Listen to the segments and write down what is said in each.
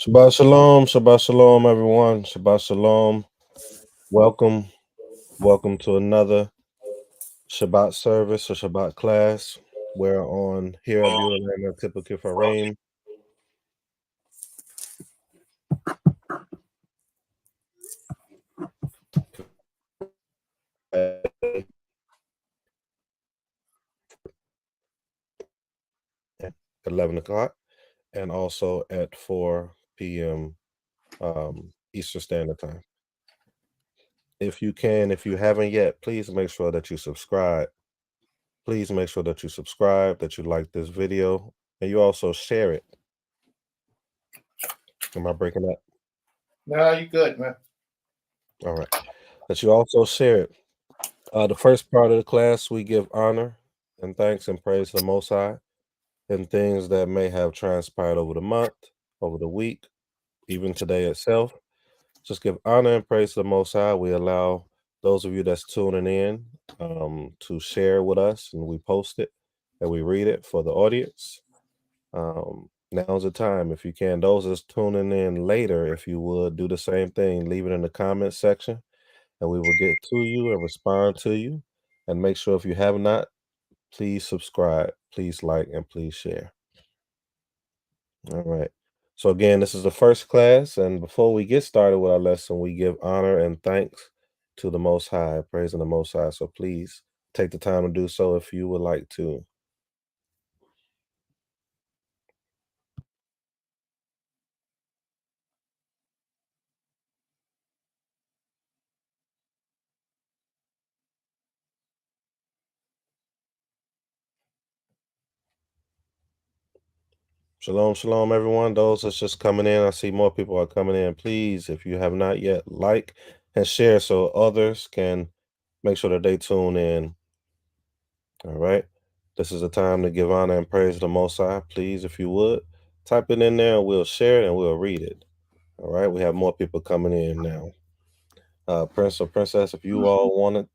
Shabbat shalom, everyone. Shabbat shalom. Welcome, welcome to another Shabbat service or Shabbat class. We're on here at Beulah Typical Fareem at 11 o'clock and also at 4 p.m. Eastern Standard Time. If you can, if you haven't yet, please make sure that you subscribe. Please make sure that you subscribe, that you like this video, and you also share it. Am I breaking up? No, you good, man. All right. That you also share it. The first part of the class, we give honor and thanks and praise to the Most High and things that may have transpired over the month, over the week, even today itself. Just give honor and praise to the Most High. We allow those of you that's tuning in to share with us, and we post it and we read it for the audience. Now's the time, if you can. Those that's tuning in later, if you would do the same thing, leave it in the comment section, and we will get to you and respond to you. And make sure if you have not, please subscribe, please like, and please share. All right. So again, this is the first class, and before we get started with our lesson, we give honor and thanks to the Most High, praising the Most High. So please take the time to do so if you would like to. Shalom, shalom, everyone. Those that's just coming in, I see more people are coming in. Please, if you have not yet, like and share so others can make sure that they tune in. All right. This is a time to give honor and praise to the Most High. Please, if you would, type it in there and we'll share it and we'll read it. All right. We have more people coming in now. Prince or Princess, if you all wanted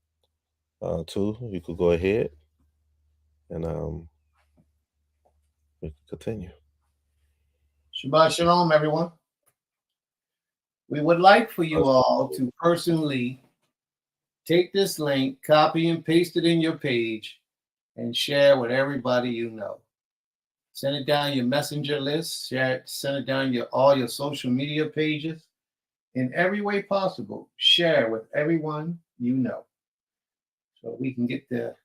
to, you could go ahead and we can continue. Shabbat shalom, everyone. We would like for you all to personally take this link, copy and paste it in your page, and share with everybody you know. Send it down your messenger list, share it, send it down all your social media pages. In every way possible, share with everyone you know. So we can get the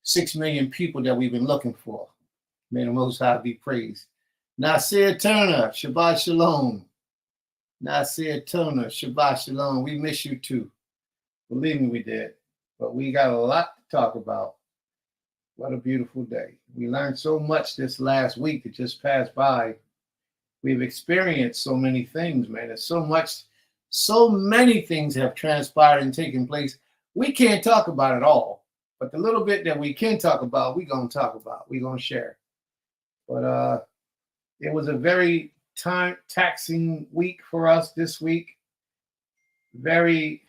6 million people that we've been looking for. May the Most High be praised. Naseekh Turner, Shabbat Shalom. Naseekh Turner, Shabbat Shalom. We miss you too. Believe me, we did. But we got a lot to talk about. What a beautiful day. We learned so much this last week that just passed by. We've experienced so many things, man. There's so many things have transpired and taken place. We can't talk about it all. But the little bit that we can talk about, we're going to talk about. We're going to share. But it was a very time-taxing week for us this week. Very,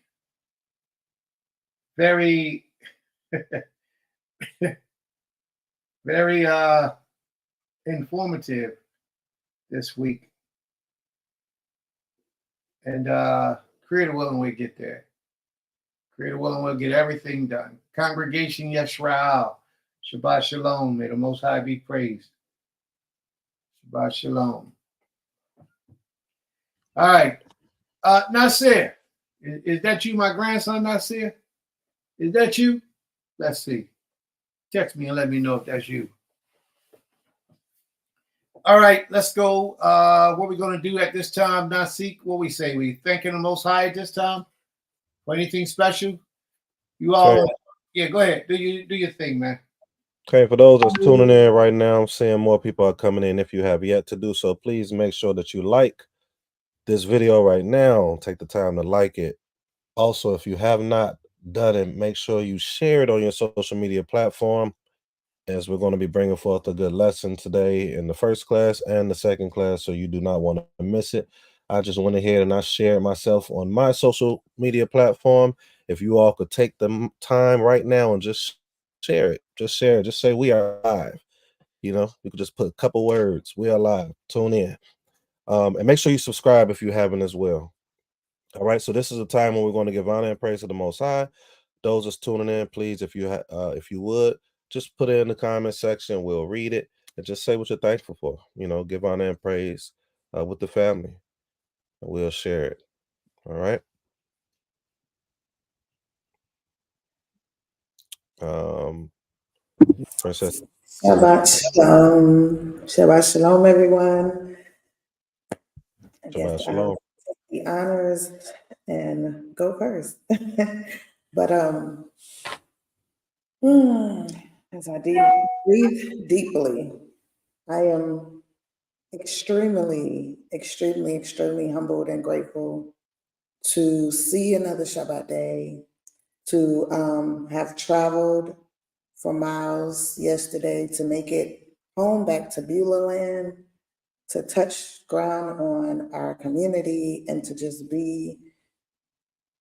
very, very informative this week. And Creator willing, we'll get there. Creator willing, we'll get everything done. Congregation Yisrael, Shabbat Shalom. May the Most High be praised. Shabbat Shalom. All right. Naseekh, is that you, my grandson, Naseekh? Is that you? Let's see. Text me and let me know if that's you. All right, let's go. What we're going to do at this time, Naseekh, what we say? We thanking the Most High at this time? For anything special? You all, Okay. Yeah, go ahead. Do your thing, man. Okay, for those that's tuning in right now, I'm seeing more people are coming in. If you have yet to do so, please make sure that you like this video right now. Take the time to like it. Also, if you have not done it, make sure you share it on your social media platform, as we're going to be bringing forth a good lesson today in the first class and the second class, so you do not want to miss it. I just went ahead and I shared myself on my social media platform. If you all could take the time right now and just share it, just say we are live. You know, you could just put a couple words, we are live, tune in. And make sure you subscribe if you haven't as well. All right, so this is a time when we're going to give honor and praise to the Most High. Those that's tuning in, please, if you would, just put it in the comment section. We'll read it and just say what you're thankful for. Give honor and praise with the family, and we'll share it. All right. Princess. Shabbat shalom. Shabbat shalom, everyone. I guess Shabbat I'll shalom. take the honors and go first. But as I breathe deeply, I am extremely, extremely, extremely humbled and grateful to see another Shabbat day, to have traveled for miles yesterday to make it home back to Beulah land, to touch ground on our community, and to just be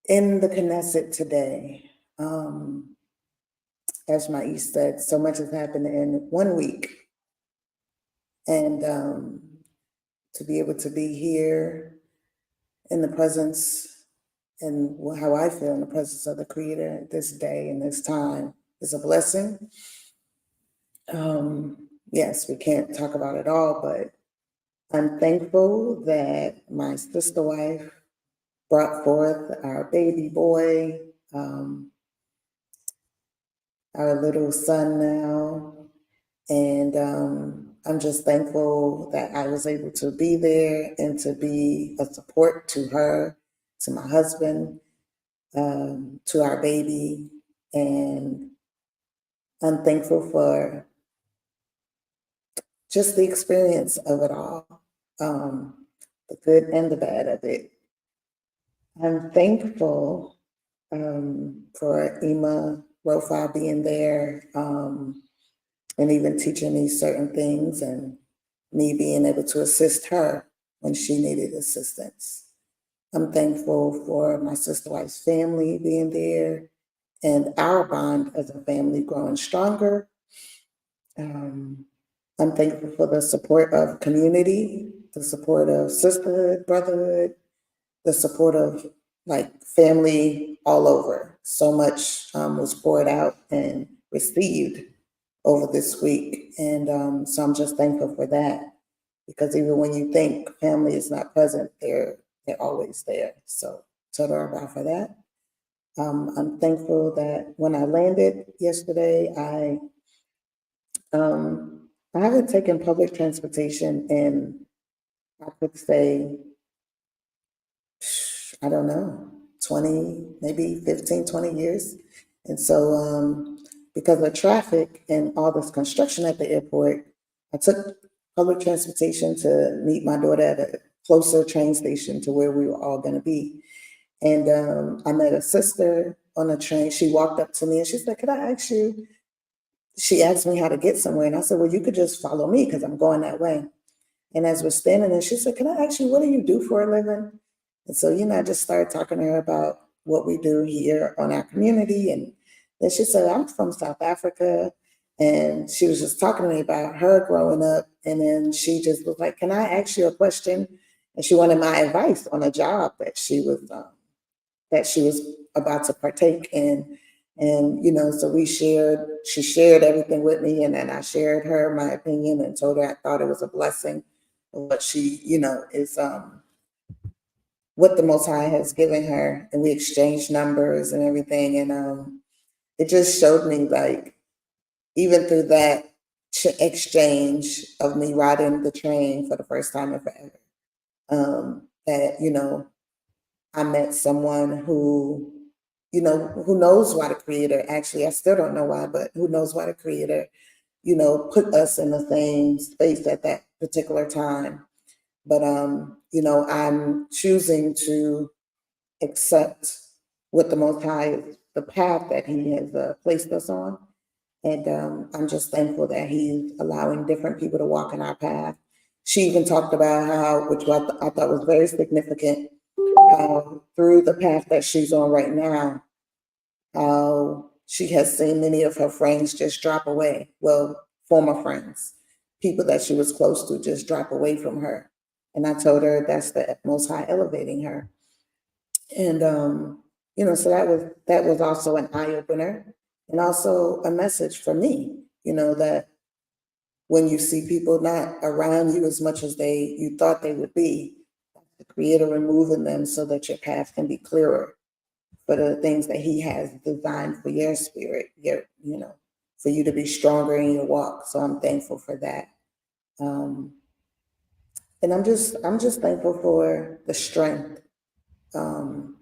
in the Knesset today. As Maïs said, so much has happened in 1 week. And to be able to be here in the presence and how I feel in the presence of the Creator this day and this time is a blessing. Yes, we can't talk about it all, but I'm thankful that my sister wife brought forth our baby boy, our little son now. And I'm just thankful that I was able to be there and to be a support to her, to my husband, to our baby. And I'm thankful for just the experience of it all, the good and the bad of it. I'm thankful for Ima Rofa being there and even teaching me certain things, and me being able to assist her when she needed assistance. I'm thankful for my sister wife's family being there and our bond as a family growing stronger. I'm thankful for the support of community, the support of sisterhood, brotherhood, the support of like family all over. So much was poured out and received over this week. And so I'm just thankful for that, because even when you think family is not present, they're always there. So total about for that. I'm thankful that when I landed yesterday, I haven't taken public transportation in, I could say, I don't know, 20, maybe 15, 20 years. And so because of traffic and all this construction at the airport, I took public transportation to meet my daughter at a closer train station to where we were all going to be. And I met a sister on a train. She walked up to me and she said, "Could I ask you?" She asked me how to get somewhere. And I said, "Well, you could just follow me because I'm going that way." And as we're standing there, she said, "Can I ask you, what do you do for a living?" And so, I just started talking to her about what we do here on our community. And then she said, "I'm from South Africa." And she was just talking to me about her growing up. And then she just was like, "Can I ask you a question?" And she wanted my advice on a job that she was about to partake in. And, so she shared everything with me. And then I shared her my opinion and told her I thought it was a blessing what she, is what the Most High has given her. And we exchanged numbers and everything. And it just showed me, like, even through that exchange of me riding the train for the first time in forever, that, I met someone who knows why the Creator, actually, I still don't know why, but who knows why the Creator, put us in the same space at that particular time. But I'm choosing to accept what the Most High, the path that He has placed us on. And I'm just thankful that He's allowing different people to walk in our path. She even talked about how, which I thought was very significant, through the path that she's on right now, how she has seen many of her friends just drop away. Well, former friends, people that she was close to, just drop away from her. And I told her that's the Most High elevating her. And so that was also an eye opener, and also a message for me. That when you see people not around you as much as you thought they would be, the Creator removing them so that your path can be clearer for the things that He has designed for your spirit, for you to be stronger in your walk. So I'm thankful for that. And I'm just thankful for the strength. Um,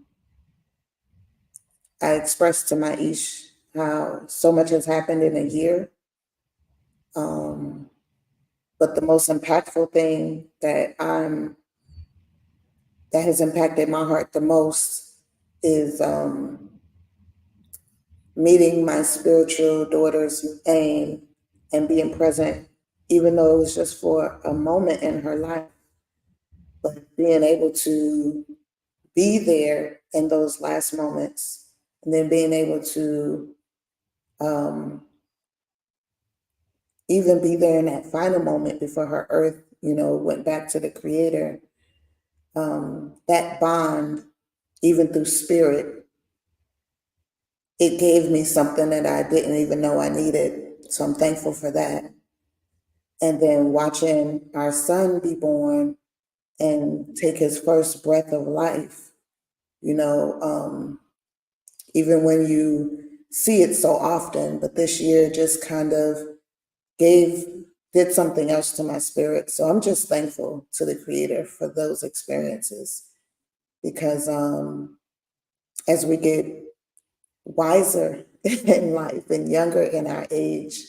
I expressed to my Ish how so much has happened in a year. But the most impactful thing that has impacted my heart the most is meeting my spiritual daughter's aim and being present, even though it was just for a moment in her life, but being able to be there in those last moments, and then being able to um, even be there in that final moment before her earth, went back to the Creator. That bond, even through spirit, it gave me something that I didn't even know I needed. So I'm thankful for that. And then watching our son be born and take his first breath of life, you know, even when you see it so often, but this year just kind of did something else to my spirit. So I'm just thankful to the Creator for those experiences, because as we get wiser in life and younger in our age,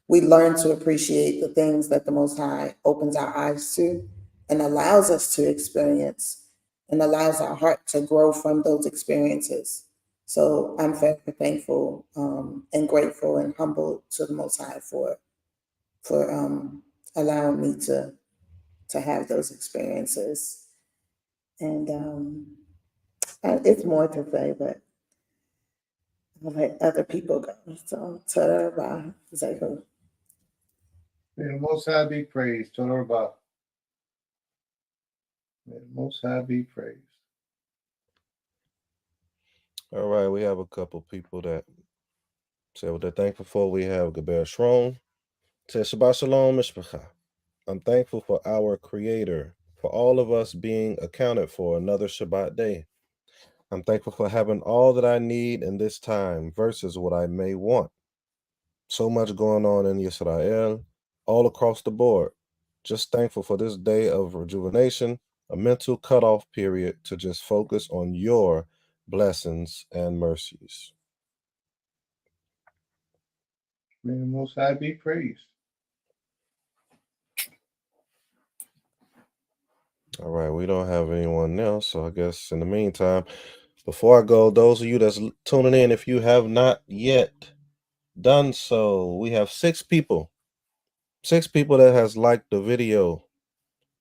we learn to appreciate the things that the Most High opens our eyes to and allows us to experience, and allows our heart to grow from those experiences. So I'm very thankful and grateful and humbled to the Most High for allowing me to have those experiences. And it's more to say, but I'll let other people go. So, Taraba, Zeko. May the Most High be praised. Total about. May the Most High be praised. All right, we have a couple people that say what they're thankful for. We have Gaber Shrom. Says Shabbat Shalom, Mishpacha. I'm thankful for our Creator, for all of us being accounted for another Shabbat day. I'm thankful for having all that I need in this time versus what I may want. So much going on in Israel, all across the board. Just thankful for this day of rejuvenation, a mental cutoff period to just focus on your blessings and mercies. May the Most High be praised. All right, we don't have anyone else, so I guess in the meantime, before I go, those of you that's tuning in, if you have not yet done so, we have six people that has liked the video,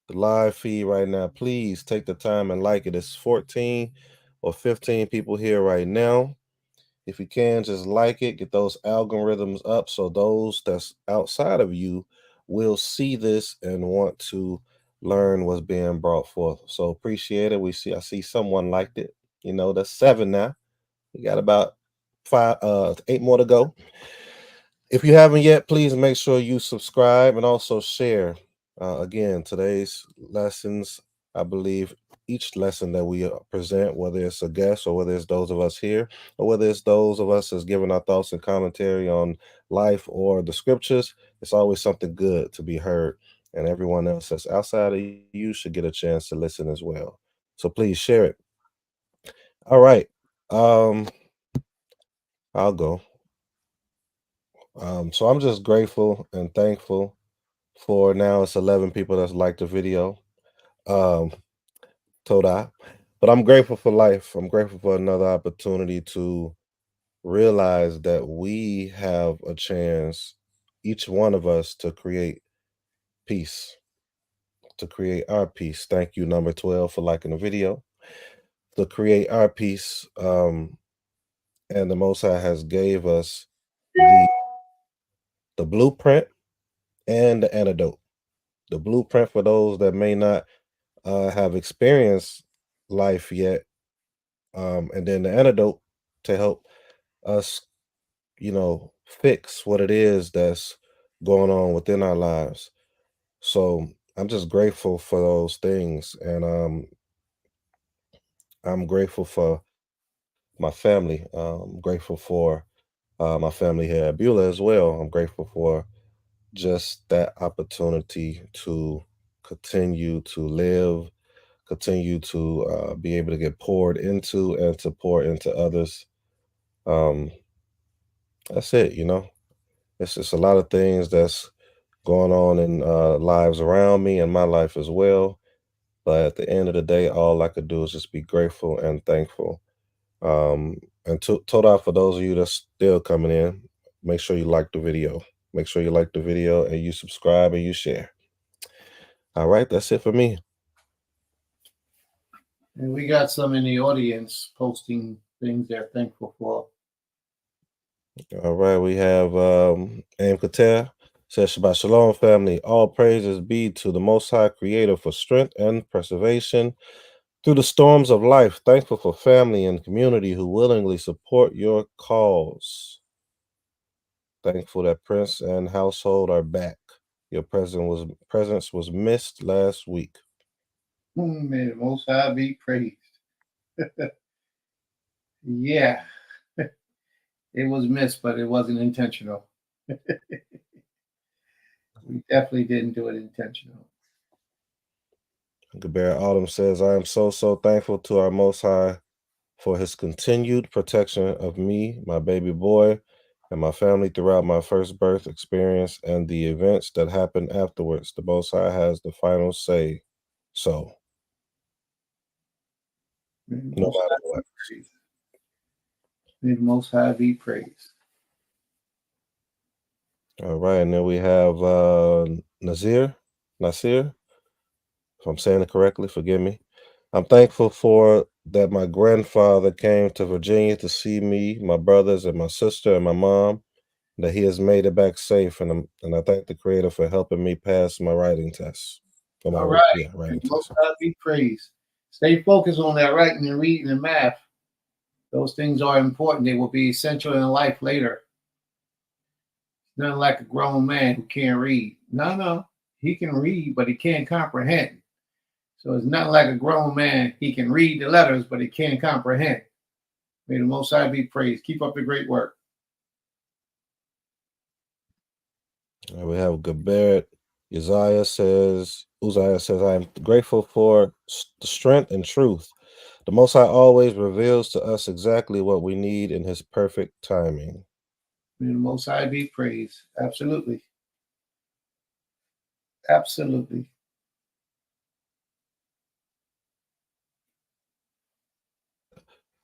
the live feed right now. Please take the time and like it. It's 14 or 15 people here right now. If you can, just like it, get those algorithms up so those that's outside of you will see this and want to learn what's being brought forth. So appreciate it. I see someone liked it. That's 7 now. We got about 8 more to go. If you haven't yet, please make sure you subscribe and also share. Again, today's lessons, I believe each lesson that we present, whether it's a guest or whether it's those of us here, or whether it's those of us that's giving our thoughts and commentary on life or the scriptures, it's always something good to be heard. And everyone else that's outside of you should get a chance to listen as well. So please share it. All right. I'll go. So I'm just grateful and thankful for now it's 11 people that's liked the video. Um, Toda. But I'm grateful for life. I'm grateful for another opportunity to realize that we have a chance, each one of us, to create peace, to create our peace. Thank you, number 12, for liking the video. To create our peace, and the Most High has gave us the blueprint and the antidote. The blueprint for those that may not have experienced life yet, and then the antidote to help us, fix what it is that's going on within our lives. So I'm just grateful for those things, and I'm grateful for my family. I'm grateful for my family here at Beulah as well. I'm grateful for just that opportunity to continue to live, continue to be able to get poured into and to pour into others. Um, that's it. It's just a lot of things that's going on in lives around me and my life as well. But at the end of the day, all I could do is just be grateful and thankful. And told out for those of you that's still coming in, make sure you like the video. Make sure you like the video and you subscribe and you share. All right, that's it for me. And we got some in the audience posting things they're thankful for. All right, we have Aim Kater says Shabbat Shalom family. All praises be to the Most High Creator for strength and preservation through the storms of life. Thankful for family and community who willingly support your cause. Thankful that Prince and household are back. Your presence was missed last week. May the Most High be praised. Yeah, it was missed, but it wasn't intentional. We definitely didn't do it intentional. Gabriel Autumn says, I am so thankful to our Most High for his continued protection of me, my baby boy, and my family throughout my first birth experience and the events that happened afterwards. The Most High has the final say. So, May the no Most matter High what. be praised. May the Most High be praised. All right, and then we have Nasir, if I'm saying it correctly, forgive me. I'm thankful for that my grandfather came to Virginia to see me, my brothers, and my sister, and my mom, that he has made it back safe, and I thank the Creator for helping me pass my writing test. All right. May Writing the Most test. High be praised. Stay focused on that writing and reading and math. Those things are important. They will be essential in life later. Nothing like a grown man who can't read. No. He can read, but he can't comprehend. So it's not like a grown man. He can read the letters, but he can't comprehend. May the Most High be praised. Keep up the great work. We have Gabert. Uzziah says, I am grateful for the strength and truth. The Most High always reveals to us exactly what we need in his perfect timing. May the Most High be praised. Absolutely. Absolutely.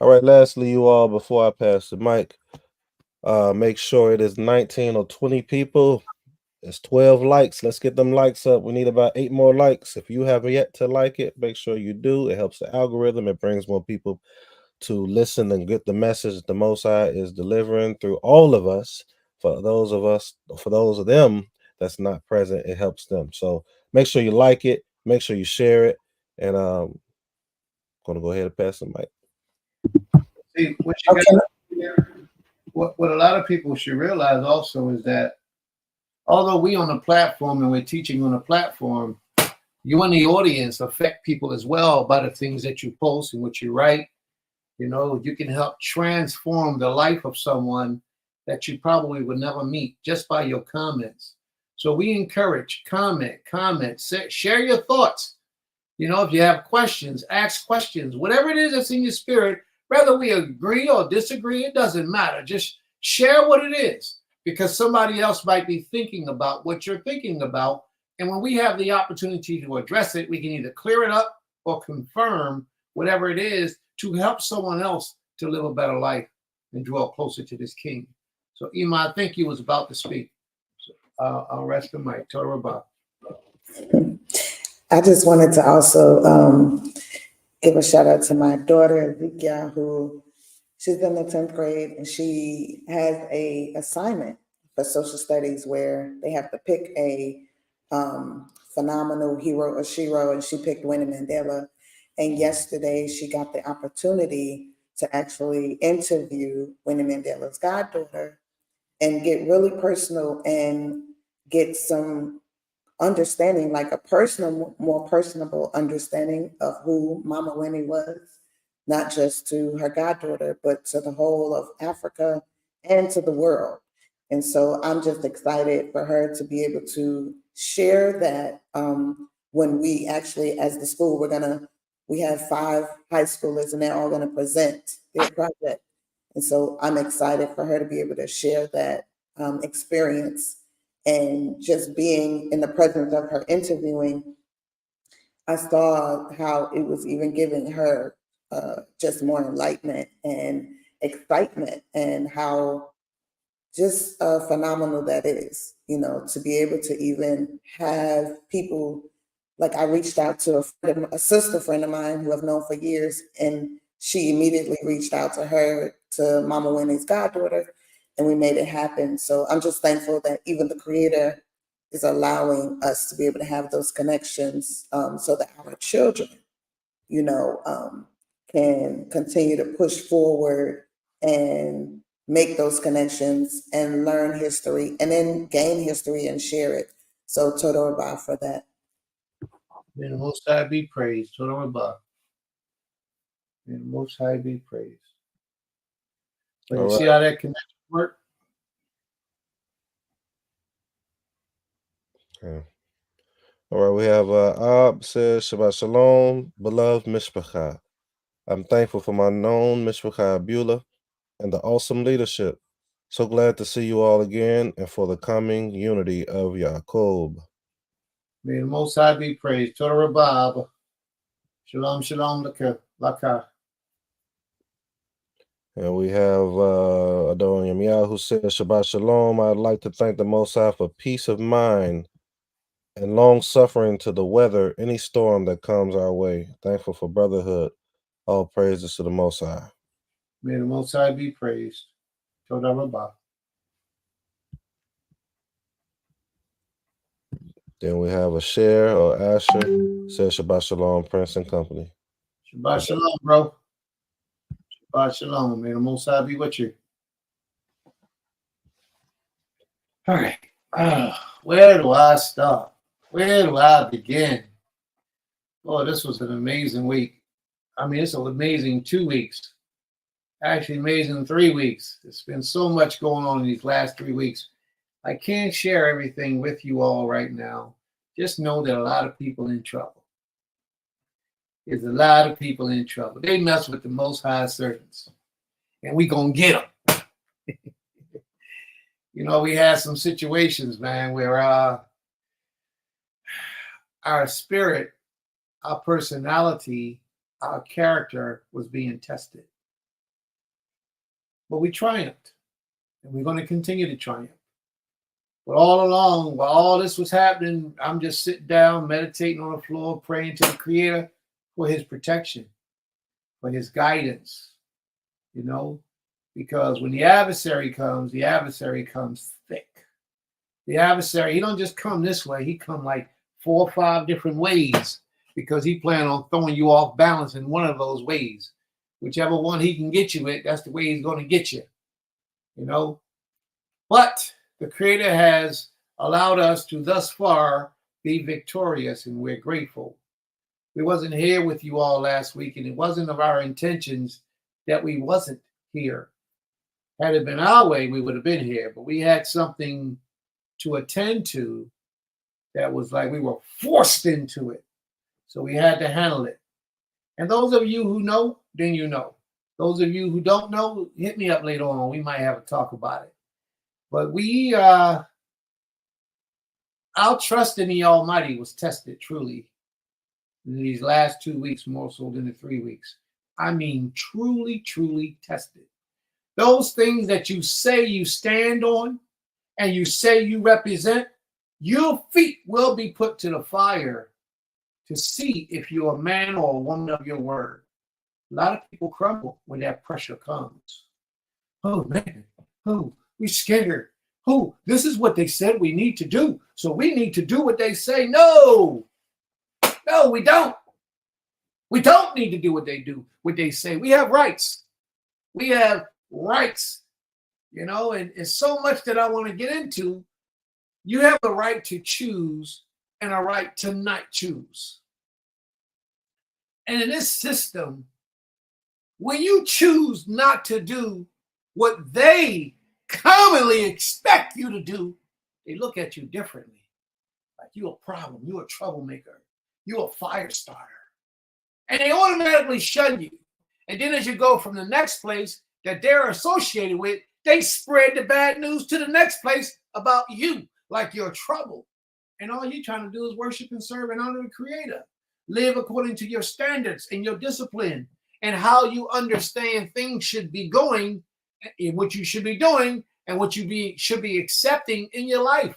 All right, lastly, you all, before I pass the mic, make sure it is 19 or 20 people. It's 12 likes. Let's get them likes up. We need about 8 more likes. If you haven't yet to like it, make sure you do. It helps the algorithm. It brings more people to listen and get the message the Most High is delivering through all of us. For those of them that's not present, it helps them. So make sure you like it. Make sure you share it. And I'm going to go ahead and pass the mic. See, what you Okay. got, what a lot of people should realize also is that although we on a platform and we're teaching on a platform, you and the audience affect people as well by the things that you post and what you write. You know, you can help transform the life of someone that you probably would never meet just by your comments. So we encourage comment, share your thoughts. You know, if you have questions, ask questions, whatever it is that's in your spirit, whether we agree or disagree, it doesn't matter. Just share what it is because somebody else might be thinking about what you're thinking about. And when we have the opportunity to address it, we can either clear it up or confirm whatever it is to help someone else to live a better life and draw closer to this king. So, Ima, I think you was about to speak. So, I'll rest the mic. Torah Rabah. I just wanted to also give a shout out to my daughter, Vikia, who she's in the 10th grade and she has a assignment for social studies where they have to pick a phenomenal hero or shero, and she picked Winnie Mandela. And yesterday she got the opportunity to actually interview Winnie Mandela's goddaughter and get really personal and get some understanding, like a personal, more personable understanding of who Mama Winnie was, not just to her goddaughter, but to the whole of Africa and to the world. And so I'm just excited for her to be able to share that when we actually, as the school, we have 5 high schoolers and they're all gonna present their project. And so I'm excited for her to be able to share that experience. And just being in the presence of her interviewing, I saw how it was even giving her just more enlightenment and excitement, and how just phenomenal that is, to be able to even have people, like I reached out to a sister friend of mine who I've known for years, and she immediately reached out to her, to Mama Winnie's goddaughter, and we made it happen. So I'm just thankful that even the Creator is allowing us to be able to have those connections, so that our children, can continue to push forward and make those connections and learn history and then gain history and share it. So Total Rabah for that. May the Most High be praised. Total Rabah. May the Most High be praised. So you see how that connection work? Okay. All right, we have Ab says, Shabbat Shalom, beloved Mishpacha. I'm thankful for my known Mishpacha Beulah and the awesome leadership. So glad to see you all again and for the coming unity of Yaakov. May the Most High be praised. Total Rabah. Shalom, shalom, laka. And we have Adon Yamiah who says, Shabbat Shalom. I'd like to thank the Most High for peace of mind and long suffering to the weather any storm that comes our way. Thankful for brotherhood. All praises to the Most High. May the Most High be praised. Toda Rabah. Then we have a share or Asher says Shabbat Shalom, Prince and Company. Shabbat Shalom, bro. Shabbat Shalom. May the Most High be with you. All right. Where do I start? Where do I begin? Oh, this was an amazing week. I mean, it's an amazing 2 weeks. Actually, amazing 3 weeks. There's been so much going on in these last 3 weeks. I can't share everything with you all right now. Just know that a lot of people in trouble. There's a lot of people in trouble. They mess with the Most High servants, and we gonna get them. We had some situations, man, where our spirit, our personality, our character was being tested. But we triumphed, and we're going to continue to triumph. But all along, while all this was happening, I'm just sitting down, meditating on the floor, praying to the Creator for his protection, for his guidance, because when the adversary comes thick. The adversary, he don't just come this way, he come like 4 or 5 different ways, because he plans on throwing you off balance in one of those ways. Whichever one he can get you with, that's the way he's going to get you, But the Creator has allowed us to thus far be victorious, and we're grateful. We wasn't here with you all last week, and it wasn't of our intentions that we wasn't here. Had it been our way, we would have been here, but we had something to attend to that was like we were forced into it. So we had to handle it. And those of you who know, then you know. Those of you who don't know, hit me up later on. We might have a talk about it. But our trust in the Almighty was tested truly in these last 2 weeks, more so than the 3 weeks. I mean, truly, truly tested. Those things that you say you stand on and you say you represent, your feet will be put to the fire to see if you're a man or a woman of your word. A lot of people crumble when that pressure comes. Oh, man. Oh, we're scared. Who? This is what they said we need to do. So we need to do what they say. No, we don't. We don't need to do what they do, what they say. We have rights. We have rights, you know, and it's so much that I want to get into. You have a right to choose and a right to not choose. And in this system, when you choose not to do what they commonly expect you to do, they look at you differently. Like you're a problem, you're a troublemaker, you're a fire starter. And they automatically shun you. And then as you go from the next place that they're associated with, they spread the bad news to the next place about you, like you're trouble. And all you're trying to do is worship and serve and honor the Creator. Live according to your standards and your discipline and how you understand things should be going, what you should be doing, and what you should be accepting in your life.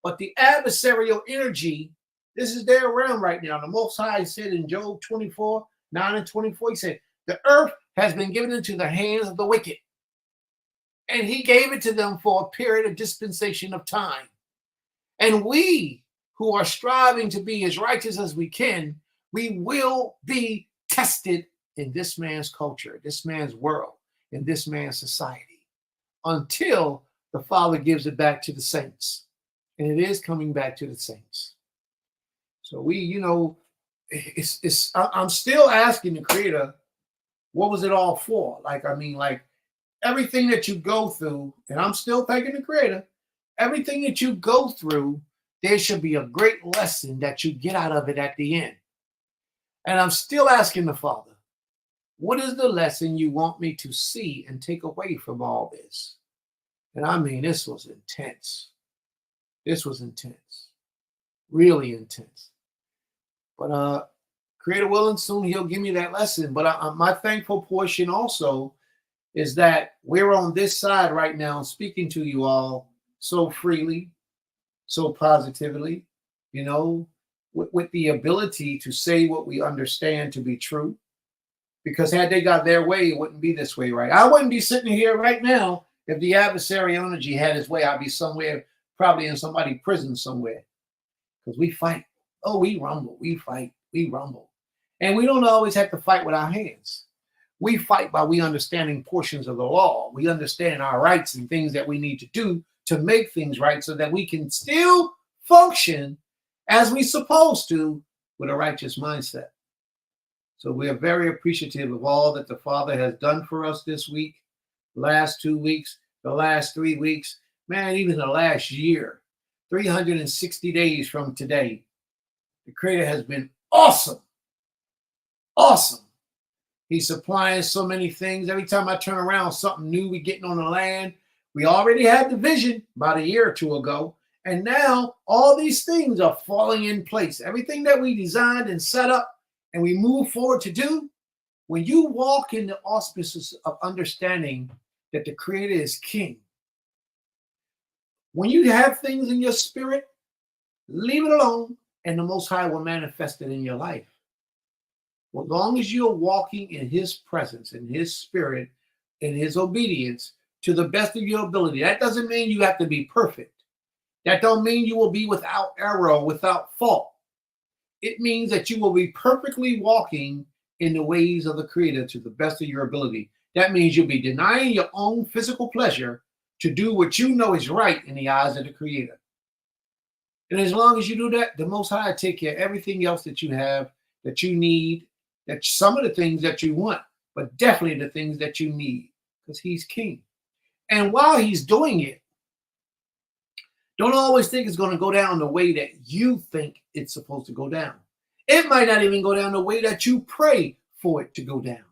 But the adversarial energy, this is their realm right now. The Most High said in Job 24, 9 and 24, he said, the earth has been given into the hands of the wicked. And he gave it to them for a period of dispensation of time. And we who are striving to be as righteous as we can, we will be tested in this man's culture, this man's world, in this man's society, until the Father gives it back to the saints. And it is coming back to the saints. So we, you know, I'm still asking the Creator, what was it all for? Like, I mean, like everything that you go through, and I'm still thanking the Creator, everything that you go through, there should be a great lesson that you get out of it at the end. And I'm still asking the Father, what is the lesson you want me to see and take away from all this? And I mean, this was intense. This was intense. Really intense. But Creator willing, soon he'll give me that lesson. But my thankful portion also is that we're on this side right now speaking to you all so freely, so positively, you know, with the ability to say what we understand to be true. Because had they got their way, it wouldn't be this way, right? I wouldn't be sitting here right now if the adversary energy had his way. I'd be somewhere, probably in somebody's prison somewhere. Because we fight. Oh, we rumble. We fight. We rumble. And we don't always have to fight with our hands. We fight by we understanding portions of the law. We understand our rights and things that we need to do to make things right so that we can still function as we supposed to with a righteous mindset. So we are very appreciative of all that the Father has done for us this week, last 2 weeks, the last 3 weeks, man, even the last year, 360 days from today. The Creator has been awesome. Awesome. He's supplying so many things. Every time I turn around, something new we getting on the land. We already had the vision about a year or two ago. And now all these things are falling in place. Everything that we designed and set up and we move forward to do, when you walk in the auspices of understanding that the Creator is King, when you have things in your spirit, leave it alone and the Most High will manifest it in your life. As long as you're walking in His presence, in His spirit, in His obedience to the best of your ability. That doesn't mean you have to be perfect. That don't mean you will be without error, without fault. It means that you will be perfectly walking in the ways of the Creator to the best of your ability. That means you'll be denying your own physical pleasure to do what you know is right in the eyes of the Creator. And as long as you do that, the Most High will take care of everything else that you have, that you need, that some of the things that you want, but definitely the things that you need, because He's King. And while He's doing it, don't always think it's going to go down the way that you think it's supposed to go down. It might not even go down the way that you pray for it to go down,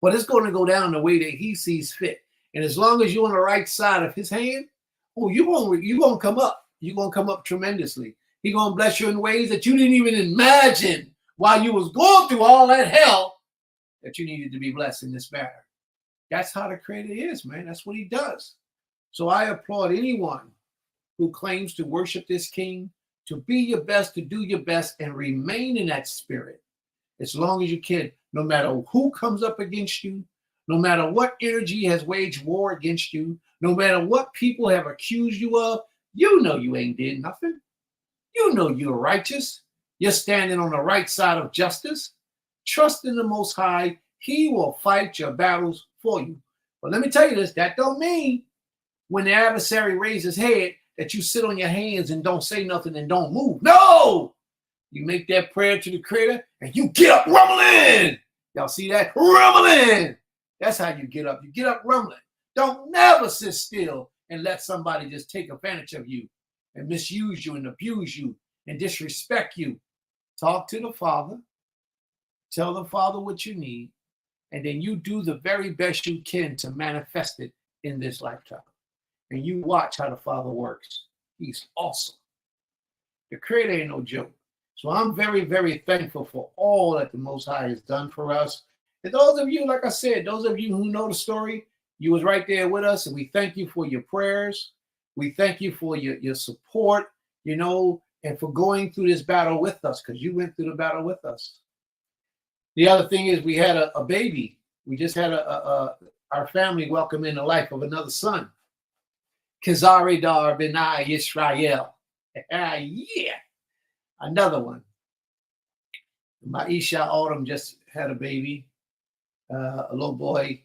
but it's going to go down the way that He sees fit. And as long as you're on the right side of His hand, oh, you're going to come up. You're going to come up tremendously. He's going to bless you in ways that you didn't even imagine while you was going through all that hell that you needed to be blessed in this matter. That's how the Creator is, man. That's what He does. So I applaud anyone who claims to worship this King, to be your best, to do your best, and remain in that spirit as long as you can, no matter who comes up against you, no matter what energy has waged war against you, no matter what people have accused you of, you know you ain't did nothing. You know you're righteous. You're standing on the right side of justice. Trust in the Most High. He will fight your battles for you. But let me tell you this, that don't mean when the adversary raises his head that you sit on your hands and don't say nothing and don't move. No! You make that prayer to the Creator and you get up rumbling. Y'all see that? Rumbling. That's how you get up. You get up rumbling. Don't never sit still and let somebody just take advantage of you and misuse you and abuse you and disrespect you. Talk to the Father. Tell the Father what you need. And then you do the very best you can to manifest it in this lifetime. And you watch how the Father works. He's awesome. The Creator ain't no joke. So I'm very, very thankful for all that the Most High has done for us. And those of you, like I said, those of you who know the story, you was right there with us, and we thank you for your prayers. We thank you for your support, you know, and for going through this battle with us, because you went through the battle with us. The other thing is we had a baby. We just had our family welcome in the life of another son. Kizari Dar Benai Yisrael. Yeah. Another one. Maisha Autumn just had a baby, a little boy.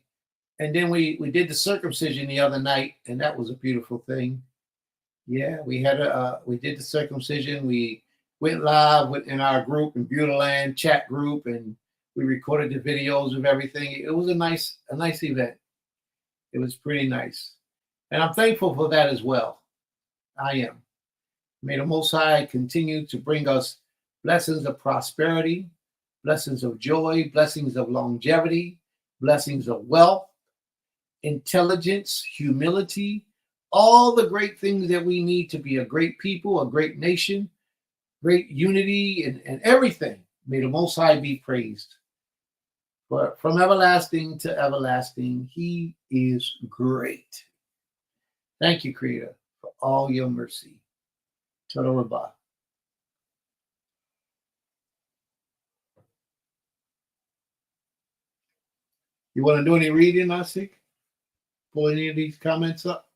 And then we did the circumcision the other night, and that was a beautiful thing. Yeah, we did the circumcision. We went live in our group, in Beautyland chat group, and we recorded the videos of everything. It was a nice event. It was pretty nice. And I'm thankful for that as well. I am. May the Most High continue to bring us blessings of prosperity, blessings of joy, blessings of longevity, blessings of wealth, intelligence, humility, all the great things that we need to be a great people, a great nation, great unity, and everything. May the Most High be praised. For from everlasting to everlasting, He is great. Thank you, Creator, for all your mercy. Total Rabbah. You want to do any reading, Naseekh? Pull any of these comments up?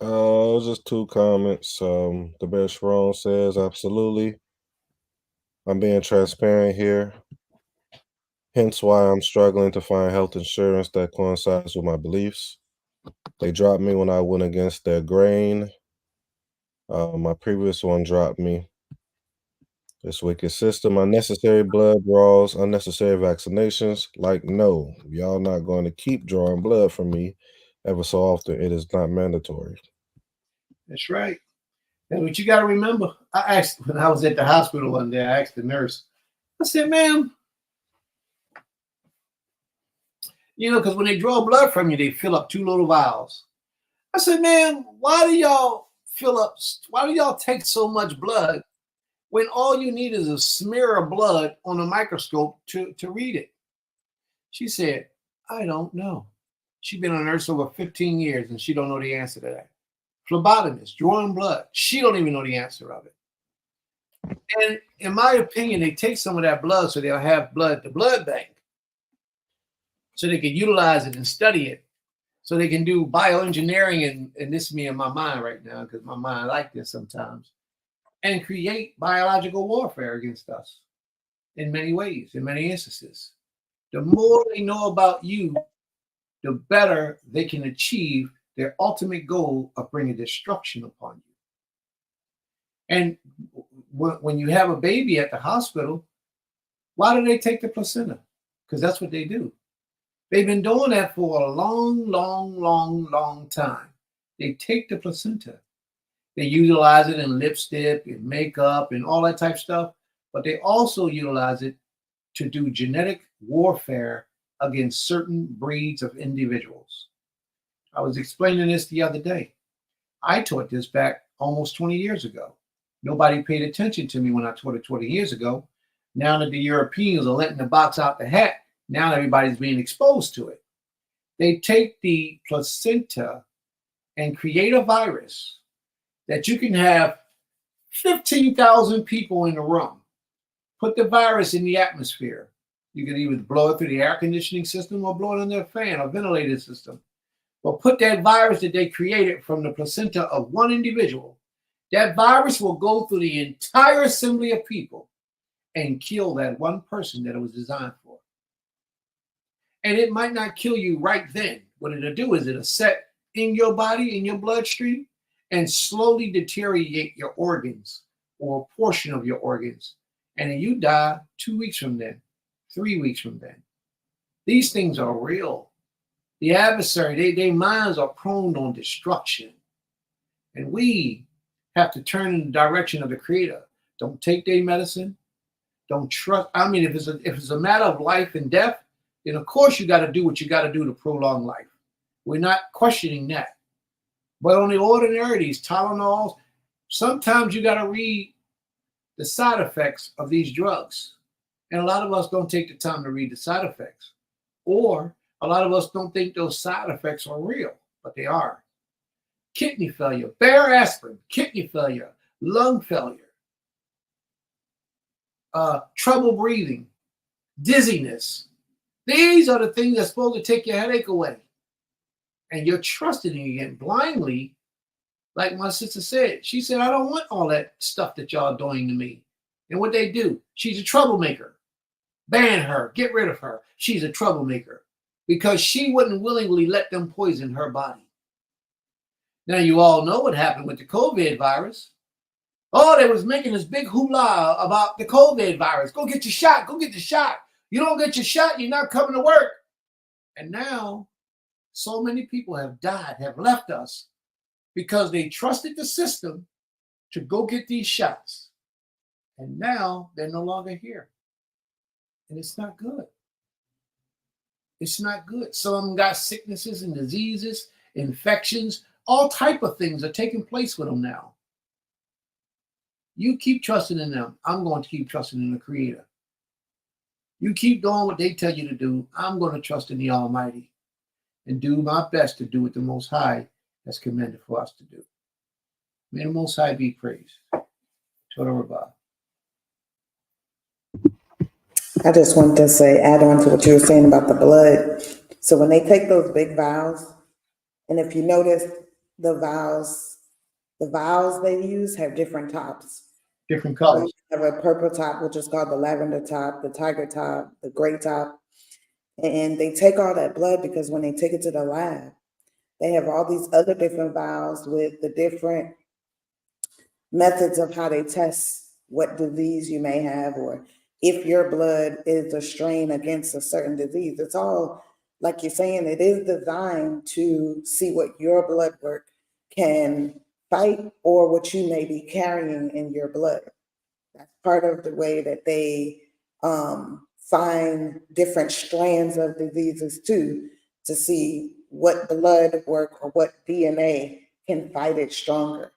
Just two comments. The Bear Sharon says, absolutely. I'm being transparent here. Hence why I'm struggling to find health insurance that coincides with my beliefs. They dropped me when I went against their grain. My previous one dropped me. This wicked system, unnecessary blood draws, unnecessary vaccinations. Like, no, y'all not going to keep drawing blood from me ever so often. It is not mandatory. That's right. And what you got to remember, I asked when I was at the hospital one day, I asked the nurse, I said, ma'am, you know, because when they draw blood from you, they fill up 2 little vials. I said, ma'am, why do y'all take so much blood when all you need is a smear of blood on a microscope to read it? She said, I don't know. She's been a nurse over 15 years and she don't know the answer to that. Phlebotomist, drawing blood. She don't even know the answer of it. And in my opinion, they take some of that blood so they'll have blood to blood bank, so they can utilize it and study it, so they can do bioengineering, and this is me in my mind right now because my mind like this sometimes, and create biological warfare against us in many ways, in many instances. The more they know about you, the better they can achieve their ultimate goal of bringing destruction upon you. And when you have a baby at the hospital, why do they take the placenta? Because that's what they do. They've been doing that for a long, long, long, long time. They take the placenta. They utilize it in lipstick and makeup and all that type of stuff, but they also utilize it to do genetic warfare against certain breeds of individuals. I was explaining this the other day. I taught this back almost 20 years ago. Nobody paid attention to me when I taught it 20 years ago. Now that the Europeans are letting the box out the hat, now everybody's being exposed to it. They take the placenta and create a virus that you can have 15,000 people in a room, put the virus in the atmosphere, You can either blow it through the air conditioning system or blow it under a fan or ventilated system. But put that virus that they created from the placenta of one individual, that virus will go through the entire assembly of people and kill that one person that it was designed for. And it might not kill you right then. What it'll do is it'll set in your body, in your bloodstream, and slowly deteriorate your organs or a portion of your organs. And then you die 2 weeks from then, 3 weeks from then. These things are real. The adversary, their minds are prone on destruction. And we have to turn in the direction of the Creator. Don't take their medicine. Don't trust. I mean, if it's a matter of life and death, then of course you got to do what you got to do to prolong life. We're not questioning that. But on the ordinary, these Tylenols, sometimes you got to read the side effects of these drugs. And a lot of us don't take the time to read the side effects. Or a lot of us don't think those side effects are real, but they are. Kidney failure, bare aspirin, kidney failure, lung failure, trouble breathing, dizziness. These are the things that's supposed to take your headache away. And you're trusting it again blindly, like my sister said. She said, I don't want all that stuff that y'all doing to me. And what they do, she's a troublemaker. Ban her, get rid of her. She's a troublemaker because she wouldn't willingly let them poison her body. Now, you all know what happened with the COVID virus. Oh, they was making this big hoopla about the COVID virus. Go get your shot. Go get your shot. You don't get your shot, you're not coming to work. And now, so many people have died, have left us because they trusted the system to go get these shots. And now they're no longer here. And it's not good. It's not good. Some of them got sicknesses and diseases, infections, all type of things are taking place with them now. You keep trusting in them. I'm going to keep trusting in the Creator. You keep doing what they tell you to do. I'm going to trust in the Almighty and do my best to do what the Most High has commanded for us to do. May the Most High be praised. Total Rabbah. I just wanted to say, add on to what you were saying about the blood. So when they take those big vials, and if you notice the vials they use have different tops. Different colors. You have a purple top, which is called the lavender top, the tiger top, the gray top. And they take all that blood because when they take it to the lab, they have all these other different vials with the different methods of how they test what disease you may have, or if your blood is a strain against a certain disease. It's all, like you're saying, it is designed to see what your blood work can fight or what you may be carrying in your blood. That's part of the way that they find different strands of diseases too, to see what blood work or what DNA can fight it stronger.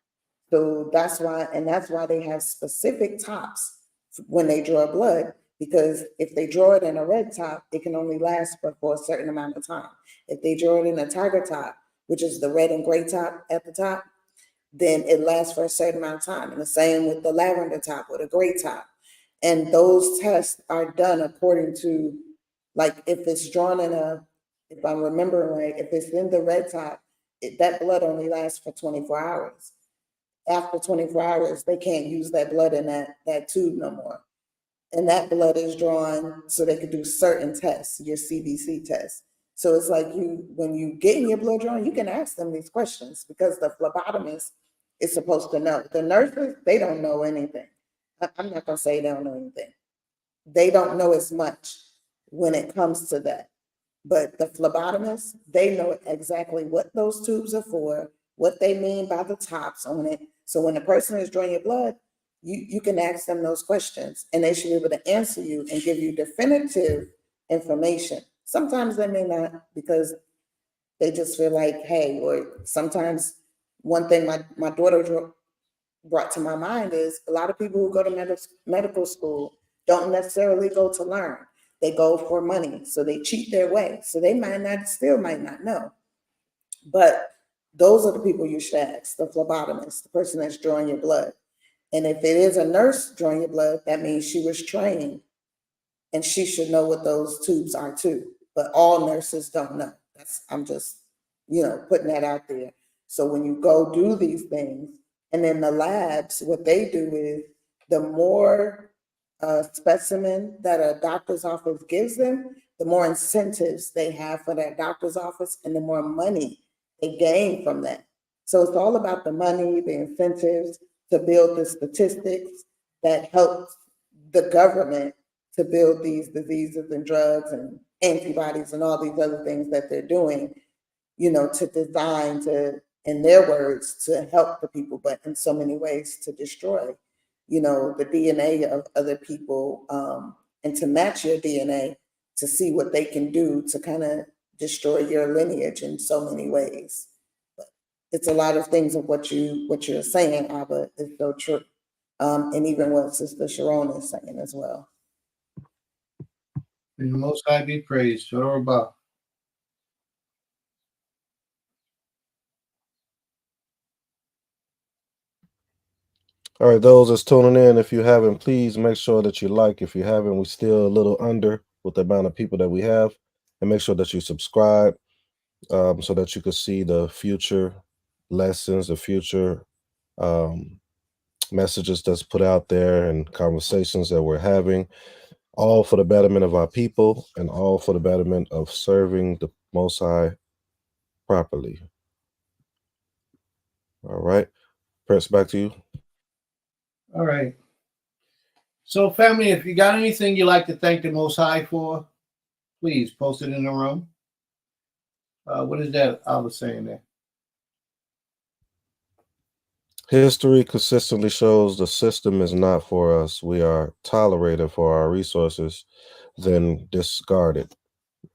So that's why they have specific tops when they draw blood, because if they draw it in a red top, it can only last for a certain amount of time. If they draw it in a tiger top, which is the red and gray top at the top, then it lasts for a certain amount of time. And the same with the lavender top or the gray top. And those tests are done according to, like, if it's drawn in if I'm remembering right, if it's in the red top, that blood only lasts for 24 hours. After 24 hours, they can't use that blood in that tube no more. And that blood is drawn so they could do certain tests, your CBC tests. So it's like when you get your blood drawn, you can ask them these questions because the phlebotomist is supposed to know. The nurses, they don't know anything. I'm not going to say they don't know anything. They don't know as much when it comes to that. But the phlebotomists, they know exactly what those tubes are for, what they mean by the tops on it. So when a person is drawing your blood, you can ask them those questions and they should be able to answer you and give you definitive information. Sometimes they may not, because they just feel like, hey, or sometimes one thing my daughter brought to my mind is a lot of people who go to medical school don't necessarily go to learn. They go for money, so they cheat their way. So they still might not know. But those are the people you should ask, the phlebotomist, the person that's drawing your blood. And if it is a nurse drawing your blood, that means she was trained and she should know what those tubes are too. But all nurses don't know. I'm just, putting that out there. So when you go do these things, and then the labs, what they do is the more specimen that a doctor's office gives them, the more incentives they have for that doctor's office and the more money they gain from that. So it's all about the money, the incentives to build the statistics that helps the government to build these diseases and drugs and antibodies and all these other things that they're doing, to design to, in their words, to help the people, but in so many ways to destroy, the DNA of other people, and to match your DNA to see what they can do to kind of destroy your lineage in so many ways. But it's a lot of things of what you're saying, Abba, is so true. And even what Sister Sharon is saying as well. May the Most High be praised. Yoruba. All right, those that's tuning in, if you haven't, please make sure that you like. If you haven't, we're still a little under with the amount of people that we have. And make sure that you subscribe so that you can see the future lessons, the future messages that's put out there and conversations that we're having, all for the betterment of our people and all for the betterment of serving the Most High properly. All right. Prince, back to you. All right. So, family, if you got anything you'd like to thank the Most High for, please post it in the room. What is that I was saying there? History consistently shows the system is not for us. We are tolerated for our resources, then discarded.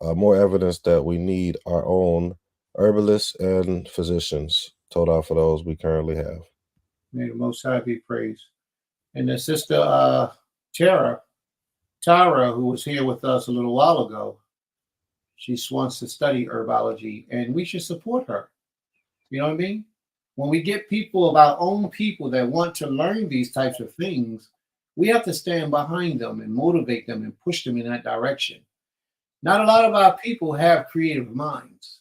More evidence that we need our own herbalists and physicians. Total for those we currently have. May the Most High be praised. And the sister Tara, who was here with us a little while ago, she wants to study herbology, and we should support her. You know what I mean? When we get people of our own people that want to learn these types of things, we have to stand behind them and motivate them and push them in that direction. Not a lot of our people have creative minds.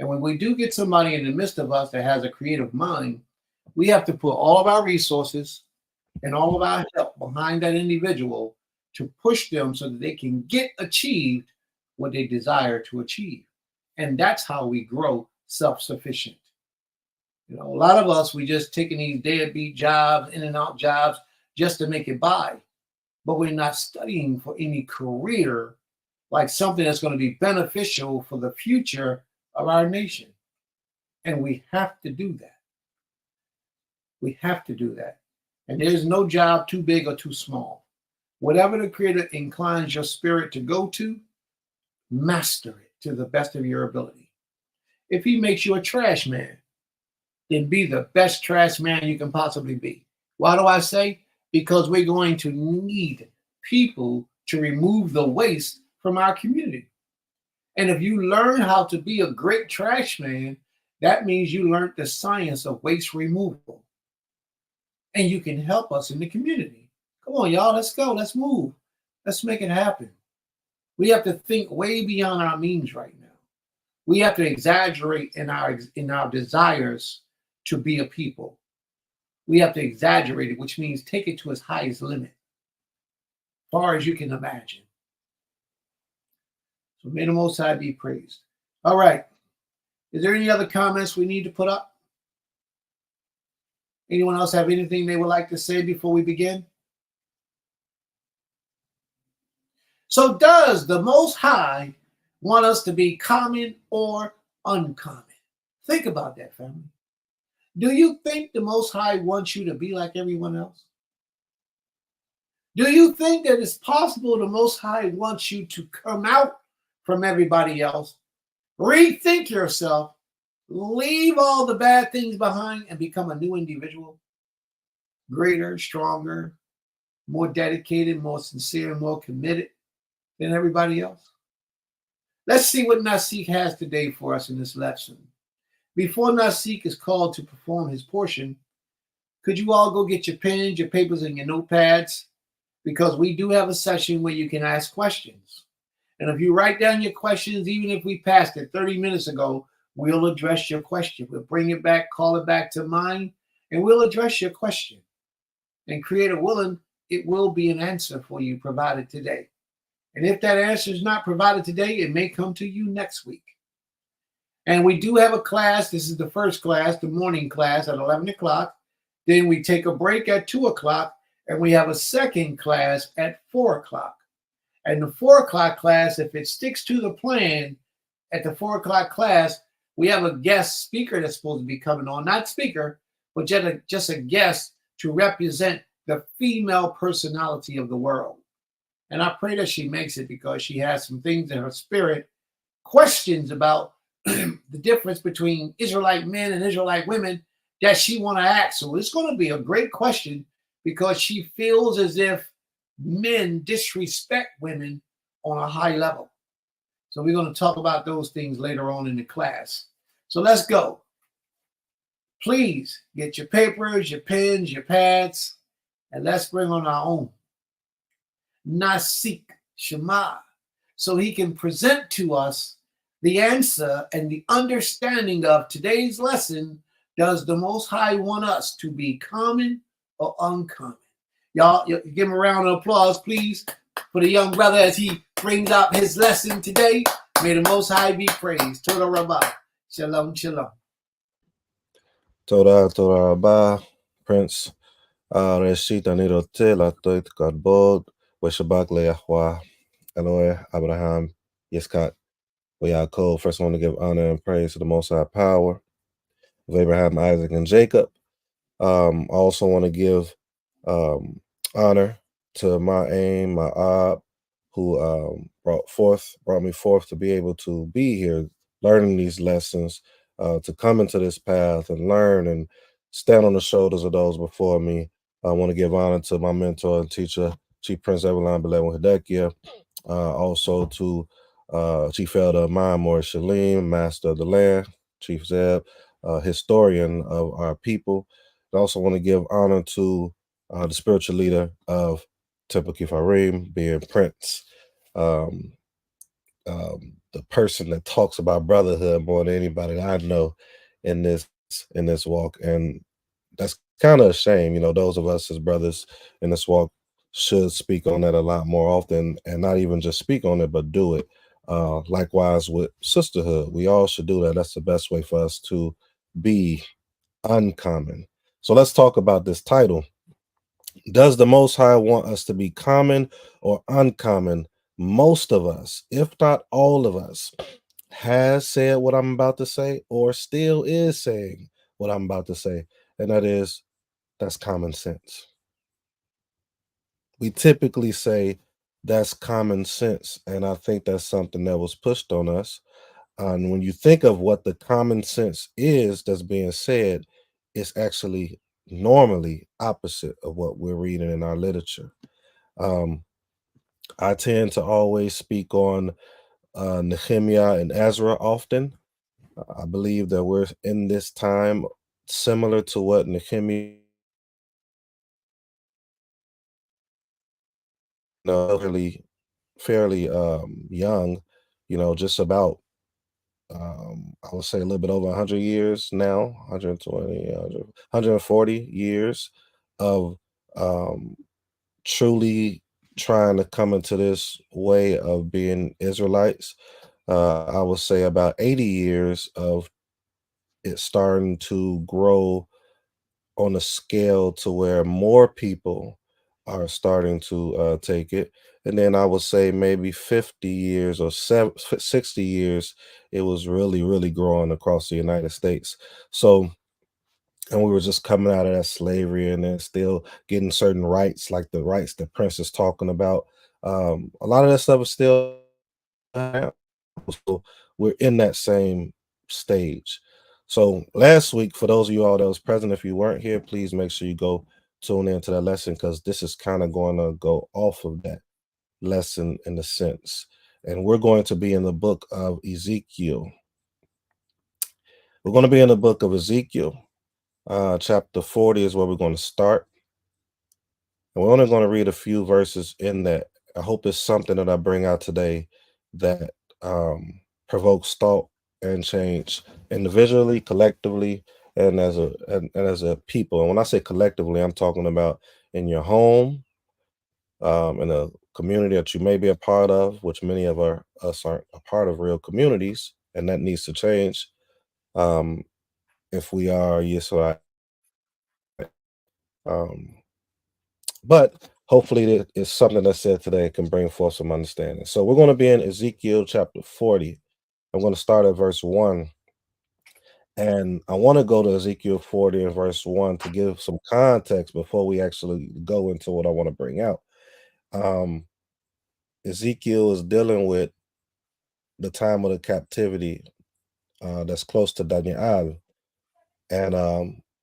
And when we do get somebody in the midst of us that has a creative mind, we have to put all of our resources and all of our help behind that individual to push them so that they can achieve what they desire to achieve. And that's how we grow self-sufficient. A lot of us, we just taking these deadbeat jobs, in and out jobs, just to make it by. But we're not studying for any career, like something that's going to be beneficial for the future of our nation. And we have to do that. We have to do that. And there's no job too big or too small. Whatever the Creator inclines your spirit to go to, master it to the best of your ability. If He makes you a trash man, then be the best trash man you can possibly be. Why do I say? Because we're going to need people to remove the waste from our community. And if you learn how to be a great trash man, that means you learned the science of waste removal. And you can help us in the community. Come on, y'all, let's go. Let's move. Let's make it happen. We have to think way beyond our means right now. We have to exaggerate in our desires to be a people. We have to exaggerate it, which means take it to its highest limit, far as you can imagine. So may the Most High be praised. All right. Is there any other comments we need to put up? Anyone else have anything they would like to say before we begin? So does the Most High want us to be common or uncommon? Think about that, family. Do you think the Most High wants you to be like everyone else? Do you think that it's possible the Most High wants you to come out from everybody else, rethink yourself, leave all the bad things behind, and become a new individual? Greater, stronger, more dedicated, more sincere, more committed than everybody else? Let's see what Naseekh has today for us in this lesson. Before Naseekh is called to perform his portion, could you all go get your pens, your papers, and your notepads? because we do have a session where you can ask questions. And if you write down your questions, even if we passed it 30 minutes ago, we'll address your question. We'll bring it back, call it back to mind, and we'll address your question. And Creator willing, it will be an answer for you provided today. And if that answer is not provided today, it may come to you next week. And we do have a class. This is the first class, the morning class at 11 o'clock. Then we take a break at 2 o'clock, and we have a second class at 4 o'clock. And the 4 o'clock class, if it sticks to the plan, at the 4 o'clock class, we have a guest speaker that's supposed to be coming on, not speaker, but just a guest to represent the female personality of the world. And I pray that she makes it, because she has some things in her spirit, questions about the difference between Israelite men and Israelite women that she want to ask. So it's going to be a great question, because she feels as if men disrespect women on a high level. So we're going to talk about those things later on in the class. So let's go. Please get your papers, your pens, your pads, and let's bring on our own Naseekh Shama, so he can present to us the answer and the understanding of today's lesson. Does the Most High want us to be common or uncommon? Y'all, give him a round of applause, please, for the young brother as he brings out his lesson today. May the Most High be praised. Toda Rabbah. Shalom, shalom. Toda Rabah, Prince. Reshit Anirote, Latoit Kadbod, Weshabak Leahwa, Eloy, Abraham, Yiskat, Yaakov. First, I want to give honor and praise to the Most High Power of Abraham, Isaac, and Jacob. I also want to give honor to my aim, my Ab, who brought me forth to be able to be here, learning these lessons, to come into this path and learn and stand on the shoulders of those before me. I want to give honor to my mentor and teacher, Chief Prince Evelyn Belew Hidekia, also to Chief Elder Ma'amor Shalim, Master of the Land, Chief Zeb, historian of our people. I also want to give honor to the spiritual leader of Temple Kifarim, being Prince, the person that talks about brotherhood more than anybody that I know in this walk. And that's kind of a shame. Those of us as brothers in this walk should speak on that a lot more often, and not even just speak on it, but do it. Likewise with sisterhood, we all should do that. That's the best way for us to be uncommon. So let's talk about this title. Does the Most High want us to be common or uncommon? Most of us, if not all of us, has said what I'm about to say, or still is saying what I'm about to say, and that's common sense. We typically say that's common sense, and I think that's something that was pushed on us. And when you think of what the common sense is that's being said, it's actually normally opposite of what we're reading in our literature. I tend to always speak on Nehemiah and Ezra often. I believe that we're in this time similar to what Nehemiah, fairly young, just about, I would say a little bit over 100 years now, 120, 140 years of truly trying to come into this way of being Israelites. I would say about 80 years of it starting to grow on a scale to where more people are starting to take it. And then I would say maybe 50 years or 60 years, it was really, really growing across the United States. So, and we were just coming out of that slavery and then still getting certain rights, like the rights that Prince is talking about. A lot of that stuff is still, so we're in that same stage. So last week, for those of you all that was present, if you weren't here, please make sure you go tune into that lesson, because this is kind of going to go off of that lesson in a sense. And we're going to be in the book of Ezekiel. We're going to be in the book of Ezekiel. Chapter 40 is where we're going to start. And we're only going to read a few verses in that. I hope it's something that I bring out today that provokes thought and change individually, collectively, and as a people. And when I say collectively, I'm talking about in your home, in a community that you may be a part of, which many of us aren't a part of real communities, and that needs to change. Um, if we are, yes, so um, but hopefully it's something that's said today can bring forth some understanding. So we're going to be in Ezekiel chapter 40. I'm going to start at verse 1. And I want to go to Ezekiel 40 and verse 1 to give some context before we actually go into what I want to bring out. Um, Ezekiel is dealing with the time of the captivity that's close to Daniel. And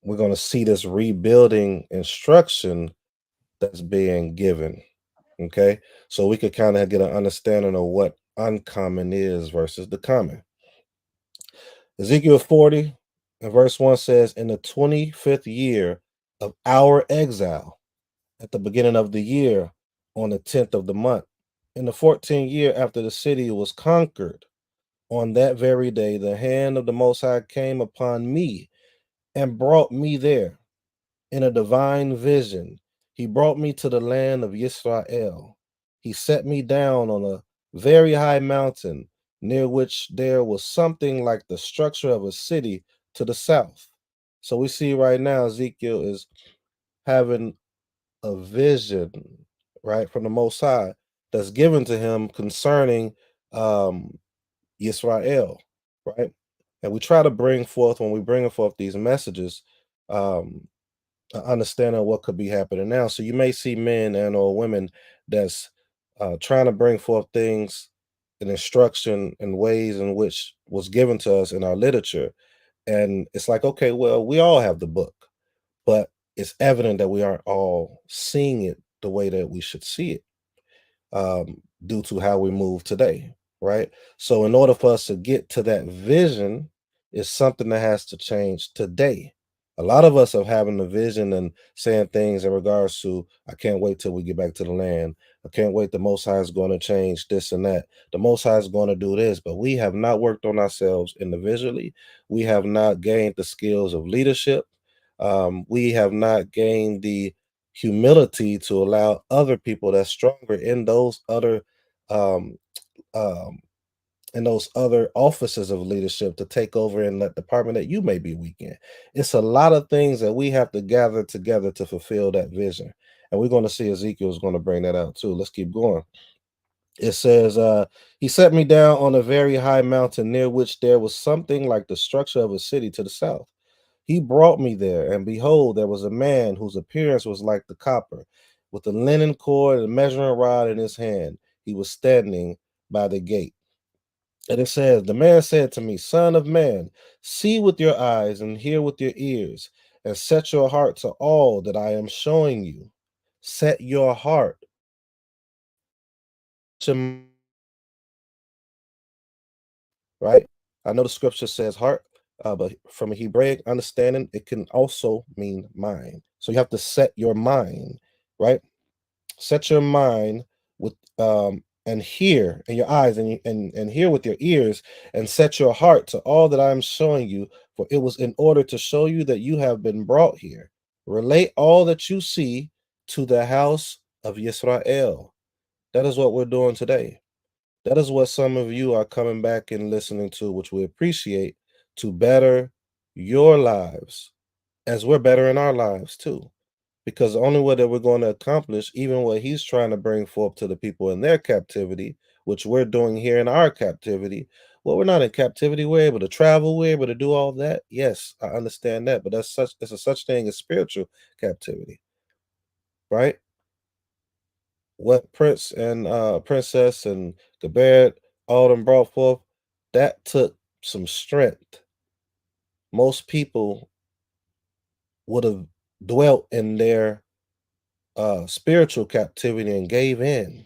we're going to see this rebuilding instruction that's being given. Okay. So we could kind of get an understanding of what uncommon is versus the common. Ezekiel 40 and verse 1 says, in the 25th year of our exile, at the beginning of the year, on the 10th of the month, in the 14th year after the city was conquered, on that very day, the hand of the Most High came upon me and brought me there in a divine vision. He brought me to the land of Israel. He set me down on a very high mountain near which there was something like the structure of a city to the south. So we see right now Ezekiel is having a vision, right, from the Most High that's given to him concerning um, Israel, right? And we try to bring forth, when we bring forth these messages, um, understanding of what could be happening now. So you may see men and or women that's trying to bring forth things and instruction and ways in which was given to us in our literature. And it's like, okay, well, we all have the book, but it's evident that we aren't all seeing it the way that we should see it, due to how we move today, right? So, in order for us to get to that vision, is something that has to change today. A lot of us are having the vision and saying things in regards to, I can't wait till we get back to the land. I can't wait. The Most High is going to change this and that. The Most High is going to do this, but we have not worked on ourselves individually. We have not gained the skills of leadership. We have not gained the humility to allow other people that's stronger um, um, in those other offices of leadership to take over in that department that you may be weak in. It's a lot of things that we have to gather together to fulfill that vision. And we're going to see Ezekiel is going to bring that out too. Let's keep going. It says, he set me down on a very high mountain near which there was something like the structure of a city to the south. He brought me there, and behold, there was a man whose appearance was like the copper, with a linen cord and a measuring rod in his hand. He was standing by the gate. And it says, the man said to me, Son of man, see with your eyes and hear with your ears, and set your heart to all that I am showing you. Set your heart. Right? I know the scripture says heart, but from a Hebraic understanding, it can also mean mind. So you have to set your mind, right? Set your mind with and hear in your eyes and hear with your ears, and set your heart to all that I am showing you, for it was in order to show you that you have been brought here. Relate all that you see to the house of Israel. That is what we're doing today. That is what some of you are coming back and listening to, which we appreciate, to better your lives as we're bettering our lives too. Because the only way that we're going to accomplish even what he's trying to bring forth to the people in their captivity, which we're doing here in our captivity. Well, we're not in captivity. We're able to travel. We're able to do all that. Yes, I understand that, but there's a such thing as spiritual captivity, right? What Prince and Princess and Gabert all them brought forth, that took some strength. Most people would have dwelt in their spiritual captivity and gave in.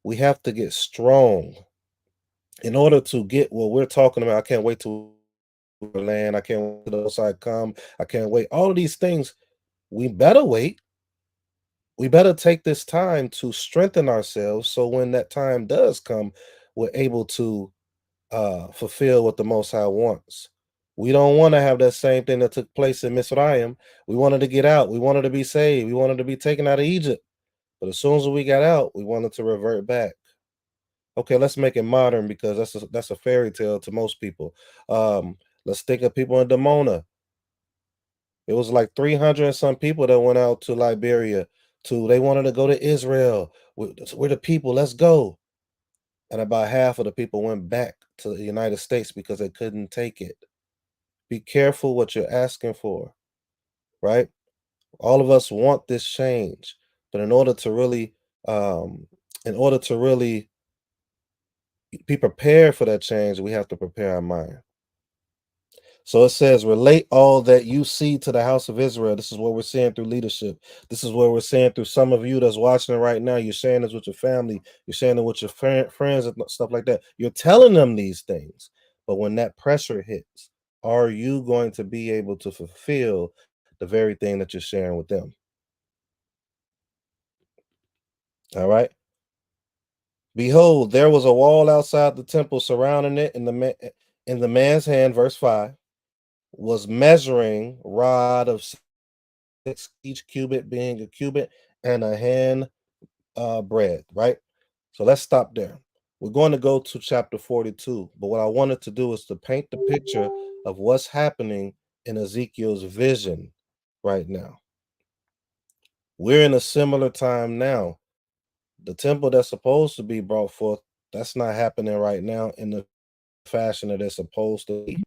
We have to get strong in order to get what we're talking about. I can't wait to land. I can't wait till the outside come. I can't wait. All of these things, we better wait. we better take this time to strengthen ourselves so when that time does come, we're able to fulfill what the Most High wants. We don't want to have that same thing that took place in Mizraim. We wanted to get out. We wanted to be saved. We wanted to be taken out of Egypt. But as soon as we got out, we wanted to revert back. Okay, let's make it modern because that's a fairy tale to most people. Let's think of people in Demona. It was like 300 and some people that went out to Liberia. They wanted to go to Israel. We're the people. Let's go. And about half of the people went back to the United States because they couldn't take it. Be careful what you're asking for, right? All of us want this change, but um, in order to really be prepared for that change, we have to prepare our mind. So it says, relate all that you see to the house of Israel. This is what we're seeing through leadership. This is what we're seeing through some of you that's watching it right now. You're sharing this with your family. You're sharing it with your friends and stuff like that. You're telling them these things. But when that pressure hits, are you going to be able to fulfill the very thing that you're sharing with them? All right. Behold, there was a wall outside the temple surrounding it, and in the man's hand, verse 5, was measuring rod of 6, each cubit being a cubit and a hand breadth, right? So let's stop there. We're going to go to chapter 42, but what I wanted to do is to paint the picture of what's happening in Ezekiel's vision right now. We're in a similar time now. The temple that's supposed to be brought forth, that's not happening right now in the fashion that it's supposed to be.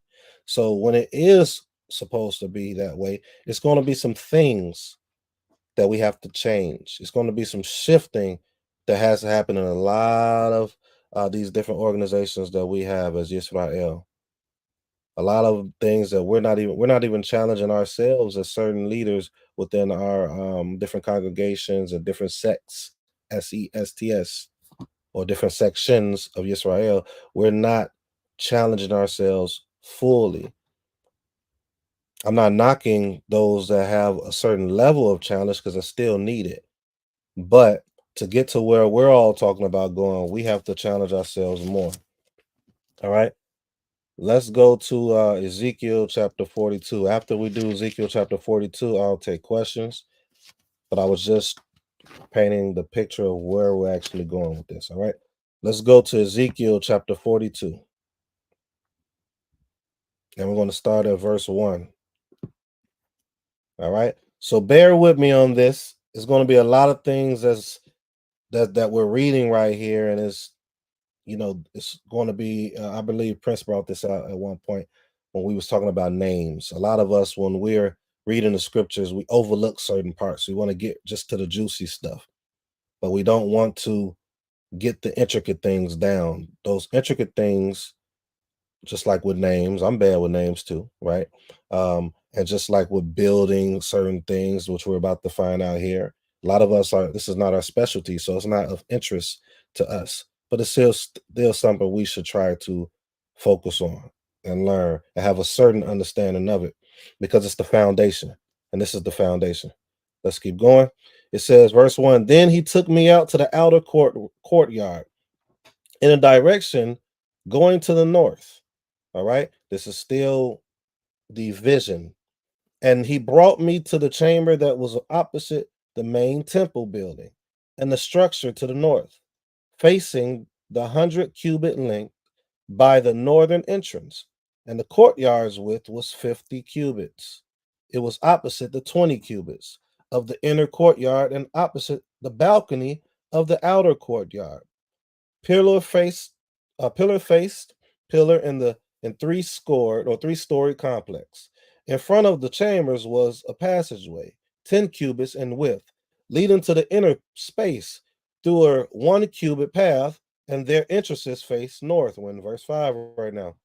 So when it is supposed to be that way, it's going to be some things that we have to change. It's going to be some shifting that has to happen in a lot of these different organizations that we have as Yisrael. A lot of things that we're not even challenging ourselves as certain leaders within our different congregations and different sects, SESTS, or different sections of Yisrael. We're not challenging ourselves fully. I'm not knocking those that have a certain level of challenge because I still need it. But to get to where we're all talking about going, we have to challenge ourselves more. All right. Let's go to Ezekiel chapter 42. After we do Ezekiel chapter 42, I'll take questions. But I was just painting the picture of where we're actually going with this. All right. Let's go to Ezekiel chapter 42. And we're going to start at verse 1. All right. So bear with me on this. It's going to be a lot of things that we're reading right here, and it's going to be. I believe Prince brought this out at one point when we was talking about names. A lot of us, when we're reading the scriptures, we overlook certain parts. We want to get just to the juicy stuff, but we don't want to get the intricate things down. Those intricate things, just like with names, I'm bad with names too, right? And just like with building certain things, which we're about to find out here, a lot of us this is not our specialty, so it's not of interest to us, but it's still something we should try to focus on and learn and have a certain understanding of it because it's the foundation, and this is the foundation. Let's keep going. It says, verse 1, then he took me out to the outer courtyard in a direction going to the north. All right. This is still the vision. And he brought me to the chamber that was opposite the main temple building and the structure to the north, facing the 100 cubit length by the northern entrance. And the courtyard's width was 50 cubits. It was opposite the 20 cubits of the inner courtyard and opposite the balcony of the outer courtyard. Pillar faced pillar faced pillar in three-story complex. In front of the chambers was a passageway, 10 cubits in width, leading to the inner space through a 1 cubit path, and their entrances faced north. We're in verse 5 right now.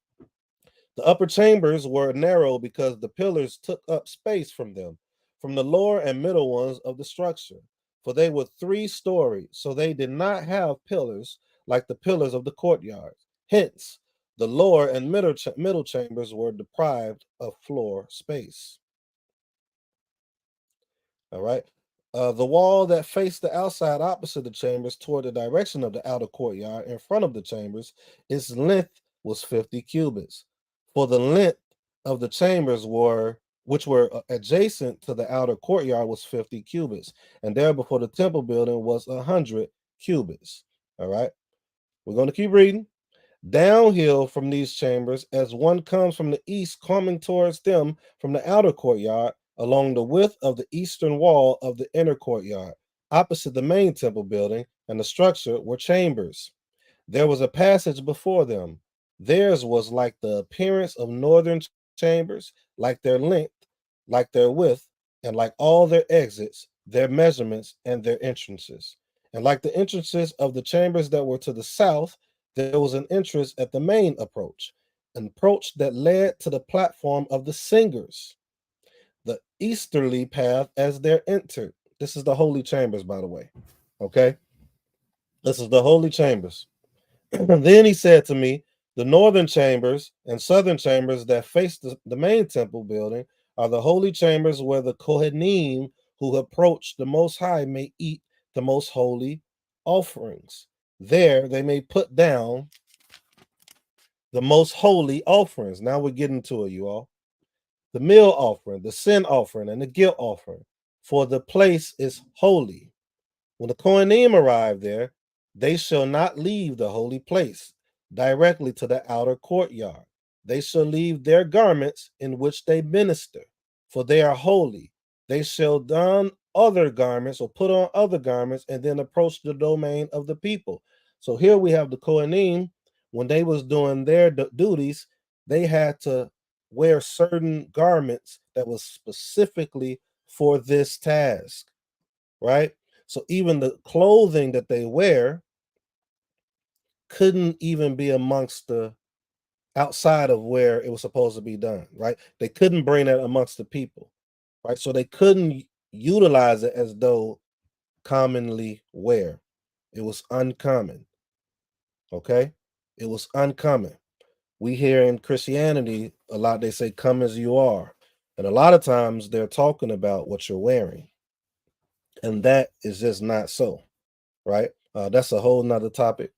The upper chambers were narrow because the pillars took up space from them, from the lower and middle ones of the structure. For they were 3 stories, so they did not have pillars like the pillars of the courtyard. Hence, the lower and middle chambers were deprived of floor space. All right. The wall that faced the outside opposite the chambers toward the direction of the outer courtyard in front of the chambers, its length was 50 cubits. For the length of the chambers which were adjacent to the outer courtyard was 50 cubits, and there before the temple building was 100 cubits. All right, we're going to keep reading. Downhill from these chambers, as one comes from the east, coming towards them from the outer courtyard, along the width of the eastern wall of the inner courtyard, opposite the main temple building and the structure, were chambers. There was a passage before them. Theirs was like the appearance of northern chambers, like their length, like their width, and like all their exits, their measurements, and their entrances. And like the entrances of the chambers that were to the south, there was an entrance at the main approach, an approach that led to the platform of the singers, the easterly path as they entered. This is the holy chambers, by the way. Okay? This is the holy chambers. Then he said to me, the northern chambers and southern chambers that face the main temple building are the holy chambers where the Kohanim who approach the Most High may eat the most holy offerings. There they may put down the most holy offerings. Now we're getting to it, you all. The meal offering, the sin offering, and the guilt offering, for the place is holy. When the Kohanim arrive there, they shall not leave the holy place directly to the outer courtyard. They shall leave their garments in which they minister, for they are holy. They shall don other garments or put on other garments and then approach the domain of the people. So here we have the Kohanim. When they was doing their duties, they had to wear certain garments that was specifically for this task, right? So even the clothing that they wear couldn't even be amongst the outside of where it was supposed to be done, right? They couldn't bring that amongst the people, right? So they couldn't utilize it as though commonly wear. It was uncommon, okay? It was uncommon. We hear in Christianity a lot, they say, come as you are. And a lot of times they're talking about what you're wearing. And that is just not so, right? That's a whole nother topic.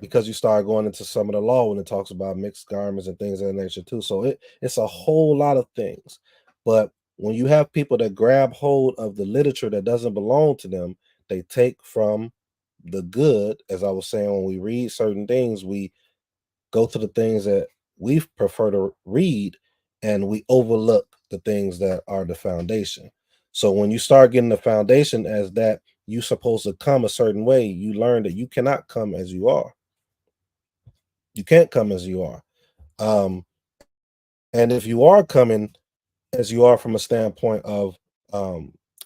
Because you start going into some of the law when it talks about mixed garments and things of that nature too. So it's a whole lot of things. But when you have people that grab hold of the literature that doesn't belong to them, they take from the good. As I was saying, when we read certain things, we go to the things that we prefer to read and we overlook the things that are the foundation. So when you start getting the foundation as that you're supposed to come a certain way, you learn that you cannot come as you are. You can't come as you are. And if you are coming as you are from a standpoint of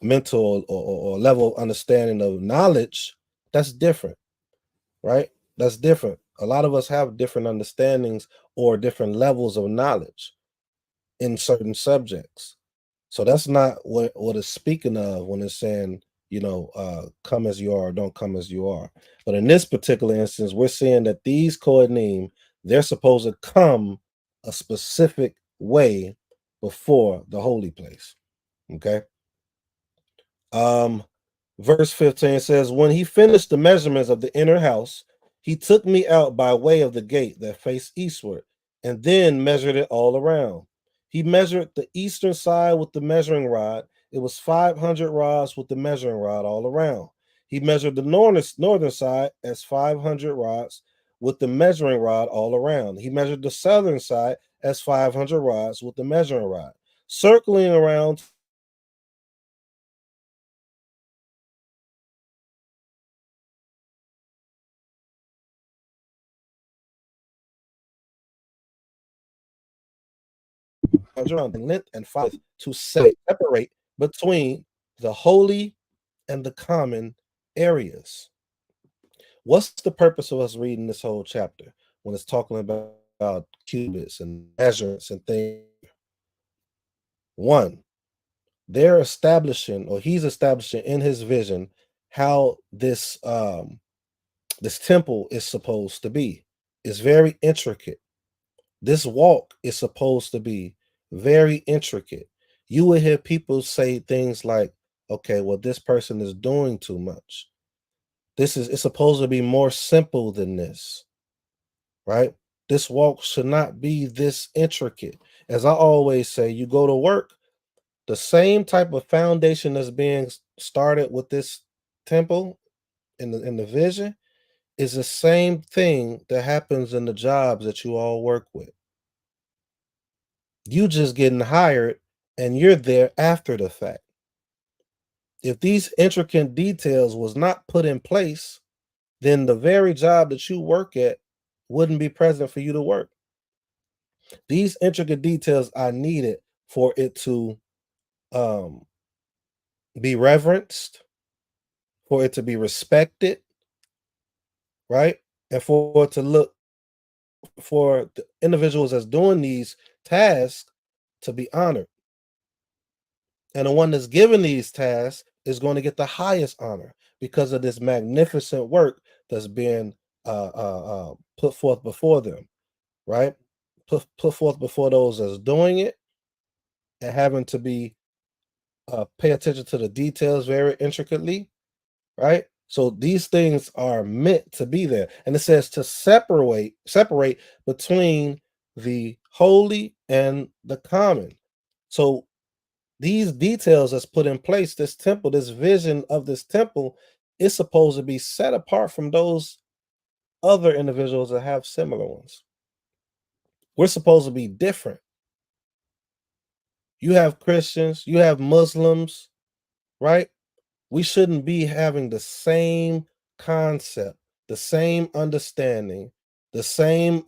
mental or level of understanding of knowledge, that's different, right? That's different. A lot of us have different understandings or different levels of knowledge in certain subjects. So that's not what it's speaking of when it's saying, come as you are, or don't come as you are. But in this particular instance, we're seeing that these Kohanim, they're supposed to come a specific way before the holy place. Okay. Verse 15 says, when he finished the measurements of the inner house, he took me out by way of the gate that faced eastward, and then measured it all around. He measured the eastern side with the measuring rod. It was 500 rods with the measuring rod all around. He measured the northern side as 500 rods with the measuring rod all around. He measured the southern side as 500 rods with the measuring rod, circling around around the length and 5 to separate between the holy and the common areas. What's the purpose of us reading this whole chapter when it's talking about cubits and measurements and things? One, they're establishing, or he's establishing in his vision, how this temple is supposed to be. It's very intricate. This walk is supposed to be very intricate. You would hear people say things like, okay, well, this person is doing too much. It's supposed to be more simple than this, right? This walk should not be this intricate. As I always say, you go to work, the same type of foundation that's being started with this temple in the vision is the same thing that happens in the jobs that you all work with. You just getting hired and you're there after the fact. If these intricate details was not put in place, then the very job that you work at wouldn't be present for you to work. These intricate details are needed for it to um, be reverenced, for it to be respected, right? And for it to look for the individuals that's doing these tasks to be honored. And the one that's given these tasks is going to get the highest honor because of this magnificent work that's being put forth before them, right? Put forth before those that's doing it and having to be pay attention to the details very intricately, right? So these things are meant to be there. And it says to separate between the holy and the common. So these details that's put in place, this temple, this vision of this temple is supposed to be set apart from those other individuals that have similar ones. We're supposed to be different. You have Christians, you have Muslims, right? We shouldn't be having the same concept, the same understanding, the same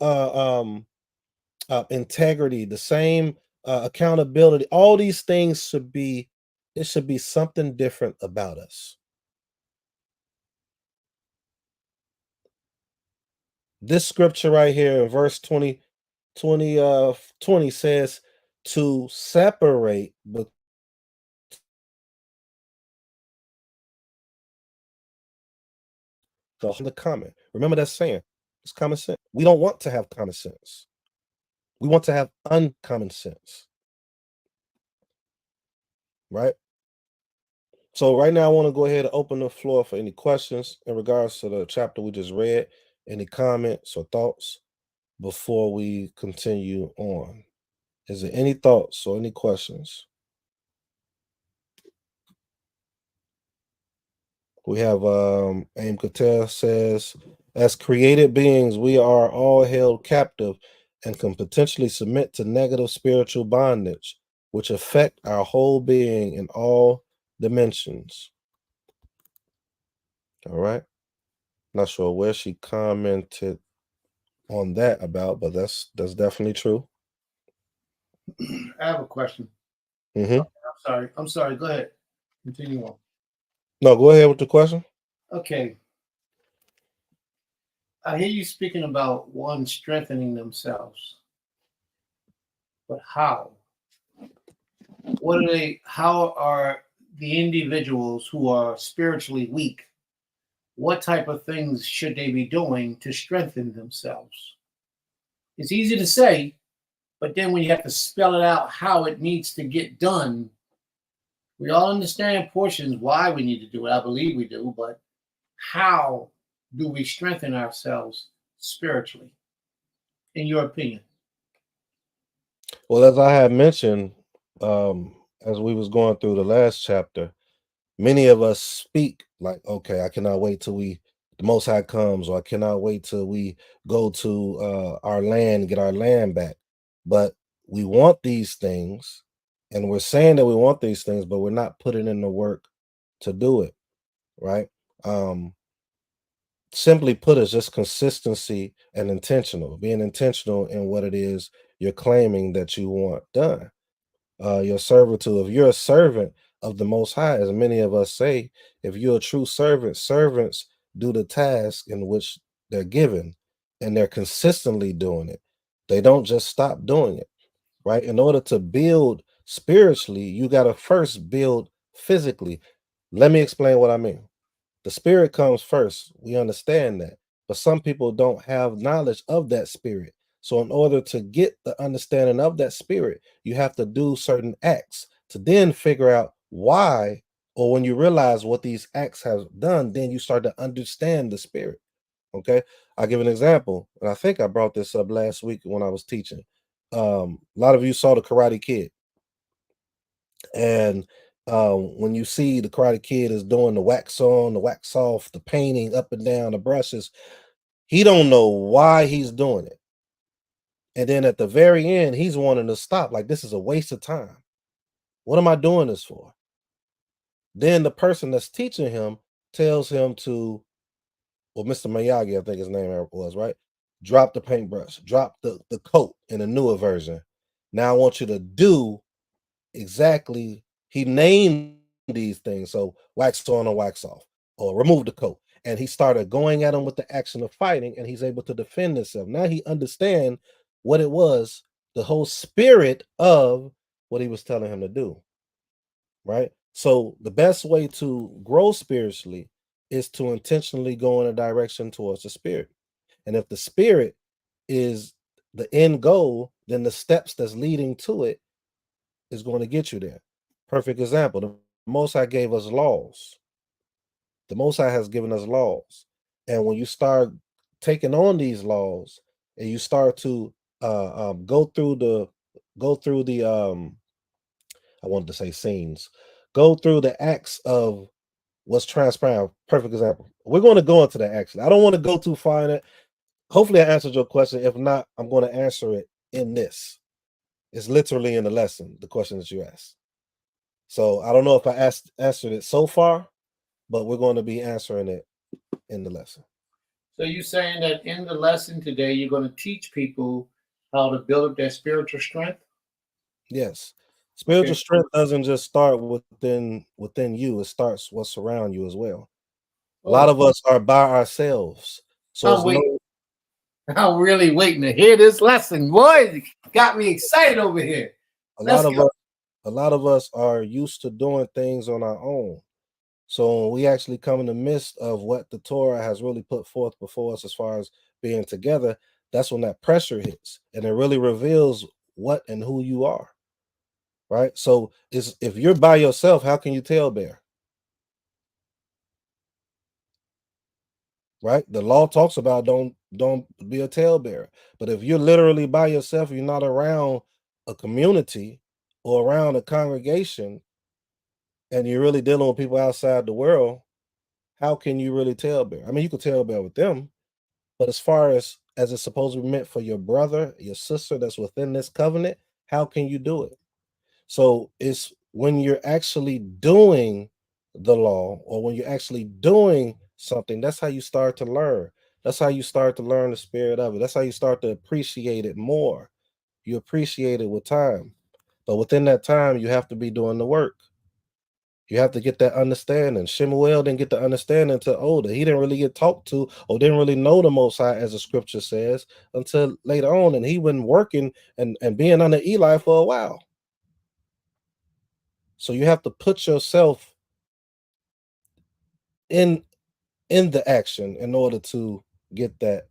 integrity, the same accountability. All these things should be, it should be something different about us. This scripture right here in verse 20 says to separate the common. Remember that saying. It's common sense. We don't want to have common sense. We want to have uncommon sense, right? So right now I want to go ahead and open the floor for any questions in regards to the chapter we just read, any comments or thoughts before we continue on. Is there any thoughts or any questions? We have Aim Cattell says, as created beings, we are all held captive and can potentially submit to negative spiritual bondage, which affect our whole being in all dimensions. All right. Not sure where she commented on that about, but that's definitely true. I have a question. Mm-hmm. I'm sorry. Go ahead. Continue on. No, go ahead with the question. Okay. I hear you speaking about one strengthening themselves. But how? What are they? How are the individuals who are spiritually weak? What type of things should they be doing to strengthen themselves? It's easy to say, but then when you have to spell it out how it needs to get done, we all understand portions why we need to do it. I believe we do, but how do we strengthen ourselves spiritually, in your opinion? Well, as I had mentioned, as we was going through the last chapter, many of us speak like, okay, I cannot wait till the Most High comes, or I cannot wait till we go to our land, get our land back. But we want these things, and we're saying that we want these things, but we're not putting in the work to do it, right? Simply put, it's just consistency and being intentional in what it is you're claiming that you want done. Your servitude. If you're a servant of the Most High, as many of us say, if you're a true servant, servants do the task in which they're given, and they're consistently doing it. They don't just stop doing it, right? In order to build spiritually, you got to first build physically. Let me explain what I mean. The spirit comes first. We understand that. But some people don't have knowledge of that spirit. So, in order to get the understanding of that spirit, you have to do certain acts to then figure out why or when you realize what these acts have done, then you start to understand the spirit. Okay, I'll give an example, and I think I brought this up last week when I was teaching. A lot of you saw the Karate Kid, and when you see the Karate Kid is doing the wax on, the wax off, the painting up and down, the brushes, he don't know why he's doing it. And then at the very end, he's wanting to stop. Like, this is a waste of time. What am I doing this for? Then the person that's teaching him tells him to, well, Mr. Miyagi, I think his name was, right? Drop the paintbrush, drop the coat in a newer version. Now I want you to do exactly, he named these things. So wax on or wax off, or remove the coat. And he started going at him with the action of fighting, and he's able to defend himself. Now he understands what it was, the whole spirit of what he was telling him to do. Right? So the best way to grow spiritually is to intentionally go in a direction towards the spirit. And if the spirit is the end goal, then the steps that's leading to it is going to get you there. Perfect example. The Most High gave us laws. The Most High has given us laws. And when you start taking on these laws and you start to go through the I wanted to say scenes, go through the acts of what's transpiring. Perfect example. We're going to go into that actually. I don't want to go too far in it. Hopefully I answered your question. If not, I'm going to answer it in this. It's literally in the lesson, the question that you asked. So I don't know if I answered it so far, but we're going to be answering it in the lesson. So you're saying that in the lesson today, you're going to teach people how to build up their spiritual strength? Yes. Spiritual Okay. strength doesn't just start within you. It starts what's around you as well. A lot Oh, of us are by ourselves. So I'm it's waiting. no I'm really waiting to hear this lesson. Boy, it got me excited over here. a Let's lot of go. us a lot of us are used to doing things on our own. So when we actually come in the midst of what the Torah has really put forth before us as far as being together, that's when that pressure hits and it really reveals what and who you are. Right? So it's, if you're by yourself, how can you tell bear? Right? The law talks about don't be a talebearer. But if you're literally by yourself, you're not around a community or around a congregation, and you're really dealing with people outside the world, how can you really talebear? I mean, you could talebear with them, but as far as it's supposed to be meant for your brother, your sister that's within this covenant, how can you do it? So it's when you're actually doing the law, or when you're actually doing something, that's how you start to learn. That's how you start to learn the spirit of it. That's how you start to appreciate it more. You appreciate it with time. But within that time, you have to be doing the work. You have to get that understanding. Shemuel didn't get the understanding until older. He didn't really get talked to or didn't really know the Most High, as the scripture says, until later on. And he been working and being under Eli for a while. So you have to put yourself in the action in order to get that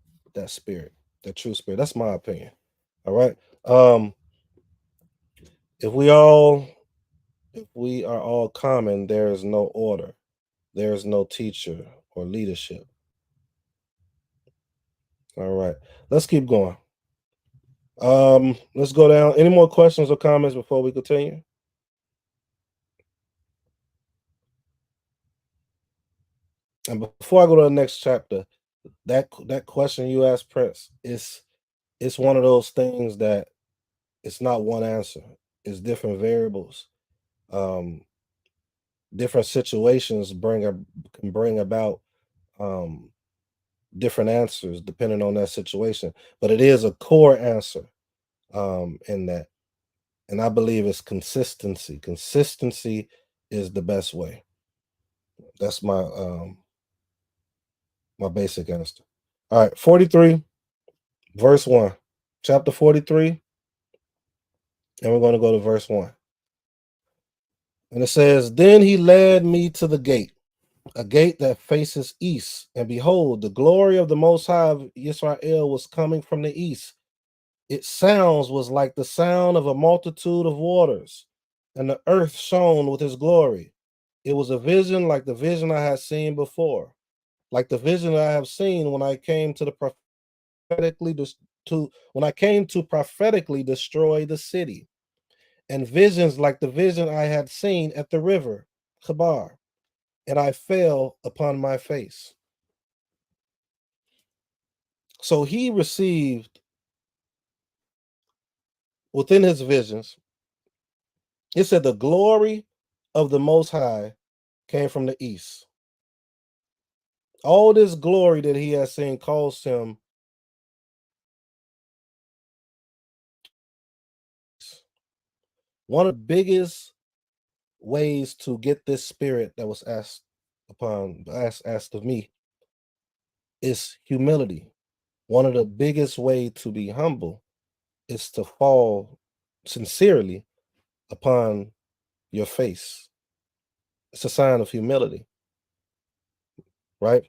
spirit, that true spirit. That's my opinion. All right. If we are all common, there is no order. There is no teacher or leadership. All right. Let's keep going. Let's go down. Any more questions or comments before we continue? And before I go to the next chapter, that question you asked Prince is, it's one of those things that it's not one answer. It's different variables. Um, Different situations can bring about um different answers depending on that situation. But it is a core answer in that. And I believe it's consistency. Consistency is the best way. That's my basic answer. All right, 43, verse 1. Chapter 43, and we're going to go to verse 1. And it says, "Then he led me to the gate, a gate that faces east, and behold, the glory of the Most High of Israel was coming from the east. Its sounds was like the sound of a multitude of waters, and the earth shone with his glory. It was a vision like the vision I had seen before, like the vision I have seen when I came to prophetically destroy the city, and visions like the vision I had seen at the river Khabar, and I fell upon my face. So he received within his visions, it said the glory of the Most High came from the east. All this glory that he has seen caused him one of the biggest ways to get this spirit that was asked of me is humility. One of the biggest way to be humble is to fall sincerely upon your face. It's a sign of humility, right?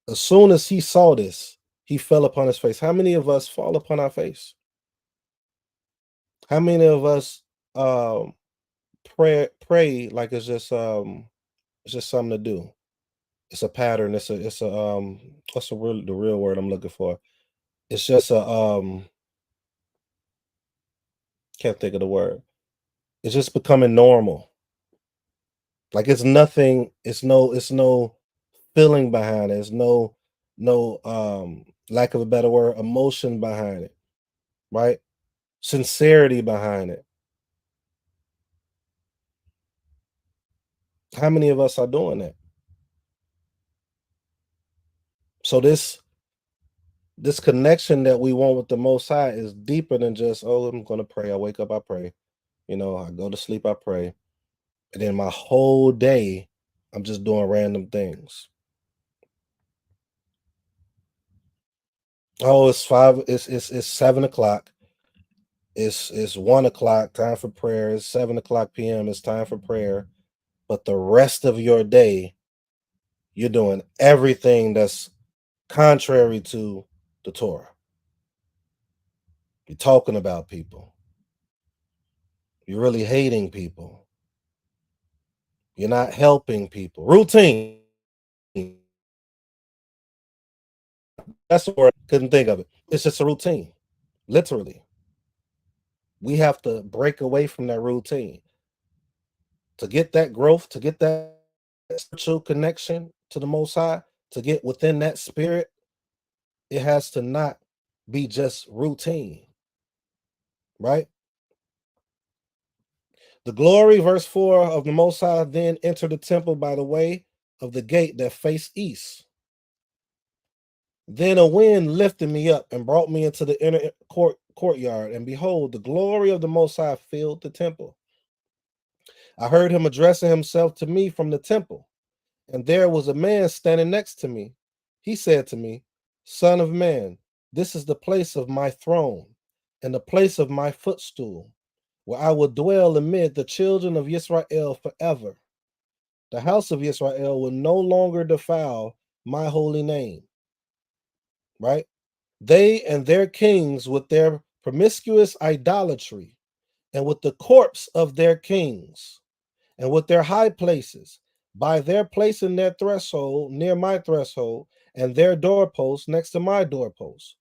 As soon as he saw this, he fell upon his face. How many of us fall upon our face? How many of us um pray like it's just something to do? It's a pattern. It's a what's the real word I'm looking for? It's just a can't think of the word. It's just becoming normal. Like it's nothing, it's no feeling behind it. It's no lack of a better word, emotion behind it, right? Sincerity behind it. How many of us are doing that? So this connection that we want with the Most High is deeper than just, oh, I'm gonna pray. I wake up, I pray. I go to sleep, I pray. And then my whole day, I'm just doing random things. Oh, it's 7 o'clock. It's 1 o'clock, time for prayer. It's 7 o'clock PM, it's time for prayer. But the rest of your day, you're doing everything that's contrary to the Torah. You're talking about people. You're really hating people. You're not helping people. Routine. That's the word. Couldn't think of it. It's just a routine. Literally. We have to break away from that routine. To get that growth, to get that spiritual connection to the Most High, to get within that spirit, it has to not be just routine, right? The glory, verse 4 of the Most High then entered the temple by the way of the gate that faced east. Then a wind lifted me up and brought me into the inner courtyard, and behold, the glory of the Most High filled the temple. I heard him addressing himself to me from the temple, and there was a man standing next to me. He said to me, Son of man, this is the place of my throne and the place of my footstool, where I will dwell amid the children of Israel forever. The house of Israel will no longer defile my holy name, right? They and their kings with their promiscuous idolatry, and with the corpse of their kings, and with their high places, by their place in their threshold near my threshold, and their doorpost next to my doorpost,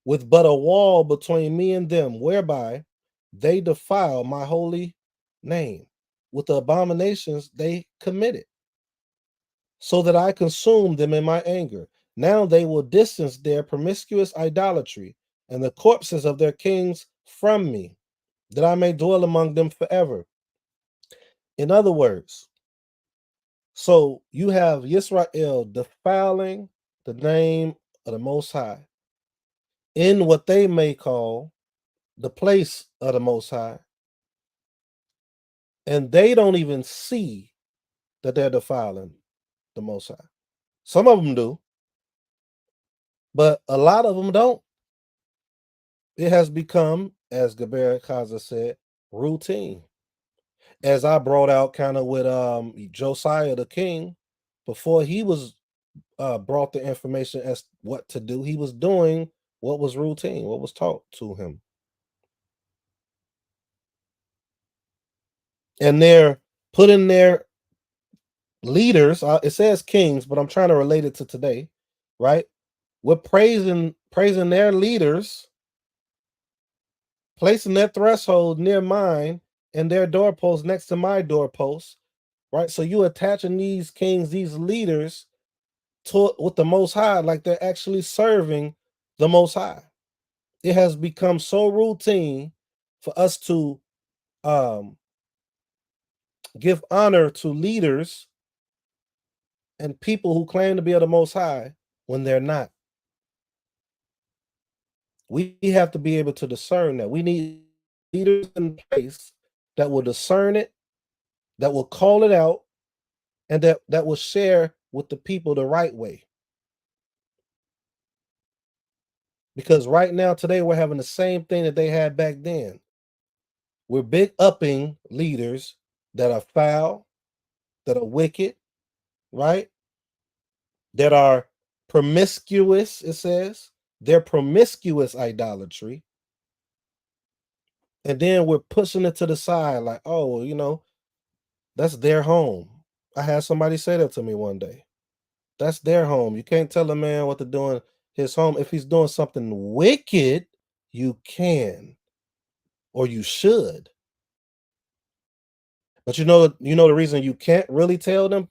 with but a wall between me and them, whereby they defile my holy name with the abominations they committed, so that I consumed them in my anger. Now they will distance their promiscuous idolatry and the corpses of their kings from me, that I may dwell among them forever. In other words, so you have Yisrael defiling the name of the Most High in what they may call the place of the Most High, and they don't even see that they're defiling the Most High. Some of them do, but a lot of them don't. It has become, as Gaber Kaza said, routine. As I brought out kind of with Josiah the king, before he was brought the information as what to do, he was doing what was routine, what was taught to him. And they're putting their leaders, it says kings, but I'm trying to relate it to today, right? We're praising their leaders, placing their threshold near mine and their doorpost next to my doorpost, right? So you attaching these kings, these leaders, to with the Most High, like they're actually serving the Most High. It has become so routine for us to um, give honor to leaders and people who claim to be of the Most High when they're not. We have to be able to discern that. We need leaders in place that will discern it, that will call it out, and that will share with the people the right way. Because right now, today, we're having the same thing that they had back then. We're big upping leaders that are foul, that are wicked, right? That are promiscuous, it says. They're promiscuous idolatry. And then we're pushing it to the side like, oh, well, that's their home. I had somebody say that to me one day. That's their home. You can't tell a man what to do in his home. If he's doing something wicked, you can or you should. But the reason you can't really tell them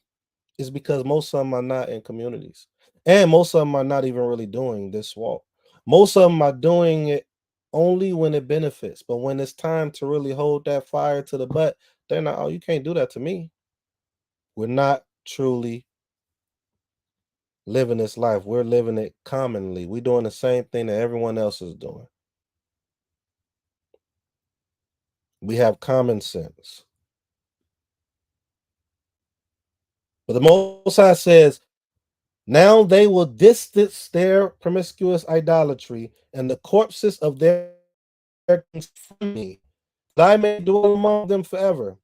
is because most of them are not in communities. And most of them are not even really doing this walk. Most of them are doing it only when it benefits. But when it's time to really hold that fire to the butt, they're not, oh, you can't do that to me. We're not truly living this life. We're living it commonly. We're doing the same thing that everyone else is doing. We have common sense. But the Most High says, now they will distance their promiscuous idolatry and the corpses of their kings from me, that I may dwell among them forever.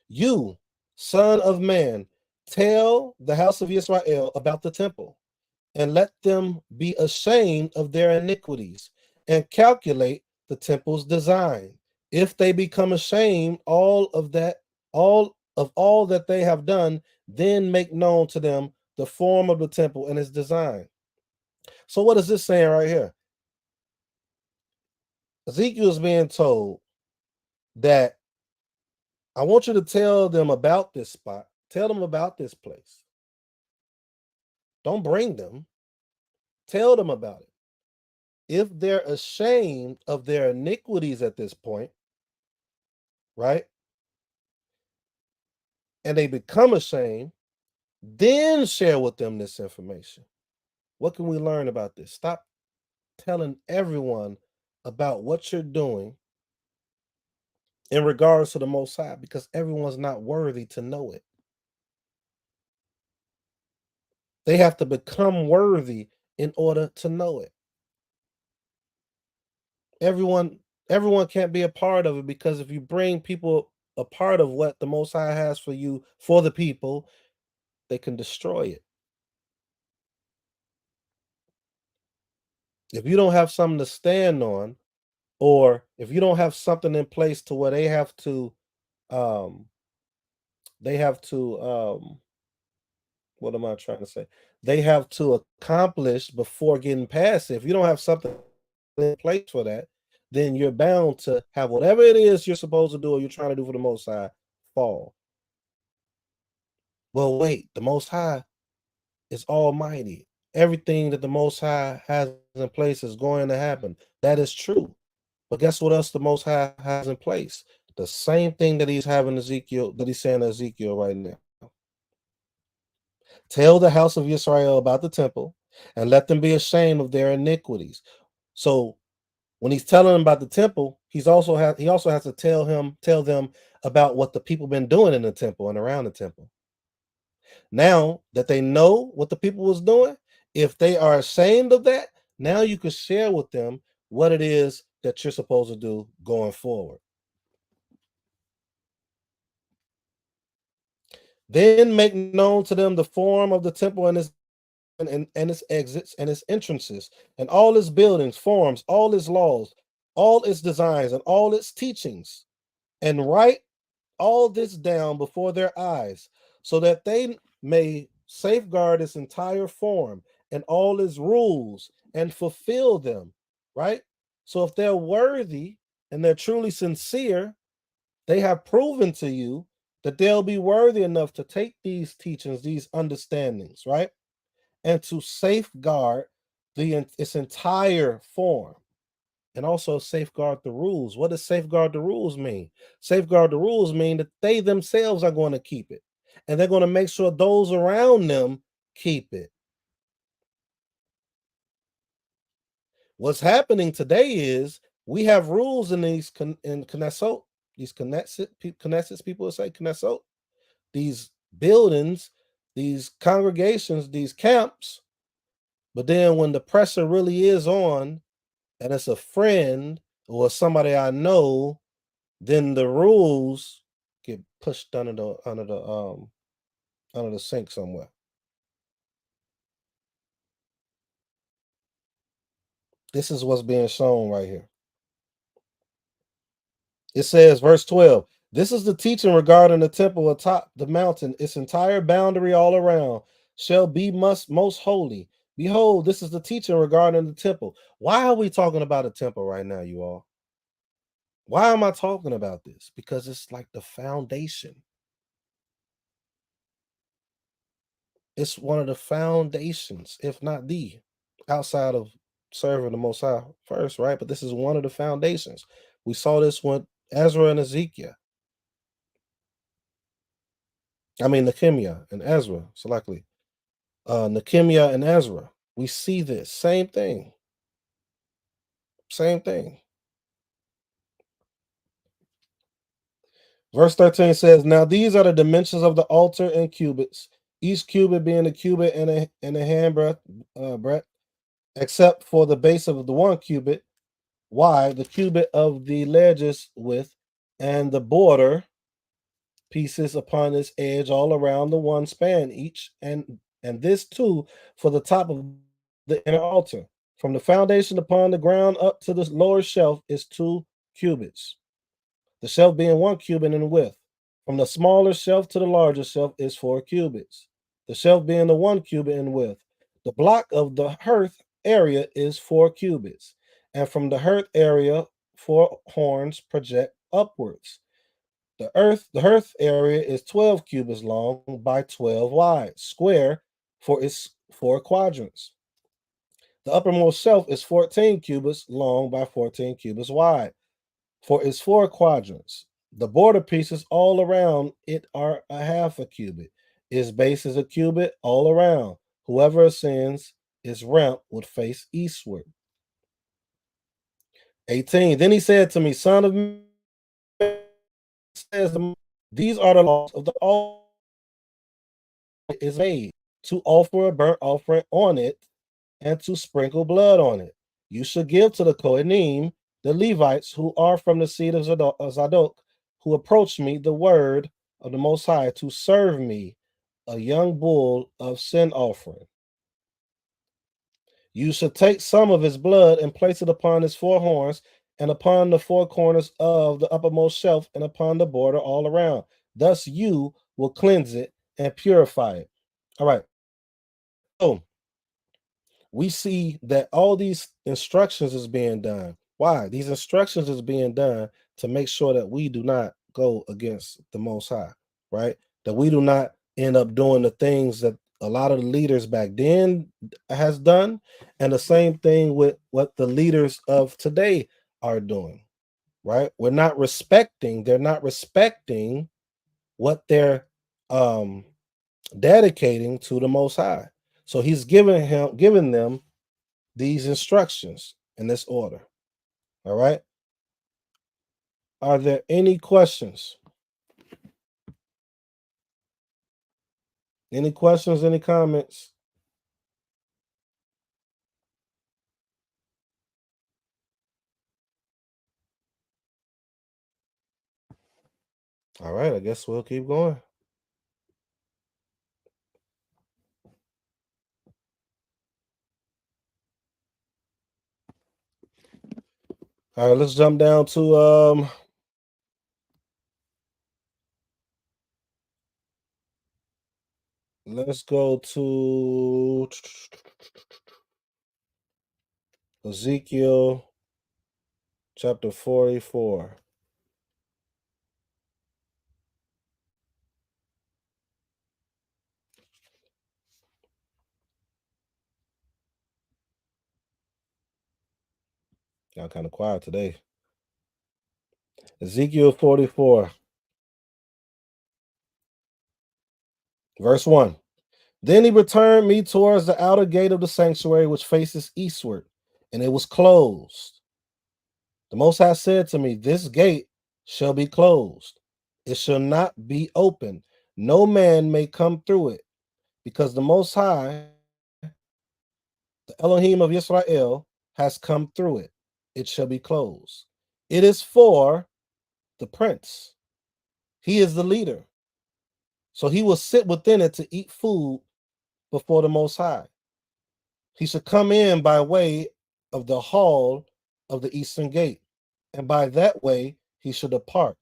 You, son of man, tell the house of Israel about the temple, and let them be ashamed of their iniquities, and calculate the temple's design. If they become ashamed all of all that they have done, then make known to them the form of the temple and its design. So what is this saying right here? Ezekiel is being told that I want you to tell them about this spot. Tell them about this place. Don't bring them. Tell them about it. If they're ashamed of their iniquities at this point, right? And they become ashamed, then share with them this information. What can we learn about this? Stop telling everyone about what you're doing in regards to the Most High, because everyone's not worthy to know it. They have to become worthy in order to know it. Everyone can't be a part of it, because if you bring people a part of what the Most High has for you for the people, they can destroy it. If you don't have something to stand on, or if you don't have something in place to where um they have to what am I trying to say? They have to accomplish before getting past it. If you don't have something in place for that, then you're bound to have whatever it is you're supposed to do or you're trying to do for the Most High fall. Well, wait, the Most High is almighty. Everything that the Most High has in place is going to happen. That is true. But guess what else the Most High has in place? The same thing that he's having Ezekiel, that he's saying to Ezekiel right now. Tell the house of Israel about the temple and let them be ashamed of their iniquities. So when he's telling them about the temple, he also has to tell them about what the people been doing in the temple and around the temple. Now that they know what the people was doing, if they are ashamed of that, now you can share with them what it is that you're supposed to do going forward. Then make known to them the form of the temple and its exits and its entrances and all its buildings, forms, all its laws, all its designs, and all its teachings, and write all this down before their eyes, so that they may safeguard its entire form and all its rules and fulfill them, right? So if they're worthy and they're truly sincere, they have proven to you that they'll be worthy enough to take these teachings, these understandings, right? And to safeguard its entire form and also safeguard the rules. What does safeguard the rules mean? Safeguard the rules mean that they themselves are going to keep it, and they're going to make sure those around them keep it. What's happening today is we have rules in these in Knesset, these Knesset people will say Knesset, these buildings, these congregations, these camps. But then when the pressure really is on, and it's a friend or somebody I know, then the rules get pushed under the sink somewhere. This is what's being shown right here. It says, verse 12, this is the teaching regarding the temple atop the mountain, its entire boundary all around shall be most holy. Behold, this is the teaching regarding the temple. Why are we talking about a temple right now, you all? Why am I talking about this? Because it's like the foundation. It's one of the foundations, if not the, outside of serving the Most High first, right? But this is one of the foundations. We saw this with Ezra and Ezekiel. I mean, Nehemiah and Ezra, so likely. Nehemiah and Ezra. We see this. Same thing. Same thing. Verse 13 says, now these are the dimensions of the altar in cubits, each cubit being a cubit and a hand breadth, except for the base of the one cubit, wide, the cubit of the ledges width, and the border pieces upon its edge all around the one span each, and this too for the top of the inner altar. From the foundation upon the ground up to the lower shelf is 2 cubits, the shelf being 1 cubit in width. From the smaller shelf to the larger shelf is 4 cubits, the shelf being the 1 cubit in width. The block of the hearth area is 4 cubits, and from the hearth area 4 horns project upwards. The hearth area is 12 cubits long by 12 wide, square for its 4 quadrants. The uppermost shelf is 14 cubits long by 14 cubits wide for its 4 quadrants. The border pieces all around it are a half a cubit. Its base is a cubit all around. Whoever ascends its ramp would face eastward. 18. Then he said to me, son of man, says these are the laws of the altar is made to offer a burnt offering on it and to sprinkle blood on it. You should give to the Kohanim, the Levites, who are from the seed of Zadok, who approach me, the word of the Most High, to serve me, a young bull of sin offering. You should take some of his blood and place it upon his 4 horns and upon the 4 corners of the uppermost shelf and upon the border all around. Thus you will cleanse it and purify it. All right. So we see that all these instructions is being done. Why? These instructions is being done to make sure that we do not go against the Most High, right? That we do not end up doing the things that a lot of the leaders back then has done, and the same thing with what the leaders of today are doing, right? They're not respecting what they're dedicating to the Most High. So he's giving them these instructions in this order. All right. Are there any questions? Any questions? Any comments? All right. I guess we'll keep going. All right. Let's jump down to let's go to Ezekiel chapter 44. Got kind of quiet today. Ezekiel 44, verse 1. Then he returned me towards the outer gate of the sanctuary, which faces eastward, and it was closed. The Most High said to me, this gate shall be closed. It shall not be open. No man may come through it, because the Most High, the Elohim of Israel, has come through it. It shall be closed. It is for the prince. He is the leader. So he will sit within it to eat food before the Most High. He should come in by way of the hall of the eastern gate, and by that way he should depart.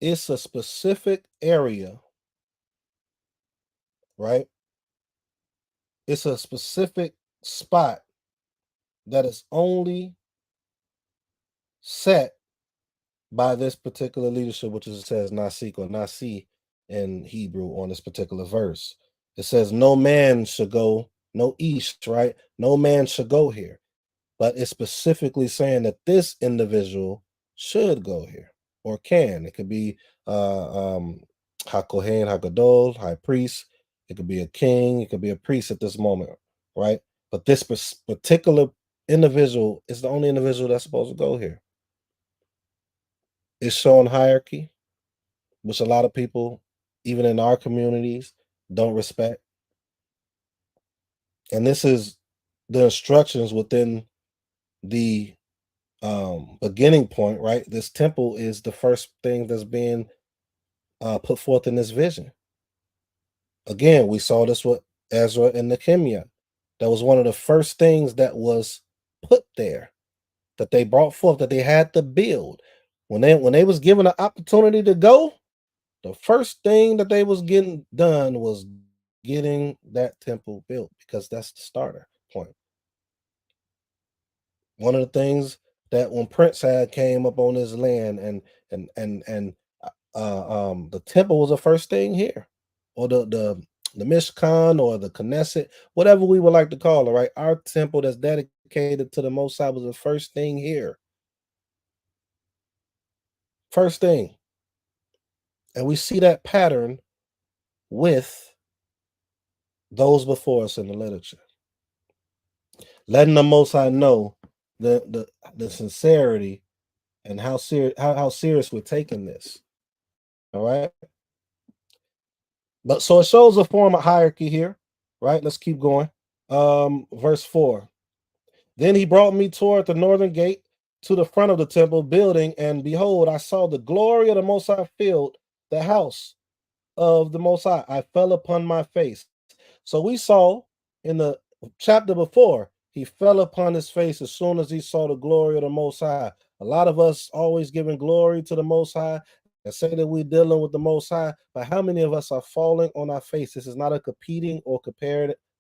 It's a specific area, right? It's a specific spot that is only set by this particular leadership, which is, it says Naseekh or Nasi in Hebrew on this particular verse. It says no man should go, no east, right? No man should go here. But it's specifically saying that this individual should go here or can. It could be HaKohen, HaGadol, high priest. It could be a king. It could be a priest at this moment, right? But this particular individual is the only individual that's supposed to go here. It's showing hierarchy, which a lot of people, even in our communities, don't respect. And this is the instructions within the beginning point, right? This temple is the first thing that's being put forth in this vision. Again, we saw this with Ezra and Nehemiah. That was one of the first things that was put there, that they brought forth, that they had to build. When they was given an opportunity to go, the first thing that they was getting done was getting that temple built, because that's the starter point. One of the things that when Prince had came up on his land and the temple was the first thing here, or the Mishkan or the Knesset, whatever we would like to call it, right? Our temple that's dedicated to the Most High was the first thing here. First thing. And we see that pattern with those before us in the literature. Letting the Most High know the sincerity and how serious we're taking this. All right. But so it shows a form of hierarchy here, right? Let's keep going. Verse 4. Then he brought me toward the northern gate to the front of the temple building, and behold, I saw the glory of the Most High filled the house of the Most High. I fell upon my face. So we saw in the chapter before, he fell upon his face as soon as he saw the glory of the Most High. A lot of us always giving glory to the Most High and say that we're dealing with the Most High, but how many of us are falling on our face? This is not a competing or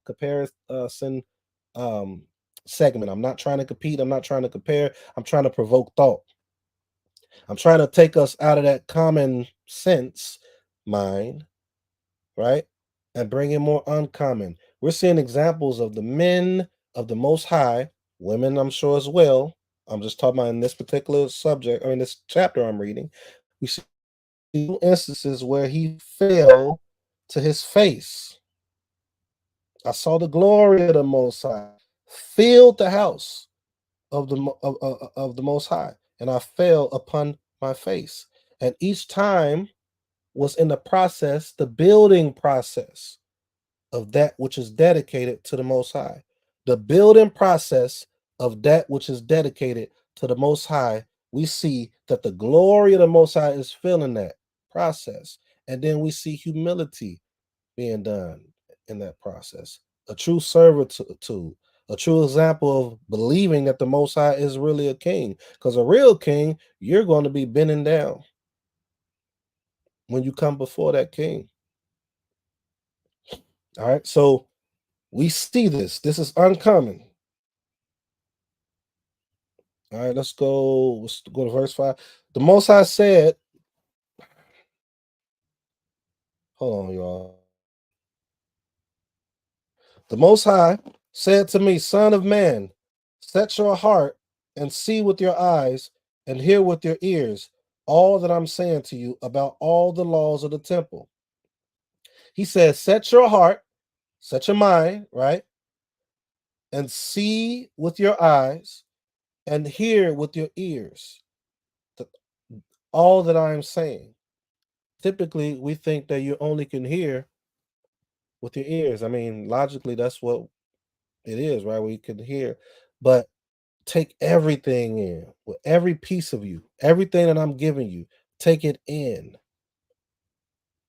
comparison segment. I'm not trying to compete. I'm not trying to compare. I'm trying to provoke thought. I'm trying to take us out of that common sense mind, right? And bring in more uncommon. We're seeing examples of the men of the Most High, women, I'm sure as well. I'm just talking about in this particular subject, or in this chapter I'm reading. We see instances where he fell to his face. I saw the glory of the Most High filled the house of the Most High, and I fell upon my face. And each time was in the process, the building process of that which is dedicated to the Most High. The building process of that which is dedicated to the Most High, we see that the glory of the Most High is filling that process. And then we see humility being done in that process. A true servitude, a true example of believing that the Most High is really a king. Because a real king, you're going to be bending down. when you come before that king. All right, so we see this. This is uncommon. All right, let's go to verse 5. The Most High said, hold on, y'all. The Most High said to me, Son of man, set your heart and see with your eyes and hear with your ears all that I'm saying to you about all the laws of the temple. He says, set your heart, set your mind, right? And see with your eyes and hear with your ears all that I am saying. Typically, we think that you only can hear with your ears. I mean, logically, that's what it is, right? We can hear, but take everything in, with every piece of you, everything that I'm giving you, take it in,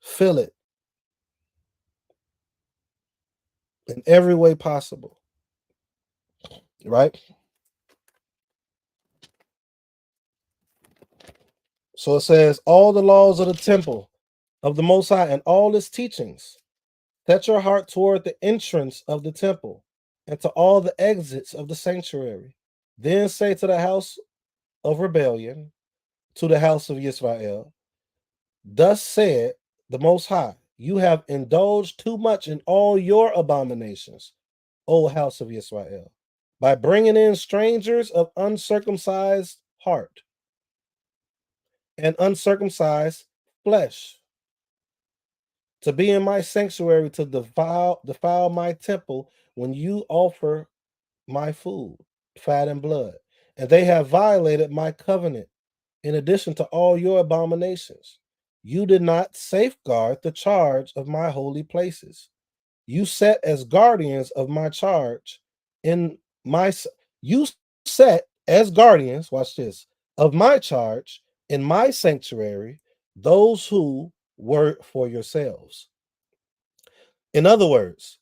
feel it in every way possible, right? So it says, all the laws of the temple of the Most High and all its teachings. Set your heart toward the entrance of the temple and to all the exits of the sanctuary. Then say to the house of rebellion, to the house of Israel, thus said the Most High, you have indulged too much in all your abominations, O house of Israel, by bringing in strangers of uncircumcised heart and uncircumcised flesh, to be in my sanctuary, to defile my temple when you offer my food, fat and blood. And they have violated my covenant in addition to all your abominations. You did not safeguard the charge of my holy places. You set as guardians of my charge in my you set as guardians, watch this, of my charge in my sanctuary, those who were for yourselves. In other words,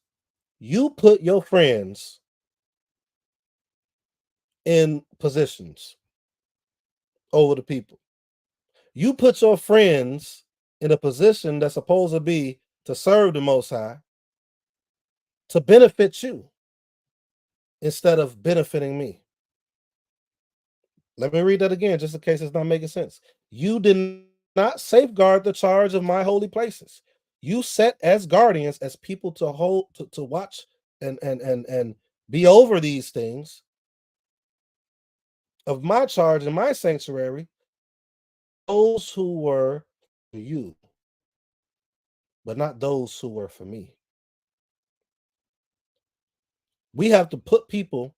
you put your friends in positions over the people. You put your friends in a position that's supposed to be to serve the Most High, to benefit you instead of benefiting me. Let me read that again, just in case it's not making sense. You did not safeguard the charge of my holy places. You set as guardians, as people to hold, to watch and be over these things of my charge in my sanctuary, those who were for you, but not those who were for me. We have to put people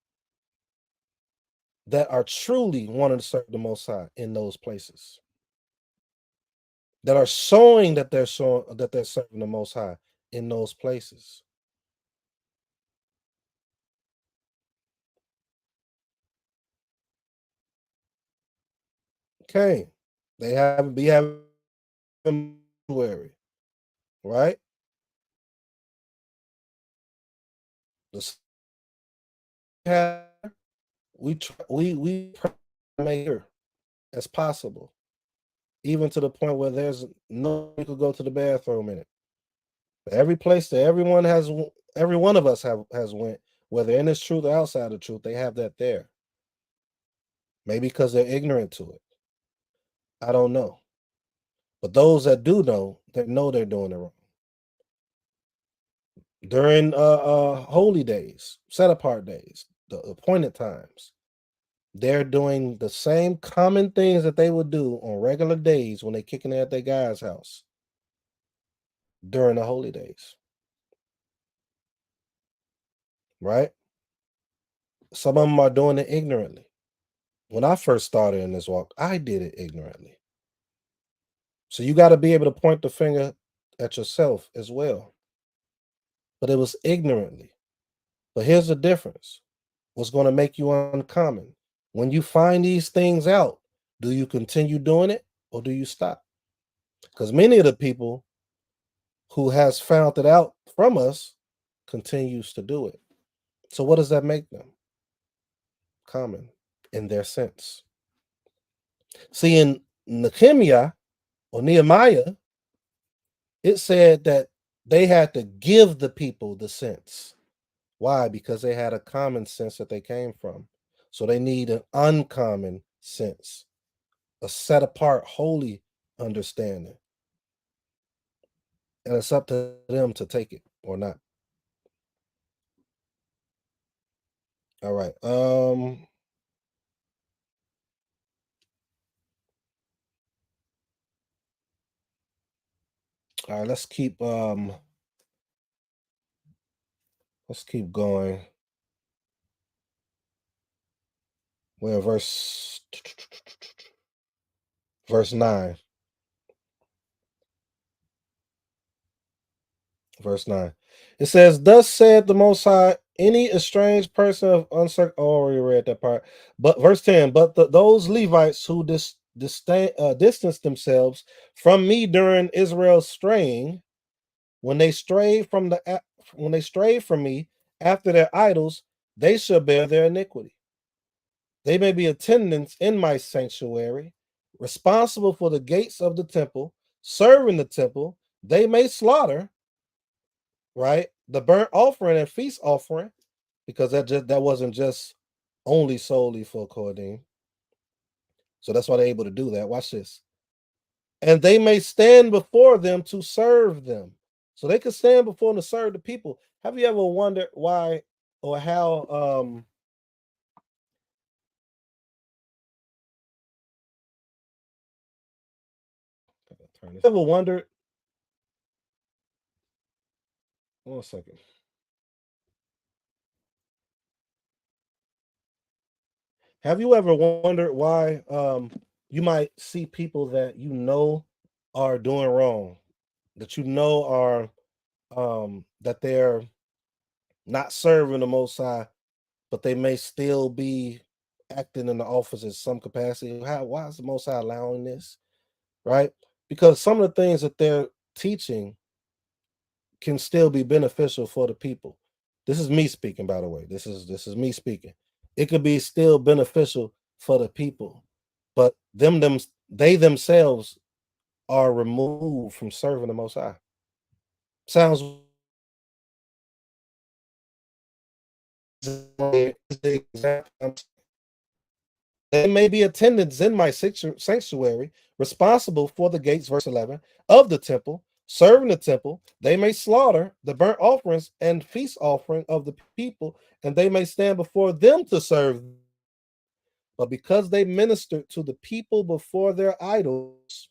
that are truly wanting to serve the Most High in those places, that are showing that they're serving the Most High in those places. Okay, they have be having sanctuary, right? We try to make sure as possible, even to the point where there's no you could go to the bathroom in it. Every place that every one of us has went, whether in this truth or outside of truth, they have that there. Maybe because they're ignorant to it. I don't know. But those that do know, they know they're doing it wrong. During holy days, set apart days, the appointed times, they're doing the same common things that they would do on regular days when they're kicking it at their guy's house during the holy days. Right? Some of them are doing it ignorantly. When I first started in this walk, I did it ignorantly. So you got to be able to point the finger at yourself as well. But it was ignorantly. But here's the difference. What's going to make you uncommon? When you find these things out, do you continue doing it or do you stop? Because many of the people who has found it out from us continues to do it. So what does that make them? Common in their sense. See, in Nehemiah or Nehemiah, it said that they had to give the people the sense. Why? Because they had a common sense that they came from. So they need an uncommon sense, a set apart, holy understanding. And it's up to them to take it or not. All right. All right, let's keep going. We're verse 9. Verse 9. It says, Thus said the Most High, any estranged person of uncircumcised. Oh, I already read that part. But verse 10, but those Levites who distanced themselves from me during Israel's straying, when they strayed from me after their idols, they shall bear their iniquity. They may be attendants in my sanctuary, responsible for the gates of the temple, serving the temple. They may slaughter, right, the burnt offering and feast offering, because that wasn't just only solely for Kohanim. So that's why they're able to do that. Watch this. And they may stand before them to serve them. So they could stand before them to serve the people. Have you ever wondered why or how ever wondered? One second. Have you ever wondered why you might see people that you know are doing wrong, that you know are that they're not serving the Most High, but they may still be acting in the office in some capacity? Why is the Most High allowing this? Right? Because some of the things that they're teaching can still be beneficial for the people. This is me speaking, by the way. This is me speaking. It could be still beneficial for the people, but they themselves are removed from serving the Most High. Sounds They may be attendants in my sanctuary, responsible for the gates, verse 11, of the temple, serving the temple. They may slaughter the burnt offerings and feast offering of the people, and they may stand before them to serve. But because they ministered to the people before their idols,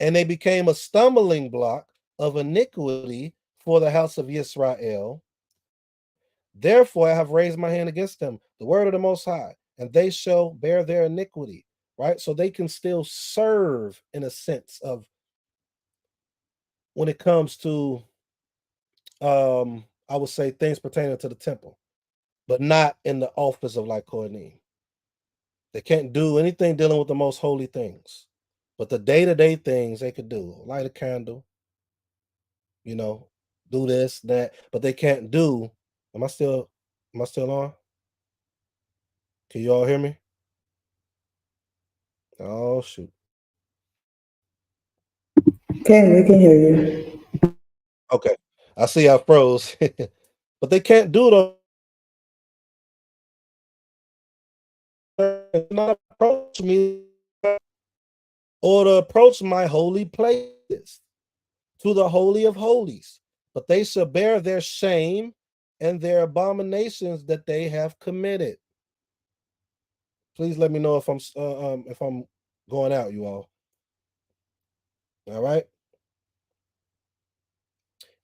and they became a stumbling block of iniquity for the house of Israel, therefore I have raised my hand against them, the word of the Most High, and they shall bear their iniquity. Right? So they can still serve in a sense of when it comes to I would say things pertaining to the temple, but not in the office of like Kohanim. They can't do anything dealing with the most holy things. But the day-to-day things they could do, light a candle, you know, do this, that, but they can't do. Am I still on? Can you all hear me? Oh shoot. Okay, we can hear you. Okay. I see I froze. But they can't do it. Not approach me or to approach my holy places, to the holy of holies. But they shall bear their shame and their abominations that they have committed. Please let me know if I'm going out, you all. All right.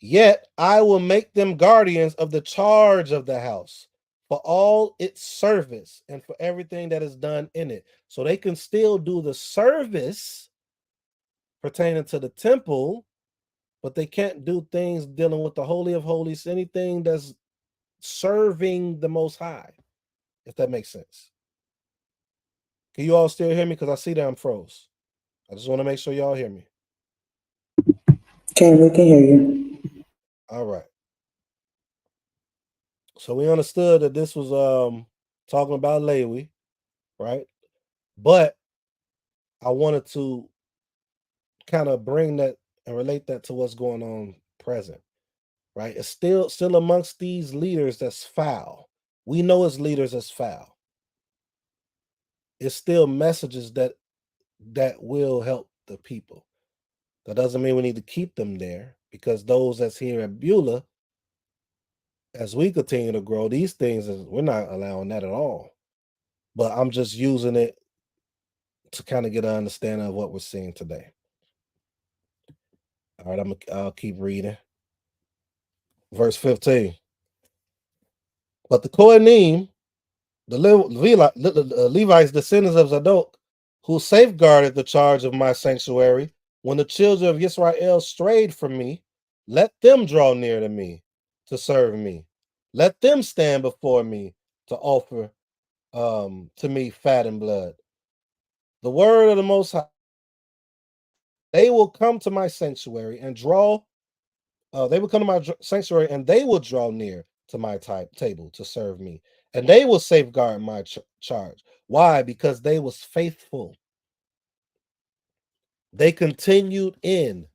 Yet I will make them guardians of the charge of the house for all its service and for everything that is done in it. So they can still do the service pertaining to the temple, but they can't do things dealing with the Holy of Holies, anything that's serving the Most High, if that makes sense. Can you all still hear me? Because I see that I'm froze. I just want to make sure y'all hear me. Okay, we can hear you. All right. So we understood that this was talking about Lewi, right? But I wanted to kind of bring that and relate that to what's going on present, right? It's still amongst these leaders that's foul. We know as leaders that's foul. It's still messages that will help the people. That doesn't mean we need to keep them there, because those that's here at Beulah, as we continue to grow, these things we're not allowing that at all. But I'm just using it to kind of get an understanding of what we're seeing today. All right, I'll keep reading. Verse 15. But the Kohanim, the Levites, descendants of Zadok, who safeguarded the charge of my sanctuary, when the children of Israel strayed from me, let them draw near to me to serve me. Let them stand before me to offer to me fat and blood. The word of the Most High, they will come to my sanctuary and draw. They will come to my sanctuary and they will draw near to my table to serve me, and they will safeguard my charge. Why? Because they was faithful. They continued in.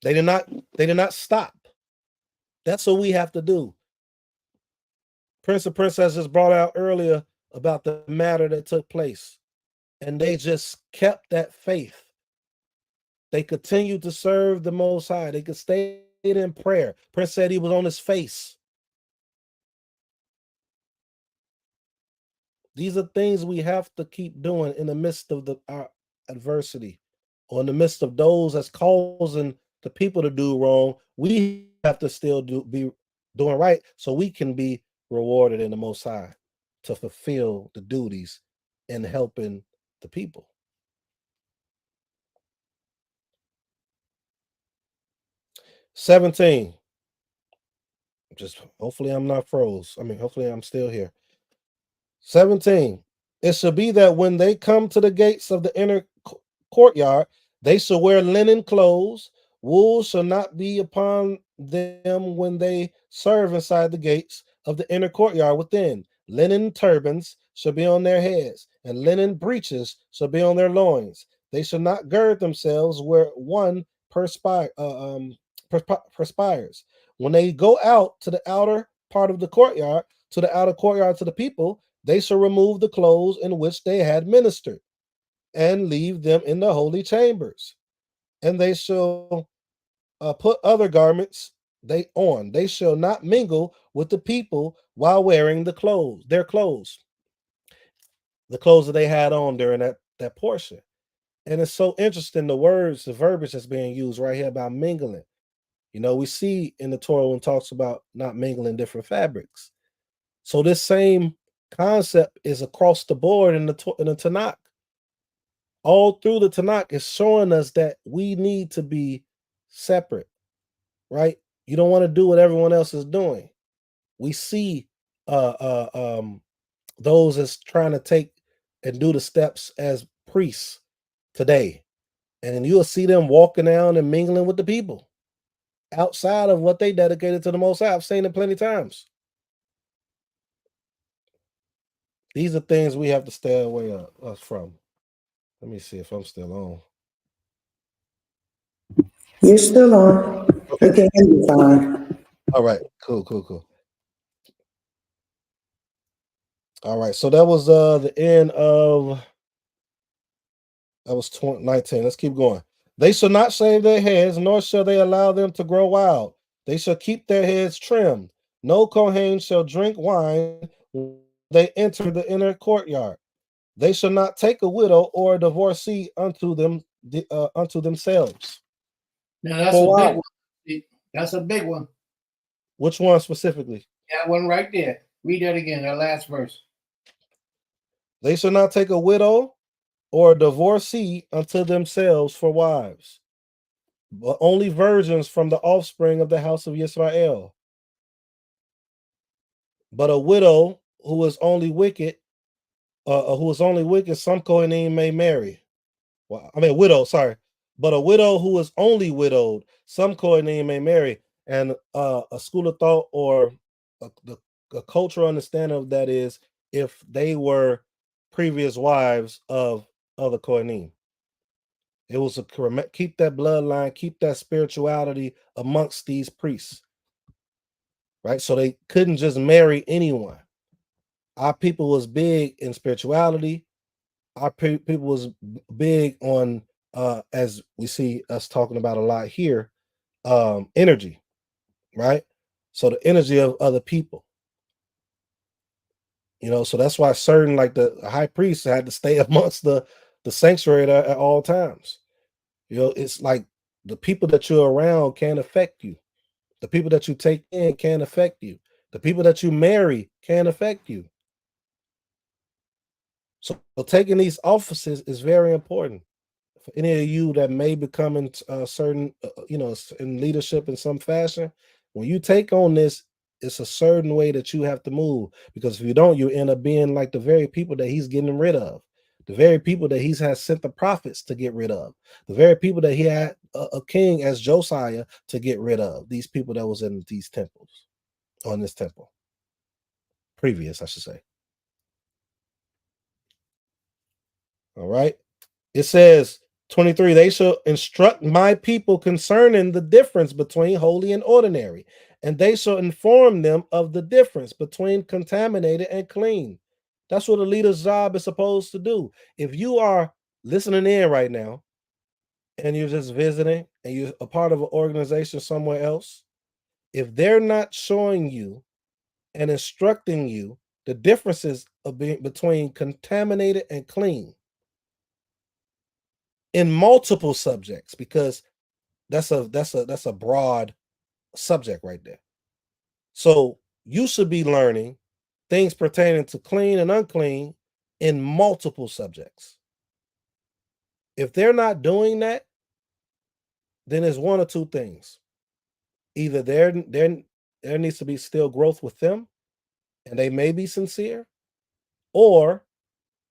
They did not stop. That's what we have to do. Prince and Princess just brought out earlier about the matter that took place, and they just kept that faith. They continued to serve the Most High. They could stay in prayer. Prince said he was on his face. These are things we have to keep doing in the midst of our adversity, or in the midst of those that's causing the people to do wrong. We have to still be doing right so we can be rewarded in the Most High to fulfill the duties in helping the people. "17. Just hopefully I'm not froze. Hopefully I'm still here. 17. It shall be that when they come to the gates of the inner courtyard, they shall wear linen clothes. Wool shall not be upon them when they serve inside the gates of the inner courtyard within. Linen turbans shall be on their heads, and linen breeches shall be on their loins. They shall not gird themselves where one perspires. When they go out to the outer part of the courtyard, to the outer courtyard to the people, they shall remove the clothes in which they had ministered, and leave them in the holy chambers. And they shall put other garments they shall not mingle with the people while wearing their clothes, the clothes that they had on during that portion. And it's so interesting, the verbiage that's being used right here about mingling. We see in the Torah when it talks about not mingling different fabrics. So this same concept is across the board in the Tanakh. All through the Tanakh is showing us that we need to be separate, right? You don't want to do what everyone else is doing. We see those as trying to take and do the steps as priests today, and then you'll see them walking down and mingling with the people outside of what they dedicated to the Most High. I've seen it plenty of times. These are things we have to stay away from. Let me see if I'm still on. You're still on. Okay. We can hear you fine. All right. Cool. All right. So that was the end of that was 19. Let's keep going. They shall not shave their heads, nor shall they allow them to grow wild. They shall keep their heads trimmed. No Kohen shall drink wine when they enter the inner courtyard. They shall not take a widow or a divorcee unto themselves. Now that's a big one. That's a big one. Which one specifically? That one right there. Read that again, that last verse. They shall not take a widow or a divorcee unto themselves for wives, but only virgins from the offspring of the house of Israel. But a widow who is only wicked, some Kohanim may marry. Widow, sorry. But a widow who is only widowed, some Kohanim may marry. And a school of thought or a cultural understanding of that is if they were previous wives of other Kohanim. It was keep that bloodline, keep that spirituality amongst these priests, right? So they couldn't just marry anyone. Our people was big in spirituality. Our people was big on, as we see us talking about a lot here, energy, right? So the energy of other people, so that's why certain, like the high priest, had to stay amongst the sanctuary at all times. It's like the people that you're around can affect you. The people that you take in can affect you. The people that you marry can affect you. So taking these offices is very important for any of you that may become in certain, in leadership in some fashion. When you take on this, it's a certain way that you have to move, because if you don't, you end up being like the very people that he's getting rid of, the very people that he's has sent the prophets to get rid of, the very people that he had a king as Josiah to get rid of. These people that was in these temples, on this temple, previous, I should say. All right. It says 23, they shall instruct my people concerning the difference between holy and ordinary, and they shall inform them of the difference between contaminated and clean. That's what a leader's job is supposed to do. If you are listening in right now and you're just visiting and you're a part of an organization somewhere else, if they're not showing you and instructing you the differences of between contaminated and clean, in multiple subjects, because that's a broad subject right there. So you should be learning things pertaining to clean and unclean in multiple subjects. If they're not doing that, then there's one or two things. Either there needs to be still growth with them, and they may be sincere, or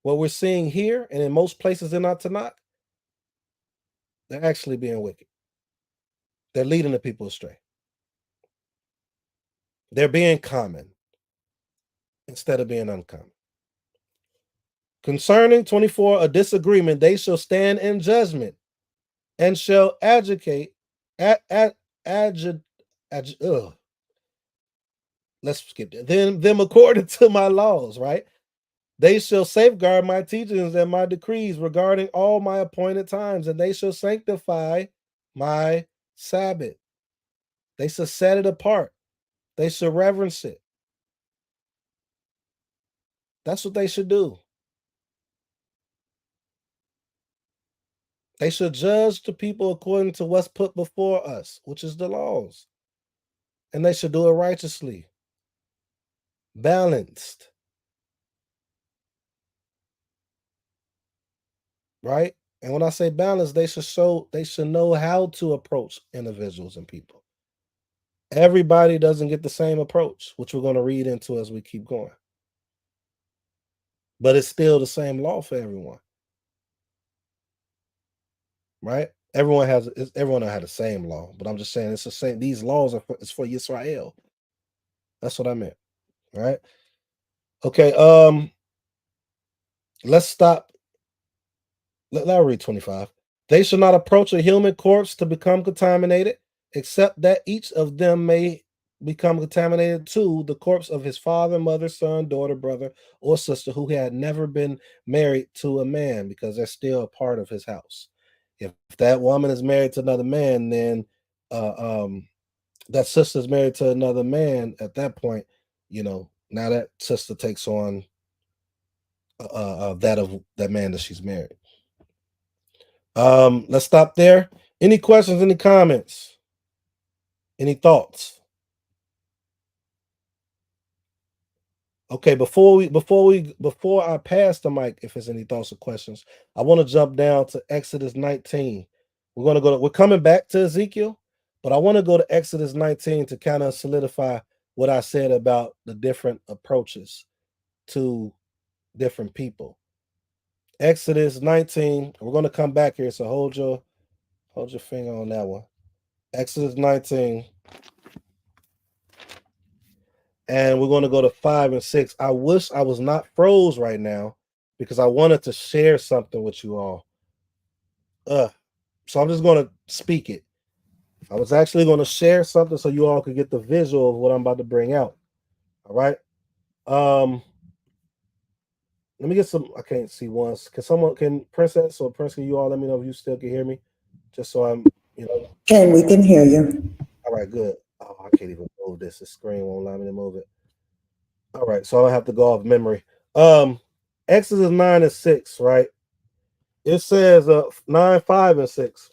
what we're seeing here and in most places in our Tanakh, they're actually being wicked. They're leading the people astray. They're being common instead of being uncommon. Concerning 24, a disagreement, they shall stand in judgment and shall let's skip that. Them according to my laws, right? They shall safeguard my teachings and my decrees regarding all my appointed times, and they shall sanctify my Sabbath. They shall set it apart. They shall reverence it. That's what they should do. They should judge the people according to what's put before us, which is the laws. And they should do it righteously, balanced, right? And when I say balanced, they should know how to approach individuals and people. Everybody doesn't get the same approach, which we're going to read into as we keep going. But it's still the same law for everyone, right? Everyone don't have the same law, but I'm just saying it's the same. These laws it's for Yisrael. That's what I meant, right? Okay, let's stop. I'll read 25. They shall not approach a human corpse to become contaminated, except that each of them may become contaminated to the corpse of his father, mother, son, daughter, brother, or sister who had never been married to a man, because they're still a part of his house. If that woman is married to another man, then that sister is married to another man. At that point, now that sister takes on that of that man that she's married. Let's stop there. Any questions, any comments, any thoughts? Okay, before I pass the mic, if there's any thoughts or questions, I want to jump down to Exodus 19. We're coming back to Ezekiel, but I want to go to Exodus 19 to kind of solidify what I said about the different approaches to different people. Exodus 19, we're going to come back here, so hold your finger on that one. Exodus 19. And we're going to go to 5 and 6. I wish I was not froze right now because I wanted to share something with you all. So I'm just going to speak it. I was actually going to share something so you all could get the visual of what I'm about to bring out. All right. Let me get some. I can't see once. Can Princess or Prince, can you all let me know if you still can hear me? Just so I'm. Ken, we can hear you. All right, good. Oh, I can't even move this. The screen won't allow me to move it. All right, so I don't have to go off memory. Exodus 9 and 6, right? It says 9, 5, and 6.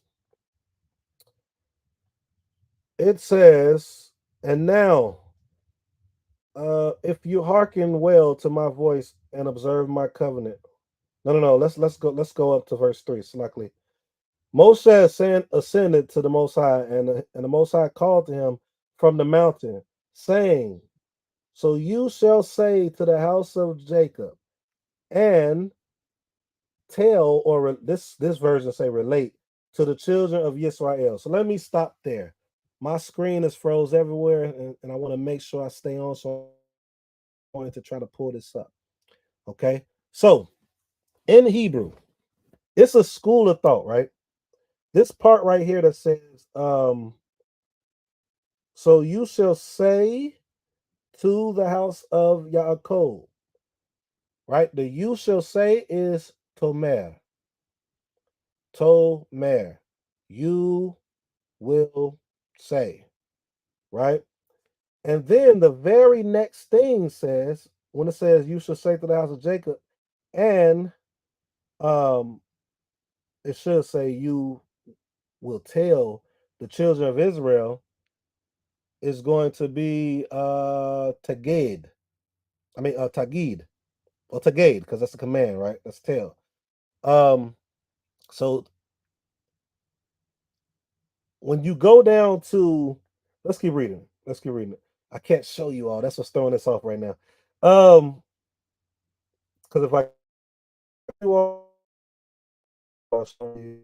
It says, and now, if you hearken well to my voice and observe my covenant. No. Let's go up to verse 3. Luckily, Moshe ascended to the Most High, and the Most High called to him from the mountain, saying, "So you shall say to the house of Jacob, and tell," or this version say relate to the children of Israel. So let me stop there. My screen is froze everywhere, and I want to make sure I stay on. So I'm going to try to pull this up. Okay. So in Hebrew, it's a school of thought, right? This part right here that says, so you shall say to the house of Yaakov, right? The you shall say is Tomer. Tomer. You will say, right? And then the very next thing says, when it says you shall say to the house of Jacob, and it should say you will tell the children of Israel, is going to be Tagid. Tagid. Or Tagid, because that's a command, right? That's tell. So when you go down to, let's keep reading. I can't show you all. That's what's throwing this off right now. Because if I you all, I'll show you.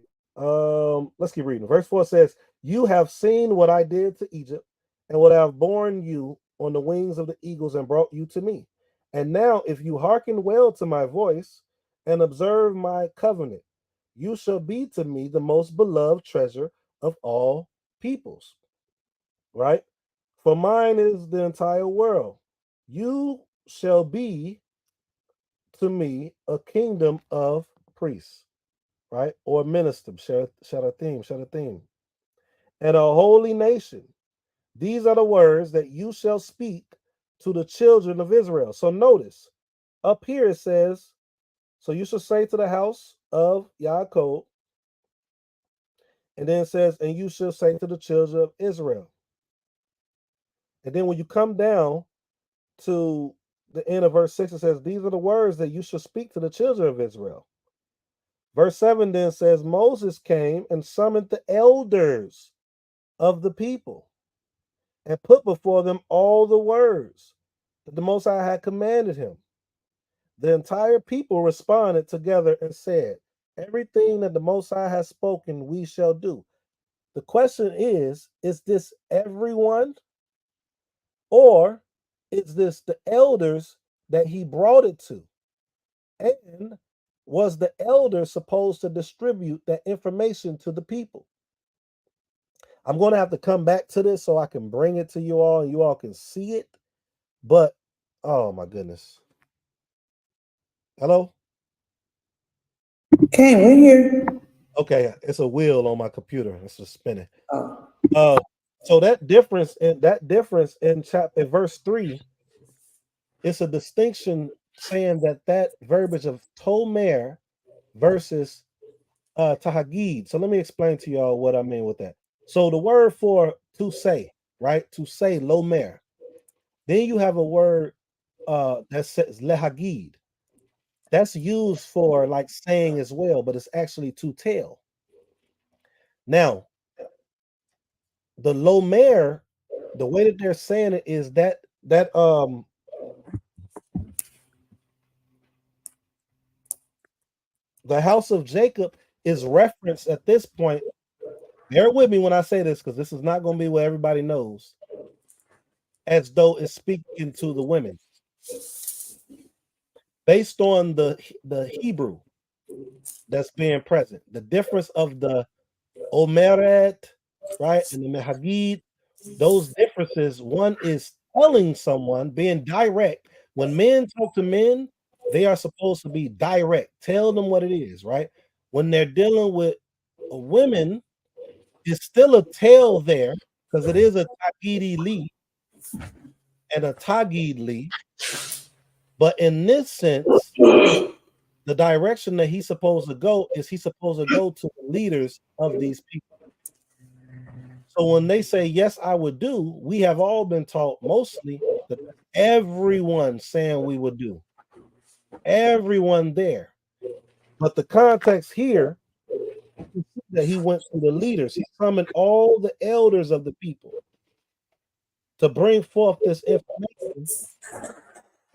Let's keep reading. Verse 4 says, "You have seen what I did to Egypt, and what I have borne you on the wings of the eagles and brought you to me. And now, if you hearken well to my voice and observe my covenant, you shall be to me the most beloved treasure of all peoples." Right? For mine is the entire world. You shall be to me a kingdom of priests, right? Or ministers, sharathim, and a holy nation. These are the words that you shall speak to the children of Israel. So notice, up here it says, so you shall say to the house of Yaakov, and then it says, and you shall say to the children of Israel. And then when you come down to the end of verse 6, it says, these are the words that you shall speak to the children of Israel. Verse 7 then says, Moses came and summoned the elders of the people and put before them all the words that the Most High had commanded him. The entire people responded together and said, everything that the Most High has spoken, we shall do. The question is this everyone, or is this the elders that he brought it to? And was the elder supposed to distribute that information to the people? I'm going to have to come back to this so I can bring it to you all and you all can see it. But, oh my goodness. Hello? Ken, we're here. Okay, it's a wheel on my computer. It's just spinning. Oh. So that difference in verse 3, it's a distinction saying that verbiage of tomer versus tahagid. So let me explain to y'all what I mean with that. So the word for to say, right? To say lomer. Then you have a word that says lehagid. That's used for like saying as well, but it's actually to tell. Now, the lomer, the way that they're saying it is that the house of Jacob is referenced at this point. Bear with me when I say this, because this is not going to be what everybody knows, as though it's speaking to the women based on the Hebrew that's being present. The difference of the Omeret, right? And the Mehagid, those differences, one is telling someone, being direct. When men talk to men, they are supposed to be direct, tell them what it is, right? When they're dealing with women, it's still a tell there because it is a Tagidi Li and a Tagid Li. But in this sense, the direction that he's supposed to go is he's supposed to go to the leaders of these people. So when they say, yes, I would do, we have all been taught mostly that everyone saying we would do, everyone there. But the context here is that he went to the leaders. He summoned all the elders of the people to bring forth this information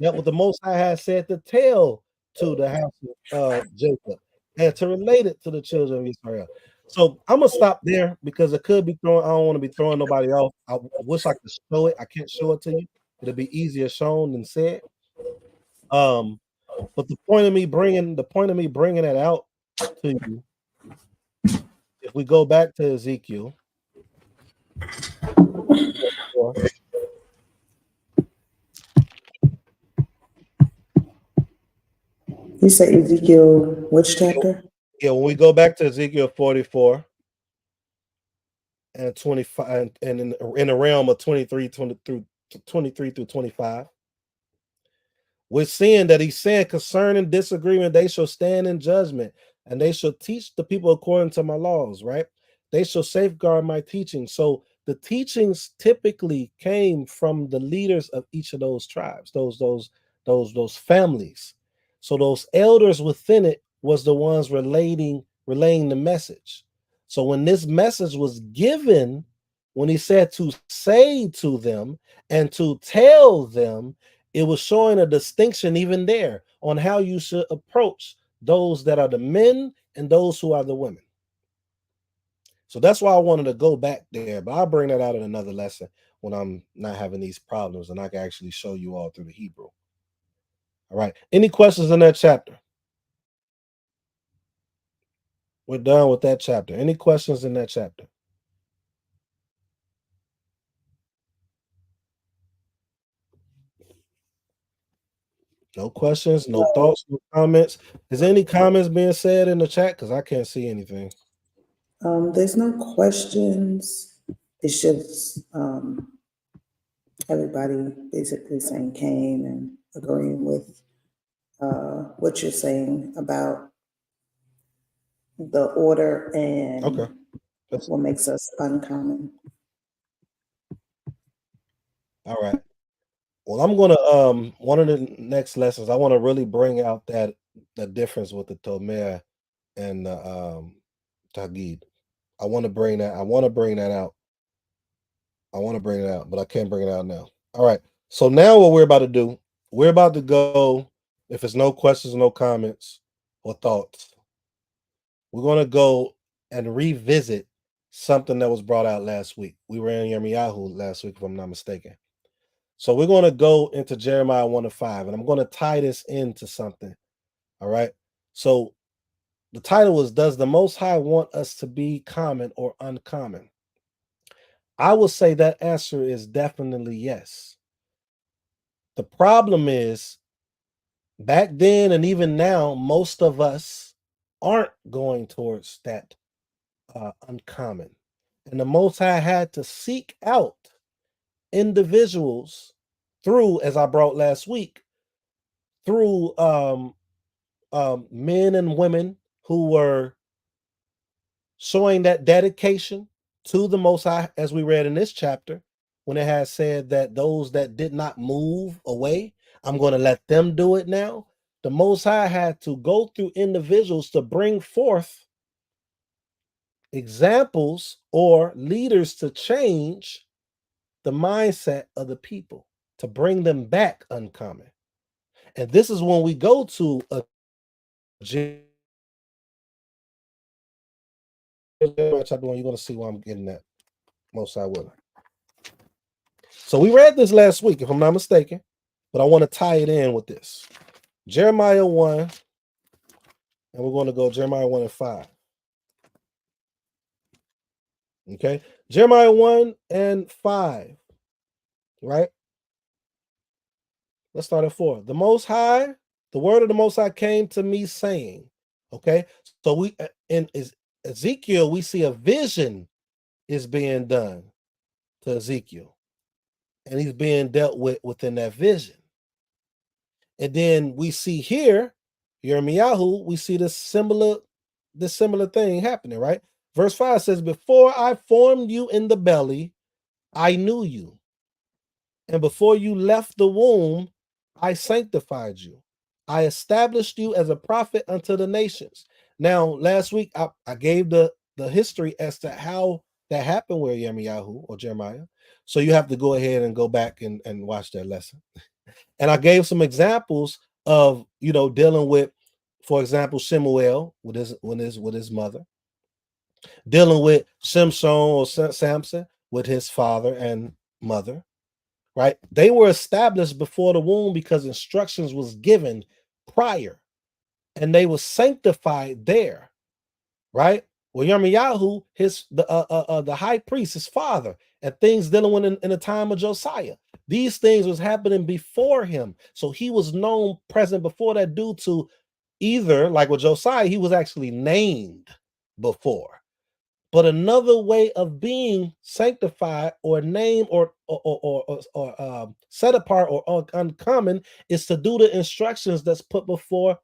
that what the Most High has said to tell to the house of Jacob and to relate it to the children of Israel. So I'm gonna stop there because it could be throwing. I don't want to be throwing nobody off. I wish I could show it. I can't show it to you. It'll be easier shown than said. But the point of me bringing it out to you, if we go back to Ezekiel, You said Ezekiel, which chapter? yeah, when we go back to Ezekiel 44 and 25, and in the realm of 23 through 25. We're seeing that he's saying concerning disagreement, they shall stand in judgment and they shall teach the people according to my laws, right? They shall safeguard my teaching. So the teachings typically came from the leaders of each of those tribes, those families. So those elders within it was the ones relaying the message. So when this message was given, when he said to say to them and to tell them, it was showing a distinction even there on how you should approach those that are the men and those who are the women. So that's why I wanted to go back there, but I'll bring that out in another lesson when I'm not having these problems and I can actually show you all through the Hebrew. All right. Any questions in that chapter? We're done with that chapter. Any questions in that chapter? No questions, no thoughts, no comments. Is any comments being said in the chat? Because I can't see anything. There's no questions. It's just everybody basically saying Cain and agreeing with what you're saying about the order and Okay. what makes us uncommon. All right. Well, I'm gonna one of the next lessons, I want to really bring out that the difference with the Tomer and the Tagid. I want to bring that. I want to bring that out. I want to bring it out, but I can't bring it out now. All right. So now what we're about to do, we're about to go. If it's no questions, no comments, or thoughts, we're gonna go and revisit something that was brought out last week. We were in Yirmiyahu last week, if I'm not mistaken. So we're going to go into Jeremiah 1-5, and I'm going to tie this into something. All right. So the title was, Does the Most High want us to be common or uncommon? I will say that answer is definitely yes. The problem is, back then and even now, most of us aren't going towards that uncommon. And the Most High had to seek out individuals through, as I brought last week, through men and women who were showing that dedication to the Most High, as we read in this chapter, when it has said that those that did not move away, I'm going to let them do it now. The Most High had to go through individuals to bring forth examples or leaders to change the mindset of the people, to bring them back uncommon. And this is when we go to a chapter 1, you're going to see why I'm getting that. Most I will. So we read this last week, if I'm not mistaken, but I want to tie it in with this. Jeremiah 1, and we're going to go Jeremiah 1-5. Okay. Jeremiah 1:5. Right? Let's start at 4. The Most High, the word of the Most High came to me saying, okay. So we in Ezekiel, we see a vision is being done to Ezekiel, and he's being dealt with within that vision. And then we see here, Yirmiyahu, we see this similar thing happening, right? Verse 5 says, before I formed you in the belly, I knew you. And before you left the womb, I sanctified you. I established you as a prophet unto the nations. Now, last week I gave the history as to how that happened with Yirmiyahu or Jeremiah. So you have to go ahead and go back and watch that lesson. And I gave some examples of, dealing with, for example, Shemuel with his mother, dealing with Shimshon or Samson with his father and mother, right? They were established before the womb because instructions was given prior, and they were sanctified there, right? Well, Yirmiyahu, the high priest, his father, and things dealing with in the time of Josiah. These things was happening before him, so he was known present before that. Due to either, like with Josiah, he was actually named before. But another way of being sanctified or named or set apart or uncommon is to do the instructions that's put before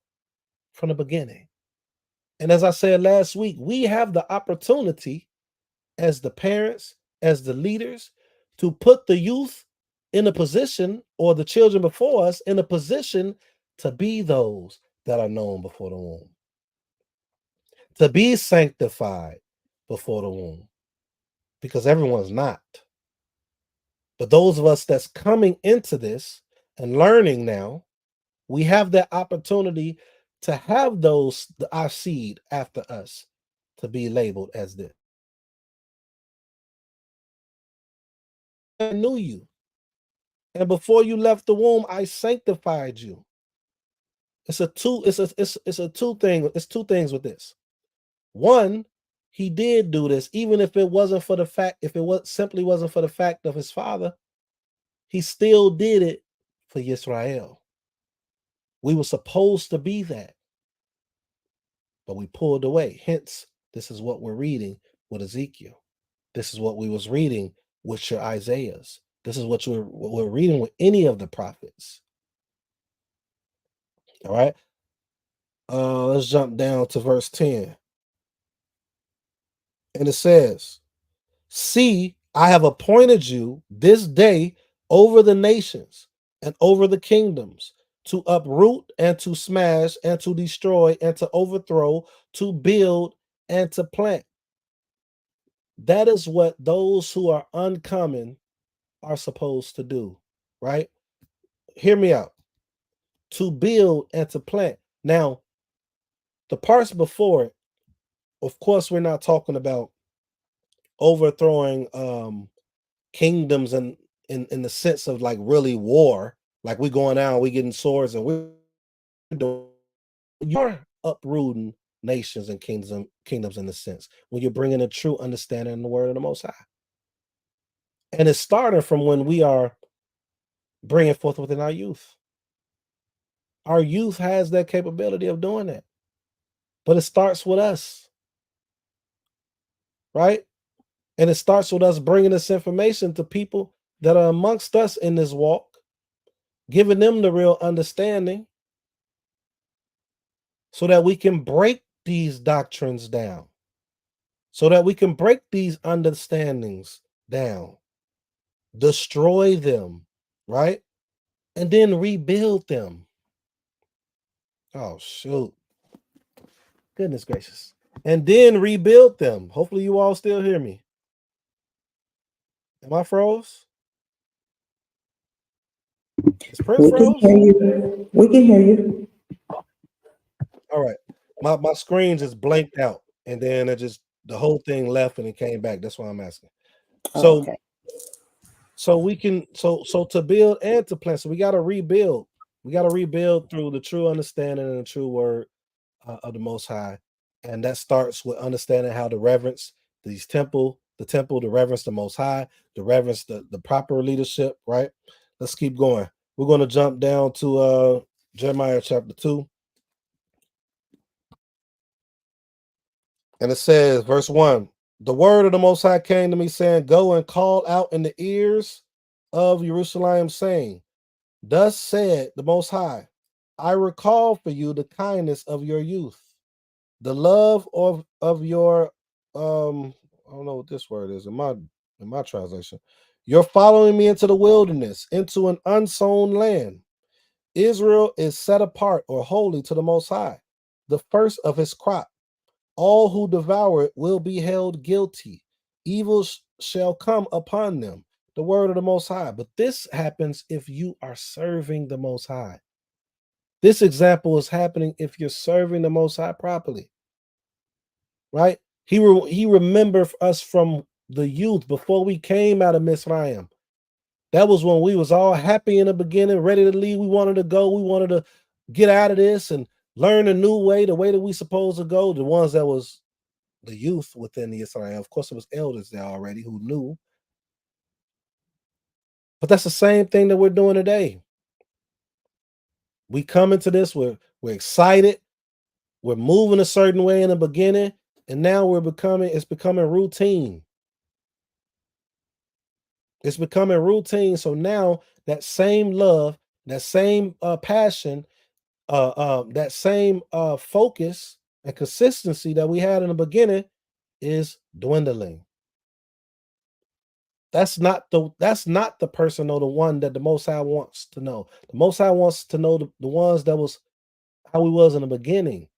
from the beginning. And as I said last week, we have the opportunity as the parents, as the leaders, to put the youth in a position, or the children before us in a position, to be those that are known before the womb, to be sanctified before the womb, because everyone's not. But those of us that's coming into this and learning now, we have that opportunity to have our seed after us to be labeled as this. I knew you, and before you left the womb, I sanctified you. It's a two. It's a two thing. It's two things with this. One, he did do this, even if it wasn't for the fact. If it was simply wasn't for the fact of his father, he still did it for Yisrael. We were supposed to be that, but we pulled away. Hence, this is what we're reading with Ezekiel. This is what we was reading with your Isaiahs. This is what we're reading with any of the prophets. All right. Let's jump down to verse 10. And it says, see, I have appointed you this day over the nations and over the kingdoms, to uproot and to smash and to destroy and to overthrow, to build and to plant. That is what those who are uncommon are supposed to do, right? Hear me out. To build and to plant. Now, the parts before it, of course, we're not talking about overthrowing kingdoms in the sense of like really war, like we going out, we getting swords, and you're uprooting nations and kingdoms in the sense when you're bringing a true understanding in the word of the Most High. And it's starting from when we are bringing forth within our youth. Our youth has that capability of doing that, but it starts with us, right? And it starts with us bringing this information to people that are amongst us in this walk, giving them the real understanding so that we can break these doctrines down, so that we can break these understandings down, destroy them, right? And then rebuild them. Oh, shoot. Goodness gracious. And then rebuild them. Hopefully you all still hear me. Am I froze? Is Prince We can froze? hear you. We can hear you. All right. My screen just blanked out, and then the whole thing left and it came back. That's why I'm asking. Oh, So okay. we can to build and to plant. So we got to rebuild. We got to rebuild through the true understanding and the true word of the Most High, and that starts with understanding how to reverence these temple the temple, to reverence the Most High, to reverence the proper leadership, right? Let's keep going. We're going to jump down to Jeremiah chapter 2. And it says, verse 1, the word of the Most High came to me, saying, go and call out in the ears of Jerusalem, saying, thus said the Most High, I recall for you the kindness of your youth, the love of your I don't know what this word is in my translation. You're following me into the wilderness, into an unsown land. Israel is set apart or holy to the Most High, the first of his crop. All who devour it will be held guilty. Evil shall come upon them. The word of the Most High. But this happens if you are serving the Most High. This example is happening if you're serving the Most High properly, right? He remembered us from the youth before we came out of Mizraim. That was when we was all happy in the beginning, ready to leave. We wanted to go. We wanted to get out of this and learn a new way, the way that we supposed to go. The ones that was the youth within the Israel. Of course, it was elders there already who knew. But that's the same thing that we're doing today. We come into this, we're excited, we're moving a certain way in the beginning, and now it's becoming routine. It's becoming routine. So now that same love, that same passion, that same focus and consistency that we had in the beginning is dwindling. That's not the person or the one that the Most High wants to know. The Most High wants to know the ones that was how we was in the beginning.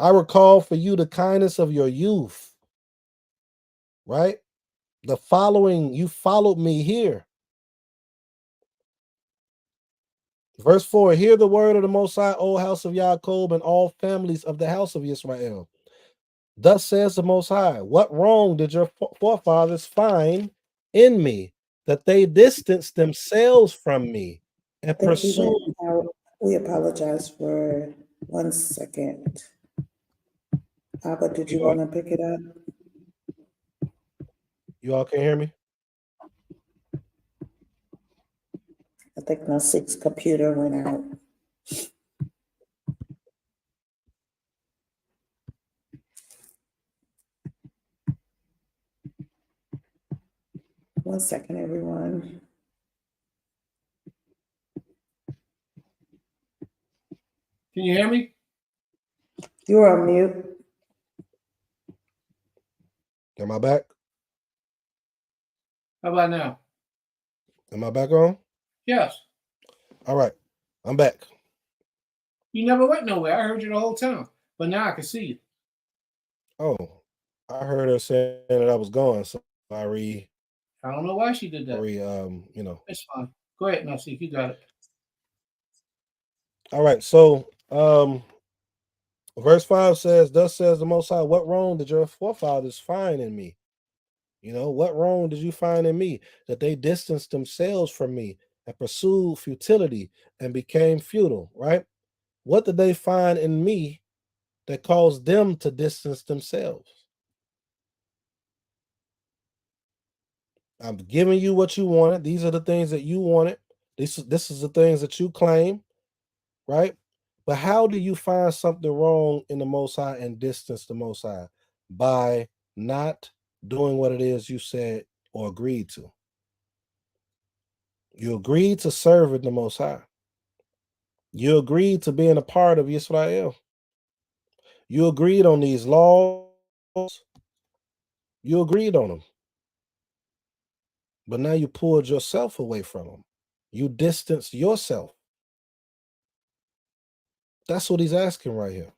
I recall for you the kindness of your youth, right? The following, you followed me here. Verse 4, hear the word of the Most High, O house of Jacob, and all families of the house of Israel. Thus says the Most High, what wrong did your forefathers find in me, that they distanced themselves from me and I think he pursued? went out. We apologize for 1 second. Abba, did you want to pick it up? You all can hear me? I think Naseekh's computer went out. One second, everyone. Can you hear me? You're on mute. Am I back? How about now? Am I back on? Yes. All right. I'm back. You never went nowhere. I heard you the whole time. But now I can see you. Oh, I heard her saying that I was gone. So I I don't know why she did that. It's fine. Go ahead, Naseekh. You got it. All right. So verse 5 says, thus says the Most High, what wrong did your forefathers find in me? What wrong did you find in me, that they distanced themselves from me and pursued futility and became futile, right? What did they find in me that caused them to distance themselves? I'm giving you what you wanted. These are the things that you wanted. This is the things that you claim, right? But how do you find something wrong in the Most High and distance the Most High? By not doing what it is you said or agreed to. You agreed to serve the Most High. You agreed to being a part of Israel. You agreed on these laws. You agreed on them. But now you pulled yourself away from them. You distanced yourself. That's what he's asking right here.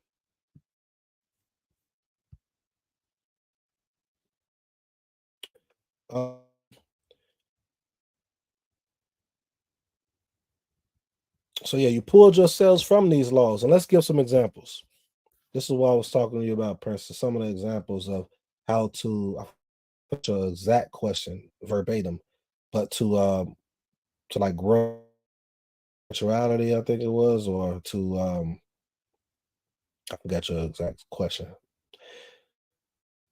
So yeah, you pulled yourselves from these laws. And let's give some examples. This is what I was talking to you about, Prince. Some of the examples of how to, I put your exact question verbatim, but to like grow sexuality, I think it was, or to I forgot your exact question.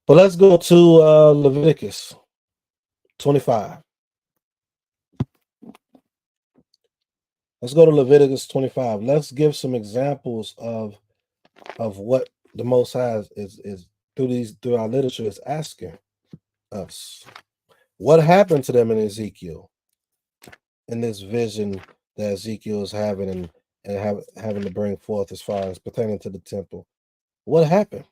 But let's go to Leviticus 25. Let's go to Leviticus 25. Let's give some examples of what the Most High is through our literature is asking us. What happened to them in Ezekiel, in this vision that Ezekiel is having and having to bring forth as far as pertaining to the temple? What happened?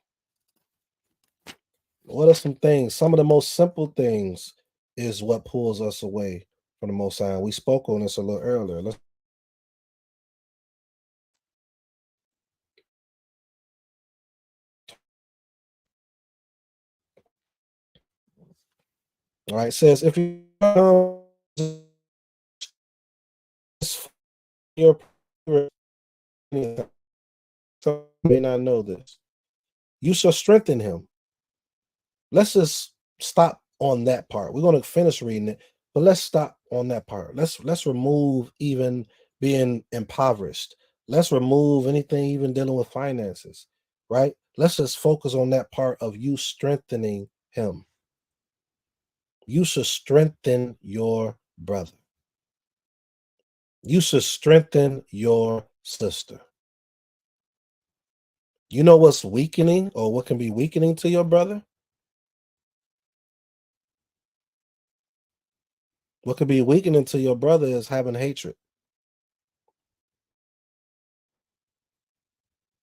What are some things? Some of the most simple things is what pulls us away from the Most High. We spoke on this a little earlier. All right, it says if you your may not know this, you shall strengthen him. Let's just stop on that part. We're going to finish reading it, but let's stop on that part. Let's remove even being impoverished. Let's remove anything even dealing with finances, right? Let's just focus on that part of you strengthening him. You should strengthen your brother. You should strengthen your sister. You know what's weakening or what can be weakening to your brother? What could be weakening to your brother is having hatred,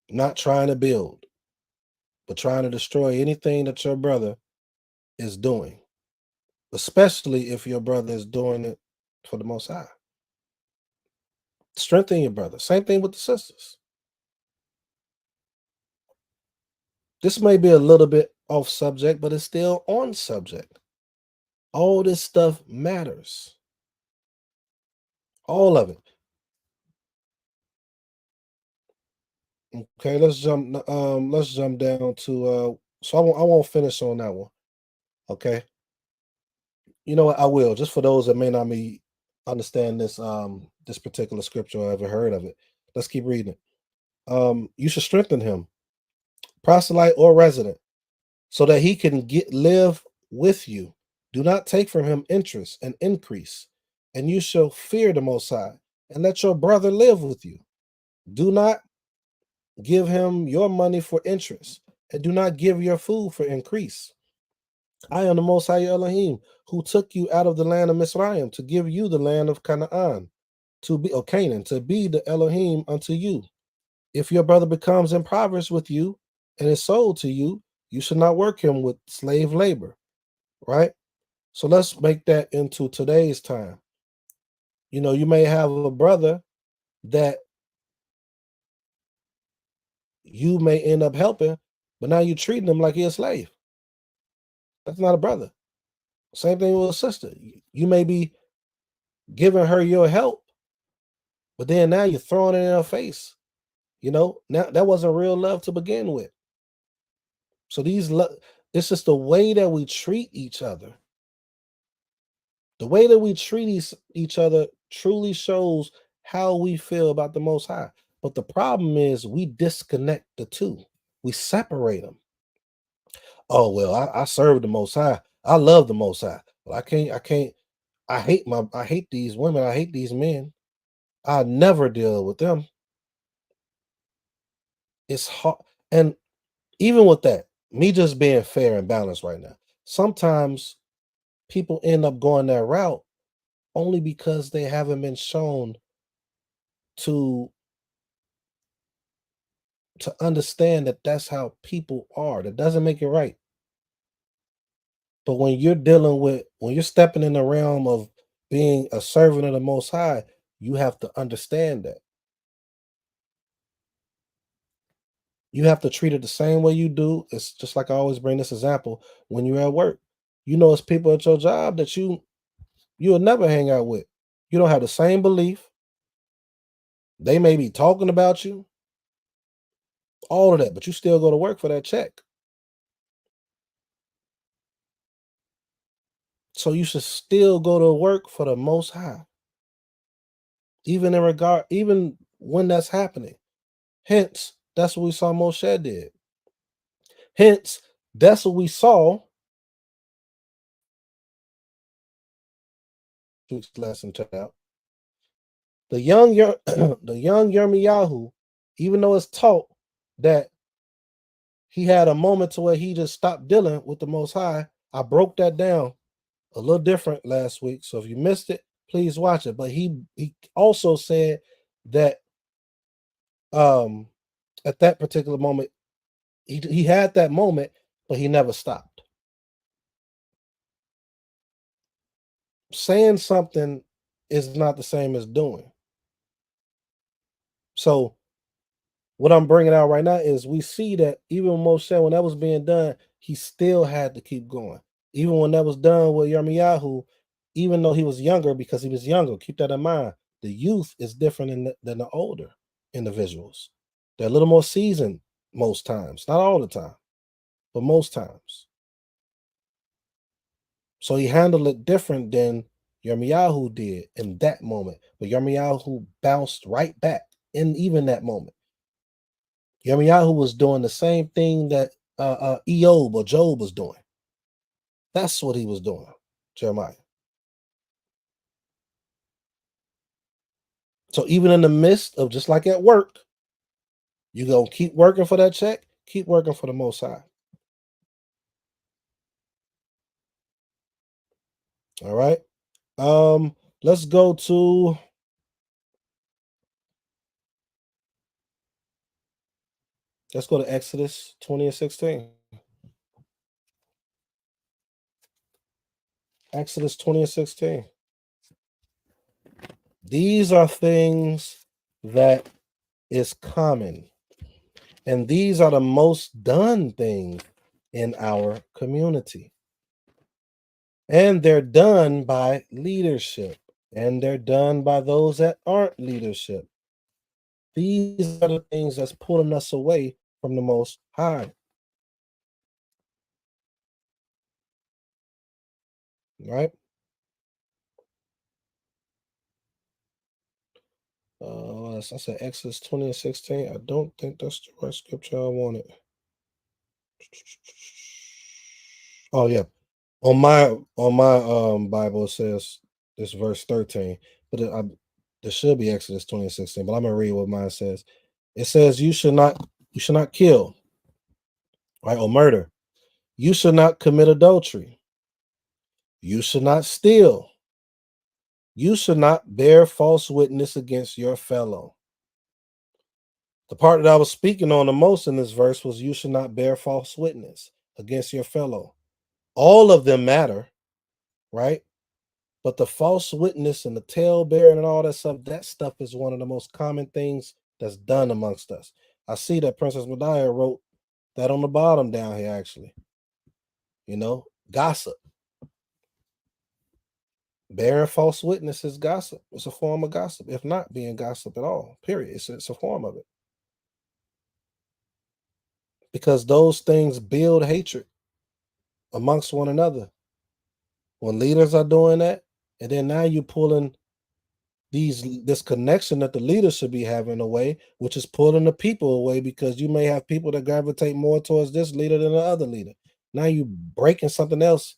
not trying to build, but trying to destroy anything that your brother is doing, especially if your brother is doing it for the Most High. Strengthen your brother. Same thing with the sisters. This may be a little bit off subject, but it's still on subject. All this stuff matters. All of it. Okay, let's jump down to so I won't finish on that one. Okay. You know what? I will, just for those that may not be understand this particular scripture or ever heard of it. Let's keep reading it. You should strengthen him, proselyte or resident, so that he can live with you. Do not take from him interest and increase, and you shall fear the Most High, and let your brother live with you. Do not give him your money for interest, and do not give your food for increase. I am the Most High Elohim, who took you out of the land of Mizraim to give you the land of Canaan, Canaan, to be the Elohim unto you. If your brother becomes impoverished with you and is sold to you, you should not work him with slave labor, right? So let's make that into today's time. You know, you may have a brother that you may end up helping, but now you're treating him like he's a slave. That's not a brother. Same thing with a sister. You may be giving her your help, but then now you're throwing it in her face. You know, now that wasn't real love to begin with. So it's just the way that we treat each other. The way that we treat each other truly shows how we feel about the Most High. But the problem is we disconnect the two. We separate them. Oh well, I serve the Most High. I love the Most High. Well, I can't. I hate these women. I hate these men. I never deal with them. It's hard, and even with that, me just being fair and balanced right now. Sometimes people end up going that route only because they haven't been shown to understand that that's how people are. That doesn't make it right. But when you're stepping in the realm of being a servant of the Most High, you have to understand that. You have to treat it the same way you do. It's just like I always bring this example when you're at work. You know, it's people at your job that you'll never hang out with. You don't have the same belief. They may be talking about you, all of that, but you still go to work for that check. So you should still go to work for the Most High, even when that's happening. Hence, that's what we saw Moshe did. Hence, That's what we saw. Week's lesson check out. The young the young Yirmiyahu, even though it's taught that he had a moment to where he just stopped dealing with the Most High, I broke that down a little different last week. So if you missed it, please watch it. But he also said that at that particular moment, he had that moment, but he never stopped. Saying something is not the same as doing. So what I'm bringing out right now is we see that even Moshe, when that was being done, he still had to keep going. Even when that was done with Yirmiyahu, even though he was younger, because he was younger, keep that in mind. The youth is different than the older individuals. They're a little more seasoned most times, not all the time, but most times. So he handled it different than Yirmiyahu did in that moment. But Yirmiyahu bounced right back in even that moment. Yirmiyahu was doing the same thing that Eob or Job was doing. That's what he was doing, Jeremiah. So even in the midst of just like at work, you go keep working for that check, keep working for the Most High. All right. Let's go to Exodus 20 and 16. Exodus 20 and 16. These are things that is common. And these are the most done things in our community. And they're done by leadership. And they're done by those that aren't leadership. These are the things that's pulling us away from the Most High. Right? I said Exodus 20 and 16. I don't think that's the right scripture I wanted. Oh yeah. On my Bible it says this verse 13, but there should be Exodus 20 and 16, but I'm gonna read what mine says. It says you should not kill, right, or murder. You should not commit adultery. You should not steal. You should not bear false witness against your fellow. The part that I was speaking on the most in this verse was you should not bear false witness against your fellow. All of them matter, right? But the false witness and the tale bearing and all that stuff is one of the most common things that's done amongst us. I see that Princess Medaya wrote that on the bottom down here, actually. Gossip. Bearing false witness is gossip. It's a form of gossip, if not being gossip at all, period. It's a form of it. Because those things build hatred amongst one another. When leaders are doing that, and then now you're pulling this connection that the leaders should be having away, which is pulling the people away, because you may have people that gravitate more towards this leader than the other leader. Now you breaking something else,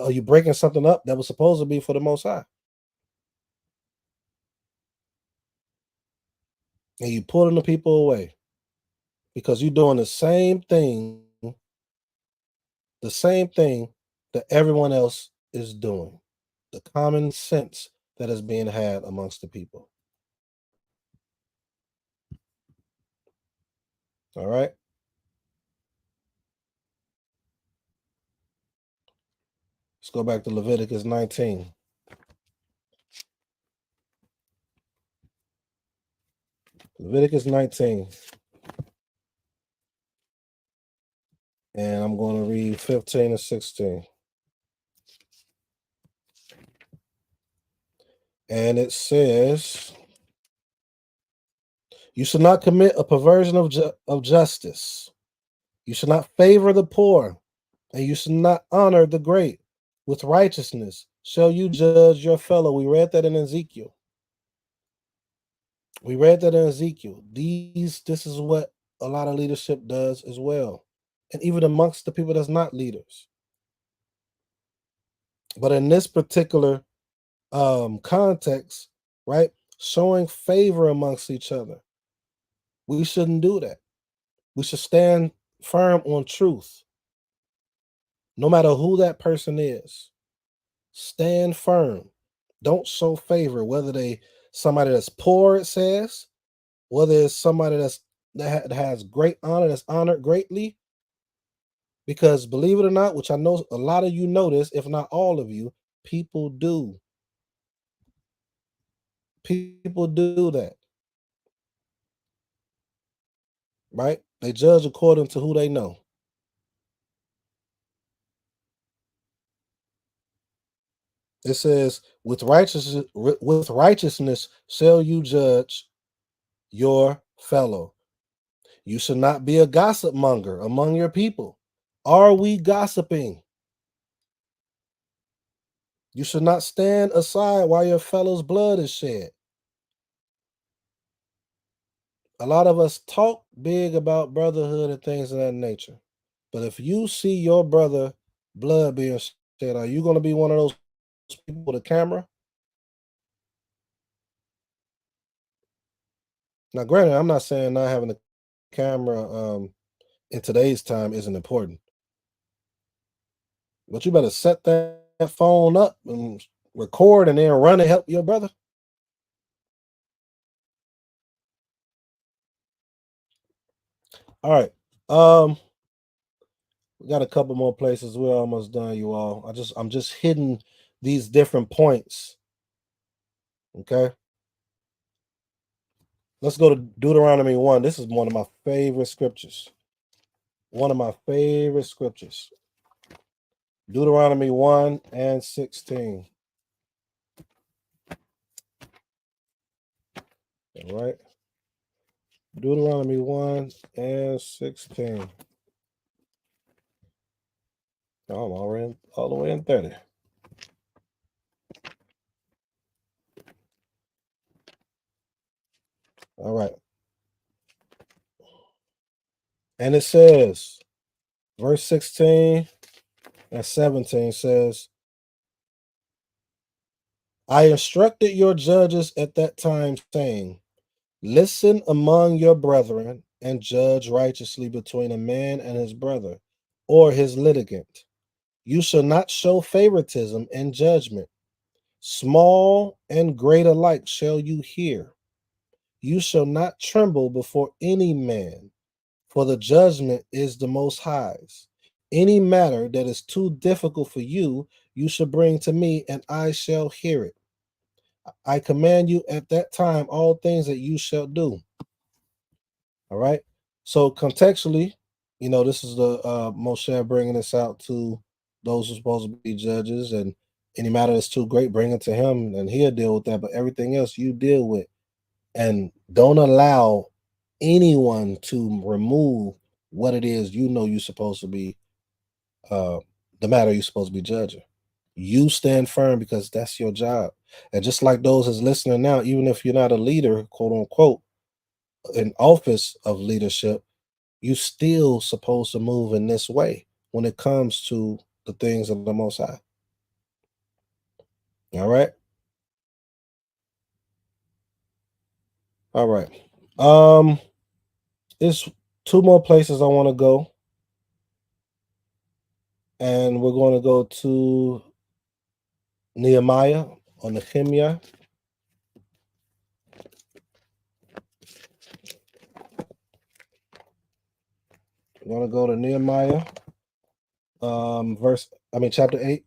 you breaking something up that was supposed to be for the Most High, and you pulling the people away because you're doing the same thing that everyone else is doing. The common sense that is being had amongst the people. All right. Let's go back to Leviticus 19. Leviticus 19. And I'm going to read 15 and 16. And it says, you should not commit a perversion of justice. You should not favor the poor, and you should not honor the great. With righteousness shall you judge your fellow. We read that in Ezekiel. This is what a lot of leadership does as well. and even amongst the people that's not leaders. But in this particular context, right, showing favor amongst each other, we shouldn't do that. We should stand firm on truth, no matter who that person is. Stand firm. Don't show favor, whether they somebody that's poor, it says, whether it's somebody that has great honor, that's honored greatly. Because believe it or not, which I know a lot of you know this, if not all of you, people do. People do that, right? They judge according to who they know. It says, with righteousness shall you judge your fellow. You should not be a gossip monger among your people. Are we gossiping? You should not stand aside while your fellow's blood is shed. A lot of us talk big about brotherhood and things of that nature. But if you see your brother blood being shed, are you going to be one of those people with a camera? Now, granted, I'm not saying not having a camera in today's time isn't important, but you better set that phone up and record and then run and help your brother. All right. We got a couple more places. We're almost done, you all. I'm just hitting these different points. Okay. Let's go to Deuteronomy 1. This is one of my favorite scriptures. One of my favorite scriptures. Deuteronomy 1 and 16. All right. Deuteronomy 1 and 16. Oh, I'm already all the way in 30. All right. And it says, verse 16 and 17 says, I instructed your judges at that time, saying, listen among your brethren and judge righteously between a man and his brother or his litigant. You shall not show favoritism in judgment. Small and great alike shall you hear. You shall not tremble before any man, for the judgment is the Most High's. Any matter that is too difficult for you, you shall bring to me, and I shall hear it. I command you at that time all things that you shall do. All right. So contextually, this is the Moshe bringing this out to those who are supposed to be judges, and any matter that's too great, bring it to him, and he'll deal with that. But everything else you deal with, and don't allow anyone to remove what it is you're supposed to be, the matter you're supposed to be judging. You stand firm because that's your job. And just like those that's listening now, even if you're not a leader, quote unquote, in office of leadership, you still supposed to move in this way when it comes to the things of the Most High. All right. All right. There's two more places I want to go, and we're going to go to Nehemiah or Nehemiah. We're going to go to Nehemiah, chapter 8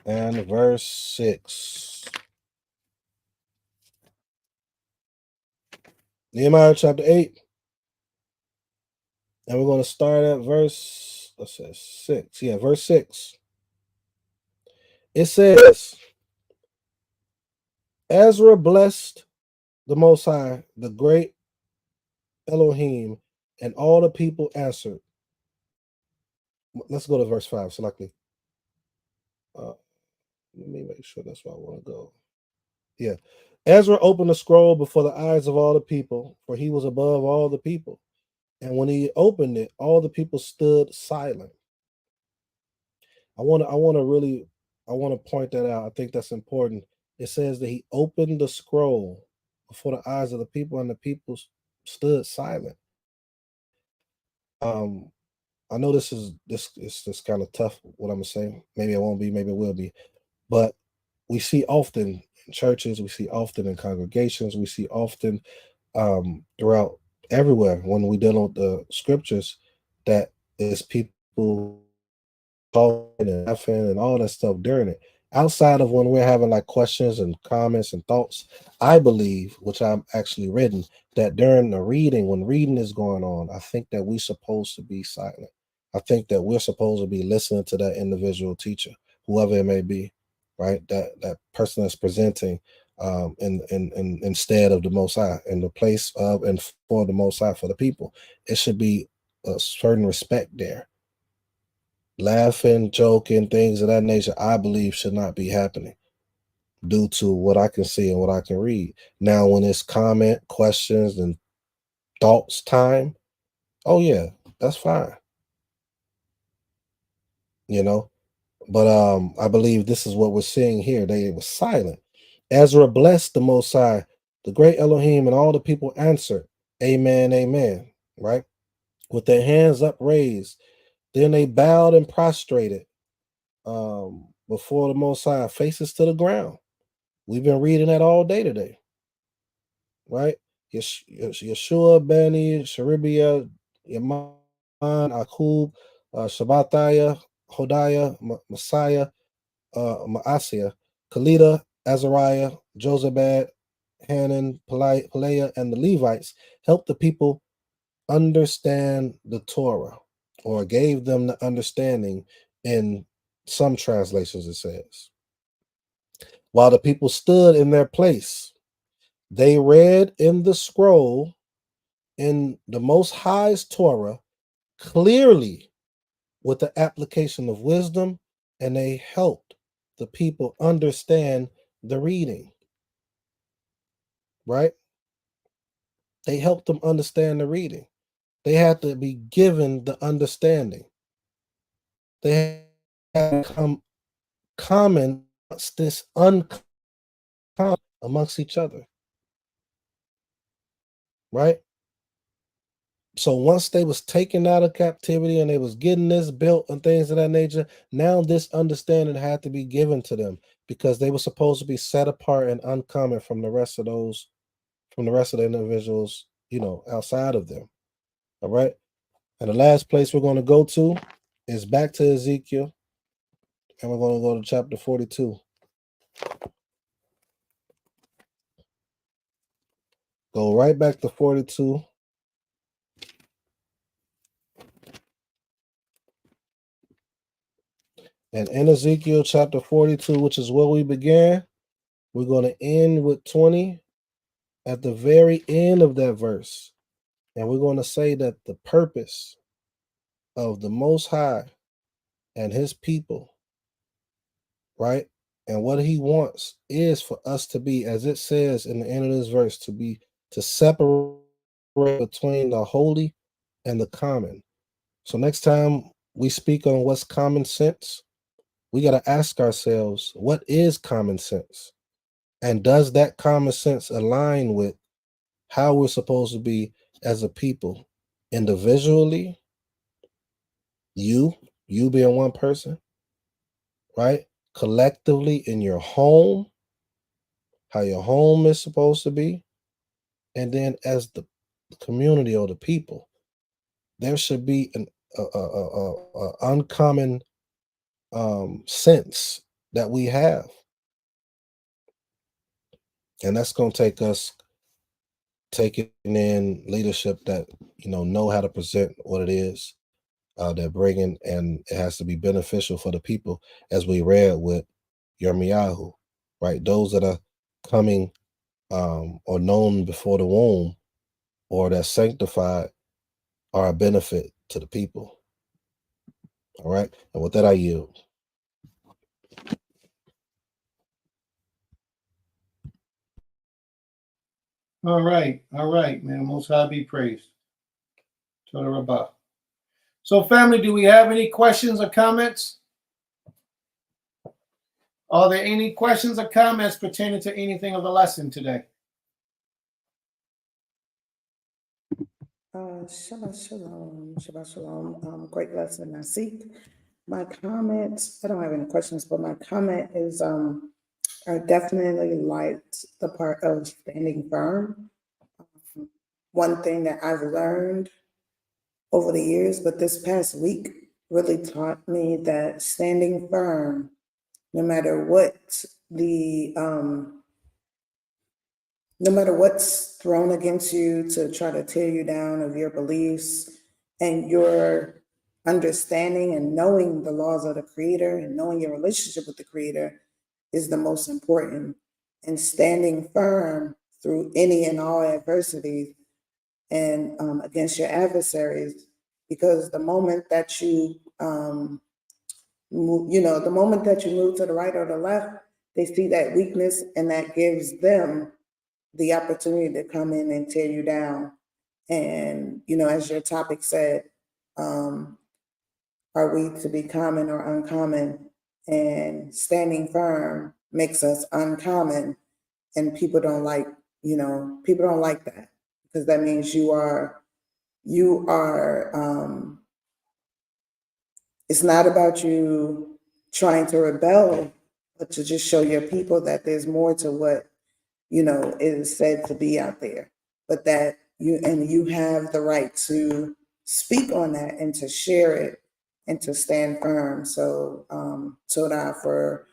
and verse 6. Nehemiah chapter 8, and we're going to start at verse 6. Yeah, verse 6. It says, Ezra blessed the Most High, the great Elohim, and all the people answered. Let's go to verse 5, selectly. Let me make sure that's where I want to go. Yeah. Ezra opened the scroll before the eyes of all the people, for he was above all the people. And when he opened it, all the people stood silent. I want to point that out. I think that's important. It says that he opened the scroll before the eyes of the people, and the people stood silent. Um, I know this is just kind of tough. What I'm gonna say, maybe it won't be, maybe it will be, but we see often in churches, we see often in congregations, we see often throughout everywhere when we deal with the scriptures that is people talking and laughing and all that stuff during it. Outside of when we're having like questions and comments and thoughts, I believe, which I'm actually written, that during the reading, when reading is going on, I think that we're supposed to be silent. I think that we're supposed to be listening to that individual teacher, whoever it may be, right? That person that's presenting in instead of the Most High, in the place of and for the Most High for the people. It should be a certain respect there. Laughing, joking, things of that nature, I believe should not be happening due to what I can see and what I can read. Now, when it's comment, questions, and thoughts time, oh yeah, that's fine, you know. But I believe this is what we're seeing here. They were silent. Ezra blessed the Most High, the great Elohim, and all the people answered, Amen, Amen, right? With their hands upraised. Then they bowed and prostrated before the Most High, faces to the ground. We've been reading that all day today, right? Yeshua, Bani, Sharibia, Yaman, Akub, Shabbataya, Hodiah, Messiah, Maaseiah, Kalida, Azariah, Josabad, Hanan, Peleah, and the Levites helped the people understand the Torah, or gave them the understanding in some translations, it says. While the people stood in their place, they read in the scroll in the Most High's Torah clearly with the application of wisdom, and they helped the people understand the reading, right? They helped them understand the reading. They had to be given the understanding. They had to become common amongst this uncommon amongst each other, right? So once they was taken out of captivity and they was getting this built and things of that nature, now this understanding had to be given to them because they were supposed to be set apart and uncommon from the rest of those, from the rest of the individuals, outside of them. All right. And the last place we're going to go to is back to Ezekiel, and we're going to go to chapter 42. Go right back to 42. And in Ezekiel chapter 42, which is where we began, we're going to end with 20 at the very end of that verse. And we're going to say that the purpose of the Most High and his people, right? And what he wants is for us to be, as it says in the end of this verse, to separate between the holy and the common. So next time we speak on what's common sense, we got to ask ourselves, what is common sense? And does that common sense align with how we're supposed to be as a people, individually, you being one person, right? Collectively in your home, how your home is supposed to be, and then as the community or the people, there should be an uncommon sense that we have, and that's going to take us taking in leadership that know how to present what it is they're bringing, and it has to be beneficial for the people, as we read with Yirmiyahu, right? Those that are coming or known before the womb, or that sanctified, are a benefit to the people. All right, and with that, I yield. All right, man. Most High be praised. Toda Rabbah. So, family, do we have any questions or comments? Are there any questions or comments pertaining to anything of the lesson today? Shabbat shalom, Shabbat shalom. Great lesson, Naseekh. My comment, I don't have any questions, but my comment is I definitely liked the part of standing firm. One thing that I've learned over the years, but this past week really taught me that standing firm, no matter what no matter what's thrown against you to try to tear you down of your beliefs and your understanding and knowing the laws of the Creator and knowing your relationship with the Creator is the most important. And standing firm through any and all adversities and against your adversaries, because the moment that you the moment that you move to the right or the left, they see that weakness, and that gives them the opportunity to come in and tear you down. And, as your topic said, are we to be common or uncommon? And standing firm makes us uncommon. And people don't like that, because that means you are, it's not about you trying to rebel, but to just show your people that there's more to what is said to be out there, but that you have the right to speak on that and to share it and to stand firm. So, Toda for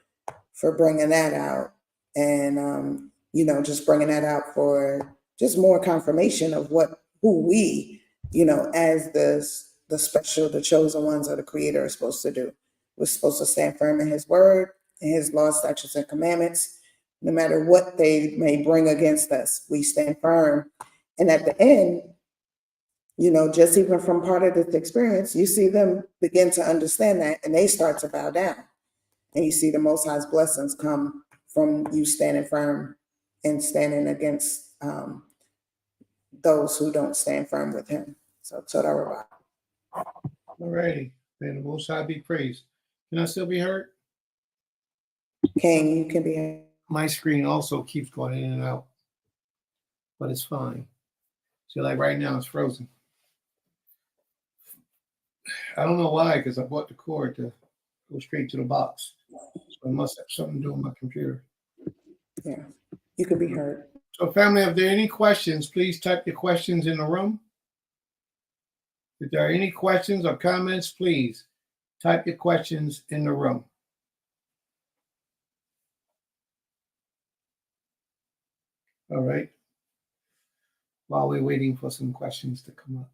bringing that out, and just bringing that out for just more confirmation of who we, as the chosen ones of the Creator are supposed to do. We're supposed to stand firm in His word and His laws, statutes, and commandments. No matter what they may bring against us, we stand firm. And at the end, just even from part of this experience, you see them begin to understand that, and they start to bow down. And you see the Most High's blessings come from you standing firm and standing against those who don't stand firm with Him. So, Toda Rabbah. All righty. May the Most High be praised. Can I still be heard? King, you can be heard. My screen also keeps going in and out, but it's fine. See, like right now, it's frozen. I don't know why, because I bought the cord to go straight to the box. So it must have something to do with my computer. Yeah, you can be heard. So, family, if there are any questions, please type your questions in the room. If there are any questions or comments, please type your questions in the room. All right. While we're waiting for some questions to come up.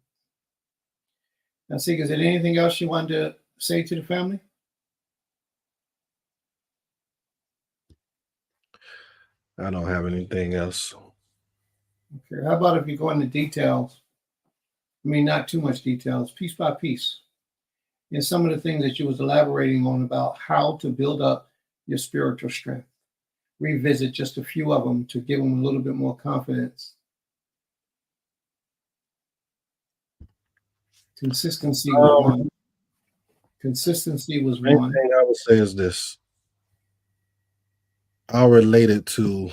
Naseekh, is there anything else you wanted to say to the family? I don't have anything else. Okay. How about if you go into details? I mean, not too much details, piece by piece. And some of the things that you was elaborating on about how to build up your spiritual strength. Revisit just a few of them to give them a little bit more confidence. Consistency was one. Consistency was Main one. thing I would say is this. I'll relate it to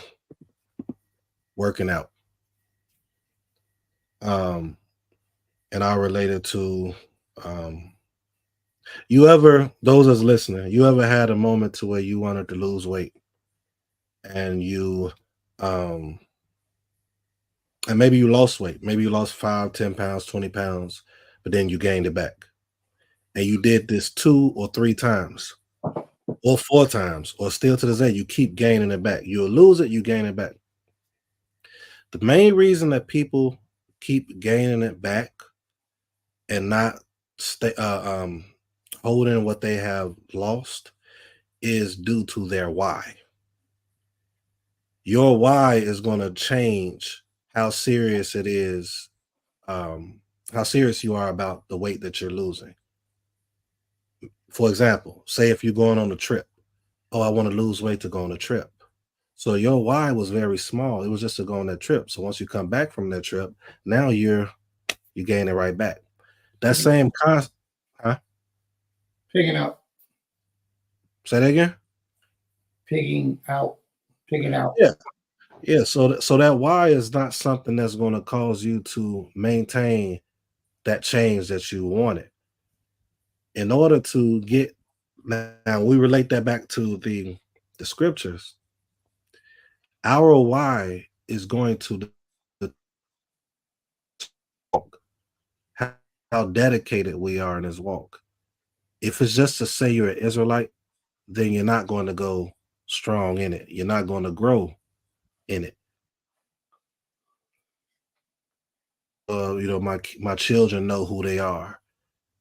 working out. And I'll relate it to those that's listening, you ever had a moment to where you wanted to lose weight and and maybe you lost weight, maybe you lost 5, 10 pounds, 20 pounds, but then you gained it back. And you did this 2 or 3 times or 4 times, or still to this day, you keep gaining it back. You'll lose it, you gain it back. The main reason that people keep gaining it back and not holding what they have lost is due to their why. Your why is going to change how serious it is, how serious you are about the weight that you're losing. For example, say if you're going on a trip, oh, I want to lose weight to go on a trip. So your why was very small. It was just to go on that trip. So once you come back from that trip, now you gain it right back. That Picking, same concept, huh? picking out, Say that again. picking out, picking out. Yeah, yeah. So that why is not something that's going to cause you to maintain that change that you wanted. In order to get now, we relate that back to the scriptures. Our why is going to walk, how dedicated we are in this walk. If it's just to say you're an Israelite, then you're not going to go strong in it. You're not going to grow in it. My children know who they are.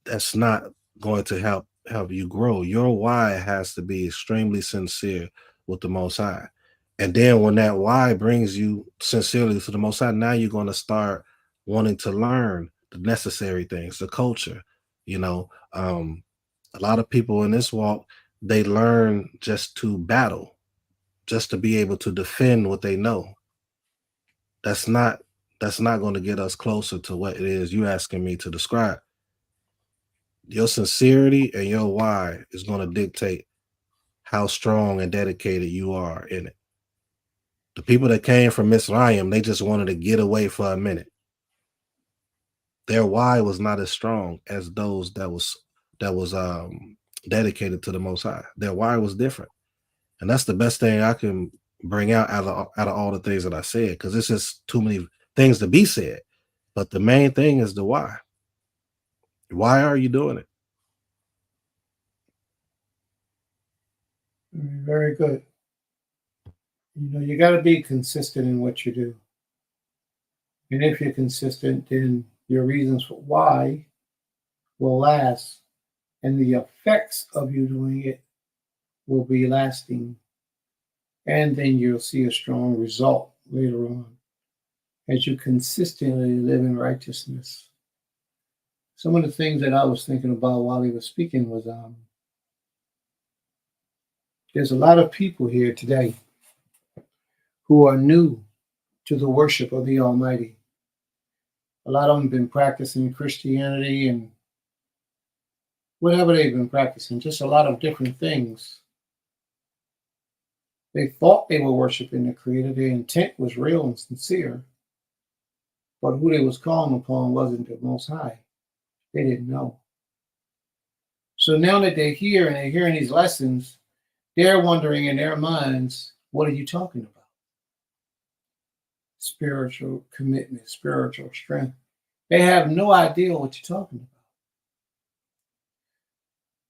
That's not going to help you grow. Your why has to be extremely sincere with the Most High. And then when that why brings you sincerely to the Most High, now you're going to start wanting to learn the necessary things, the culture. You know, a lot of people in this walk, they learn just to battle, just to be able to defend what they know. That's not that's not going to get us closer to what it is you asking me to describe. Your sincerity and your why is going to dictate how strong and dedicated you are in it. The people that came from Mizraim, they just wanted to get away for a minute. Their why was not as strong as those that was dedicated to the Most High. Their why was different, and that's the best thing I can bring out of all the things that I said, because it's just too many things to be said. But the main thing is the why. Why are you doing it? Very good. You got to be consistent in what you do. And if you're consistent, then your reasons for why will last, and the effects of you doing it will be lasting. And then you'll see a strong result later on as you consistently live in righteousness. Some of the things that I was thinking about while he was speaking was there's a lot of people here today who are new to the worship of the Almighty. A lot of them have been practicing Christianity and whatever they've been practicing, just a lot of different things. They thought they were worshiping the Creator. Their intent was real and sincere, but who they was calling upon wasn't the Most High. They didn't know. So now that they're here and they're hearing these lessons, they're wondering in their minds, what are you talking about? Spiritual commitment, spiritual strength. They have no idea what you're talking about.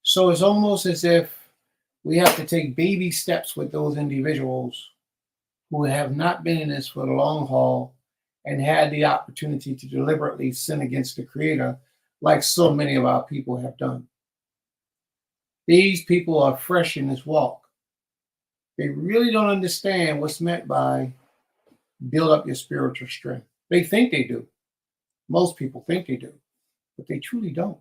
So it's almost as if we have to take baby steps with those individuals who have not been in this for the long haul and had the opportunity to deliberately sin against the Creator, like so many of our people have done. These people are fresh in this walk. They really don't understand what's meant by build up your spiritual strength. They think they do. Most people think they do, but they truly don't.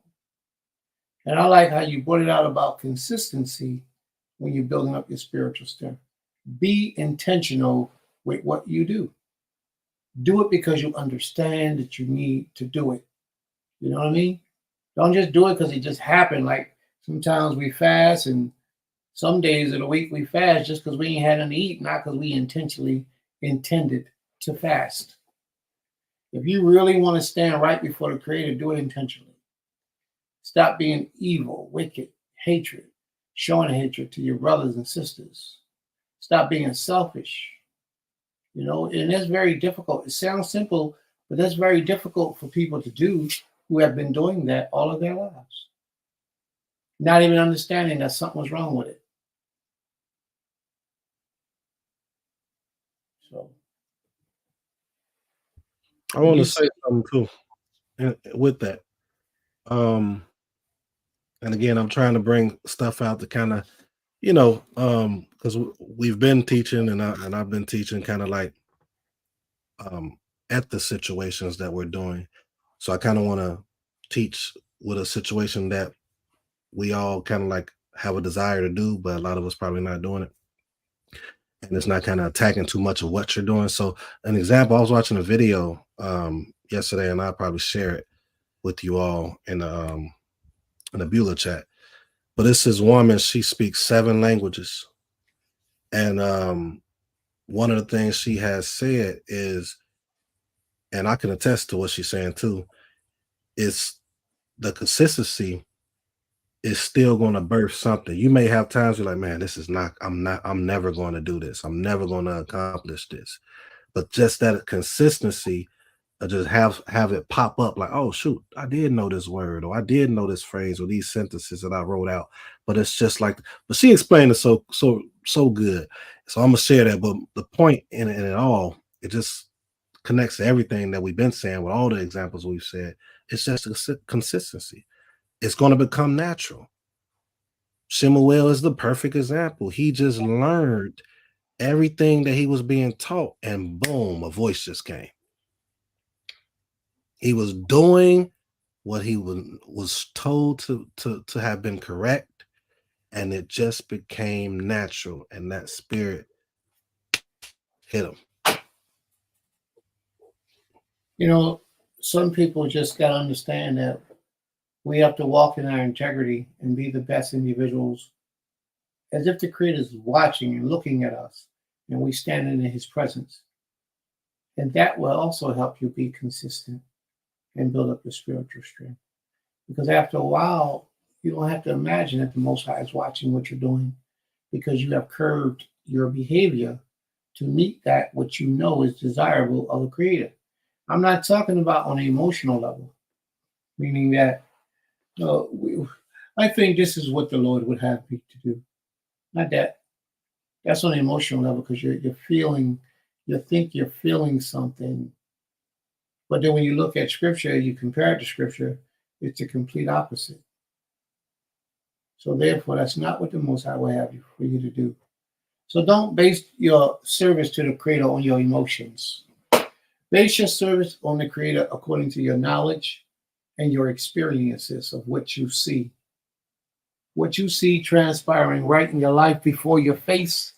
And I like how you brought it out about consistency when you're building up your spiritual strength. Be intentional with what you do. Do it because you understand that you need to do it. You know what I mean? Don't just do it because it just happened. Like sometimes we fast, and some days of the week we fast just because we ain't had nothing to eat, not because we intentionally intended to fast. If you really want to stand right before the Creator, do it intentionally. Stop being evil, wicked, hatred, showing hatred to your brothers and sisters. Stop being selfish. And that's very difficult. It sounds simple, but that's very difficult for people to do who have been doing that all of their lives. Not even understanding that something was wrong with it. So I want to say something too with that. And again, I'm trying to bring stuff out to kind of, because we've been teaching and I've been teaching kind of like at the situations that we're doing. So I kind of want to teach with a situation that we all kind of like have a desire to do, but a lot of us probably not doing it. and it's not kind of attacking too much of what you're doing. So an example, I was watching a video yesterday, and I'll probably share it with you all in the Beulah chat. But it's this woman, she speaks 7 languages. And one of the things she has said is, and I can attest to what she's saying too, is the consistency is still going to birth something. You may have times you're like, man, I'm never going to do this. I'm never going to accomplish this. But just that consistency, just have it pop up like, oh shoot, I did know this word, or I did know this phrase, or these sentences that I wrote out. But it's just like, but she explained it so good. So I'm gonna share that. But the point in it all, it just connects to everything that we've been saying with all the examples we've said. It's just a consistency. It's going to become natural. Shemuel is the perfect example. He just learned everything that he was being taught, and boom, a voice just came. He was doing what he was told to have been correct, and it just became natural, and that spirit hit him. You know, some people just got to understand that we have to walk in our integrity and be the best individuals, as if the Creator is watching and looking at us, and we standing in His presence. And that will also help you be consistent and build up your spiritual strength. Because after a while, you don't have to imagine that the Most High is watching what you're doing, because you have curbed your behavior to meet that which you know is desirable of the Creator. I'm not talking about on an emotional level, meaning that I think this is what the Lord would have me to do. Not that. That's on an emotional level, because you're feeling, you think you're feeling something. But then when you look at Scripture, you compare it to Scripture, it's the complete opposite. So therefore, that's not what the Most High will have for you to do. So don't base your service to the Creator on your emotions. Base your service on the Creator according to your knowledge and your experiences of what you see. What you see transpiring right in your life before your face.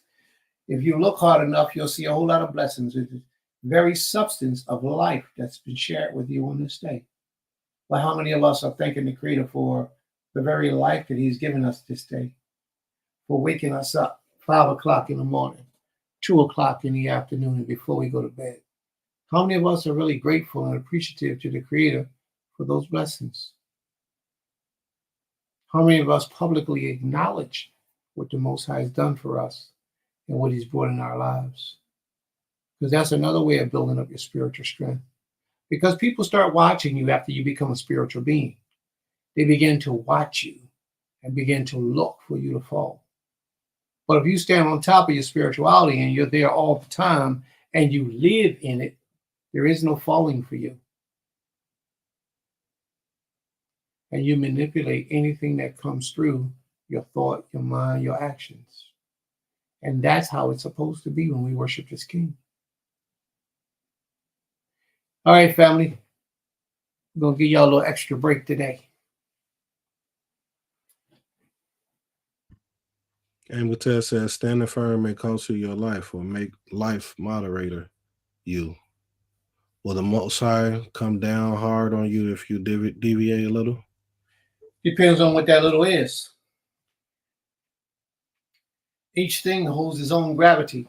If you look hard enough, you'll see a whole lot of blessings. It's the very substance of life that's been shared with you on this day. But how many of us are thanking the Creator for the very life that He's given us this day? For waking us up 5 o'clock in the morning, 2 o'clock in the afternoon, and before we go to bed. How many of us are really grateful and appreciative to the Creator for those blessings? How many of us publicly acknowledge what the Most High has done for us and what He's brought in our lives? Because that's another way of building up your spiritual strength. Because people start watching you after you become a spiritual being. They begin to watch you and begin to look for you to fall. But if you stand on top of your spirituality and you're there all the time and you live in it, there is no falling for you. And you manipulate anything that comes through your thought, your mind, your actions. And that's how it's supposed to be when we worship this King. All right, family. I'm going to give y'all a little extra break today. And Mattel says, standing firm may cost you your life or make life moderator you. Will the Most High come down hard on you if you deviate a little? Depends on what that little is. Each thing holds its own gravity.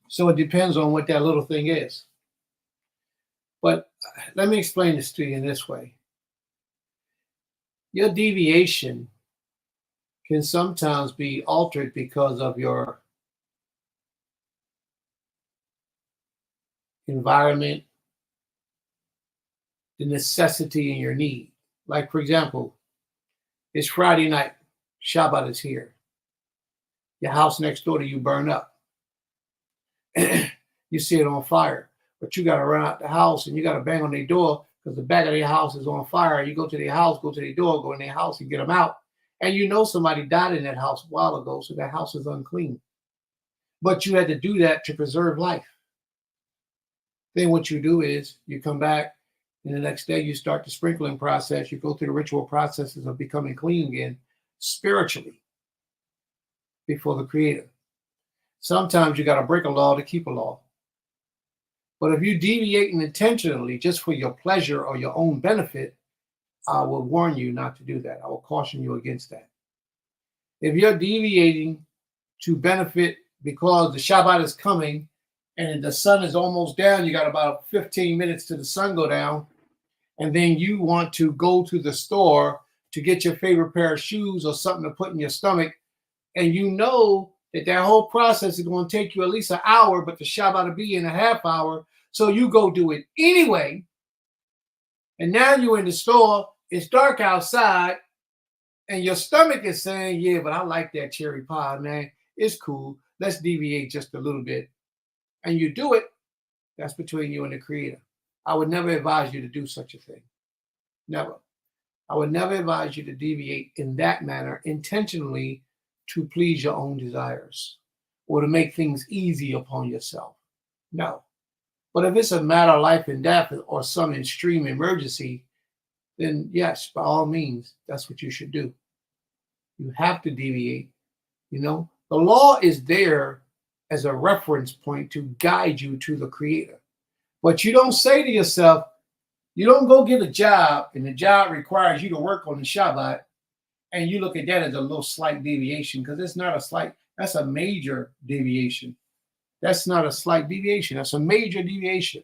So it depends on what that little thing is. But let me explain this to you in this way. Your deviation can sometimes be altered because of your environment, the necessity and your need. Like, for example, it's Friday night, Shabbat is here. Your house next door to you burned up. You see it on fire, but you got to run out the house and you got to bang on their door because the back of their house is on fire. You go to their house, go to their door, go in their house and get them out. And you know somebody died in that house a while ago, so that house is unclean. But you had to do that to preserve life. Then what you do is you come back, and the next day you start the sprinkling process. You go through the ritual processes of becoming clean again spiritually before the Creator. Sometimes you got to break a law to keep a law. But if you're deviating intentionally just for your pleasure or your own benefit, I will warn you not to do that. I will caution you against that. If you're deviating to benefit because the Shabbat is coming and the sun is almost down, you got about 15 minutes to the sun go down, and then you want to go to the store to get your favorite pair of shoes or something to put in your stomach, and you know that whole process is going to take you at least an hour, but the Shabbat will be in a half hour, so you go do it anyway. And now you're in the store, it's dark outside, and your stomach is saying, yeah, but I like that cherry pie, man. It's cool. Let's deviate just a little bit. And you do it, that's between you and the Creator. I would never advise you to do such a thing. Never. I would never advise you to deviate in that manner intentionally to please your own desires or to make things easy upon yourself. No. But if it's a matter of life and death or some extreme emergency, then yes, by all means, that's what you should do. You have to deviate. You know, the law is there as a reference point to guide you to the Creator. But you don't say to yourself, you don't go get a job and the job requires you to work on the Shabbat, and you look at that as a little slight deviation, because it's not a slight, that's a major deviation. That's not a slight deviation, that's a major deviation.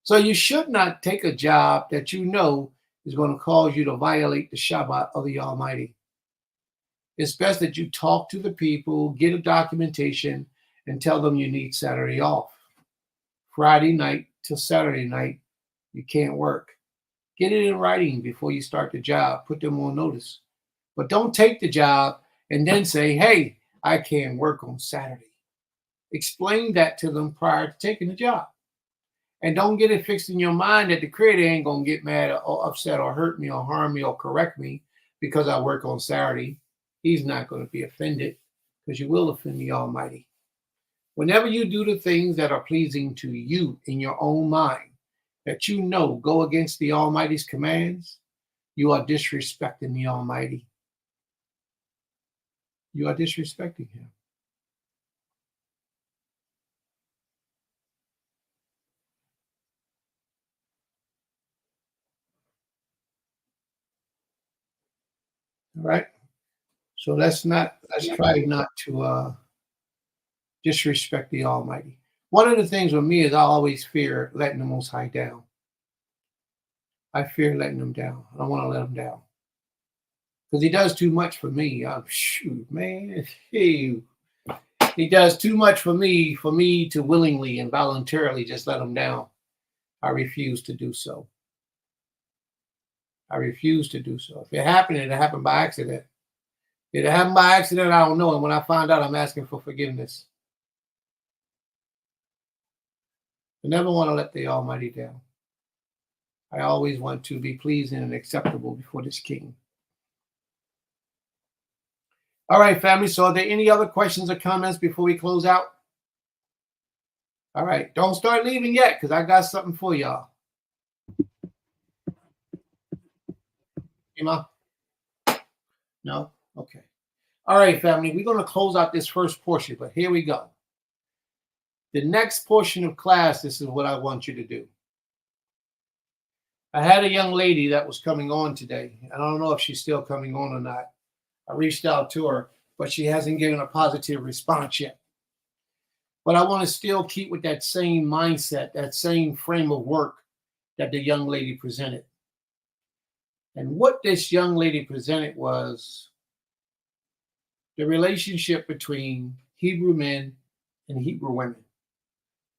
So you should not take a job that you know is going to cause you to violate the Shabbat of the Almighty. It's best that you talk to the people, get a documentation, and tell them you need Saturday off. Friday night till Saturday night, you can't work. Get it in writing before you start the job. Put them on notice. But don't take the job and then say, hey, I can't work on Saturday. Explain that to them prior to taking the job. And don't get it fixed in your mind that the Creator ain't going to get mad or upset or hurt me or harm me or correct me because I work on Saturday. He's not going to be offended, because you will offend the Almighty. Whenever you do the things that are pleasing to you in your own mind, that you know go against the Almighty's commands, you are disrespecting the Almighty. You are disrespecting Him. All right? So let's try not to disrespect the Almighty. One of the things with me is I always fear letting the Most High down. I fear letting him down. I don't want to let him down, because he does too much for me. Shoot, man. He does too much for me to willingly and voluntarily just let him down. I refuse to do so. I refuse to do so. If it happened by accident. If it happened by accident, I don't know. And when I find out, I'm asking for forgiveness. I never want to let the Almighty down. I always want to be pleasing and acceptable before this King. All right, family. So are there any other questions or comments before we close out? All right. Don't start leaving yet, because I got something for y'all. Emma? No? Okay. All right, family. We're going to close out this first portion, but here we go. The next portion of class, this is what I want you to do. I had a young lady that was coming on today. I don't know if she's still coming on or not. I reached out to her, but she hasn't given a positive response yet. But I want to still keep with that same mindset, that same frame of work that the young lady presented. And what this young lady presented was the relationship between Hebrew men and Hebrew women.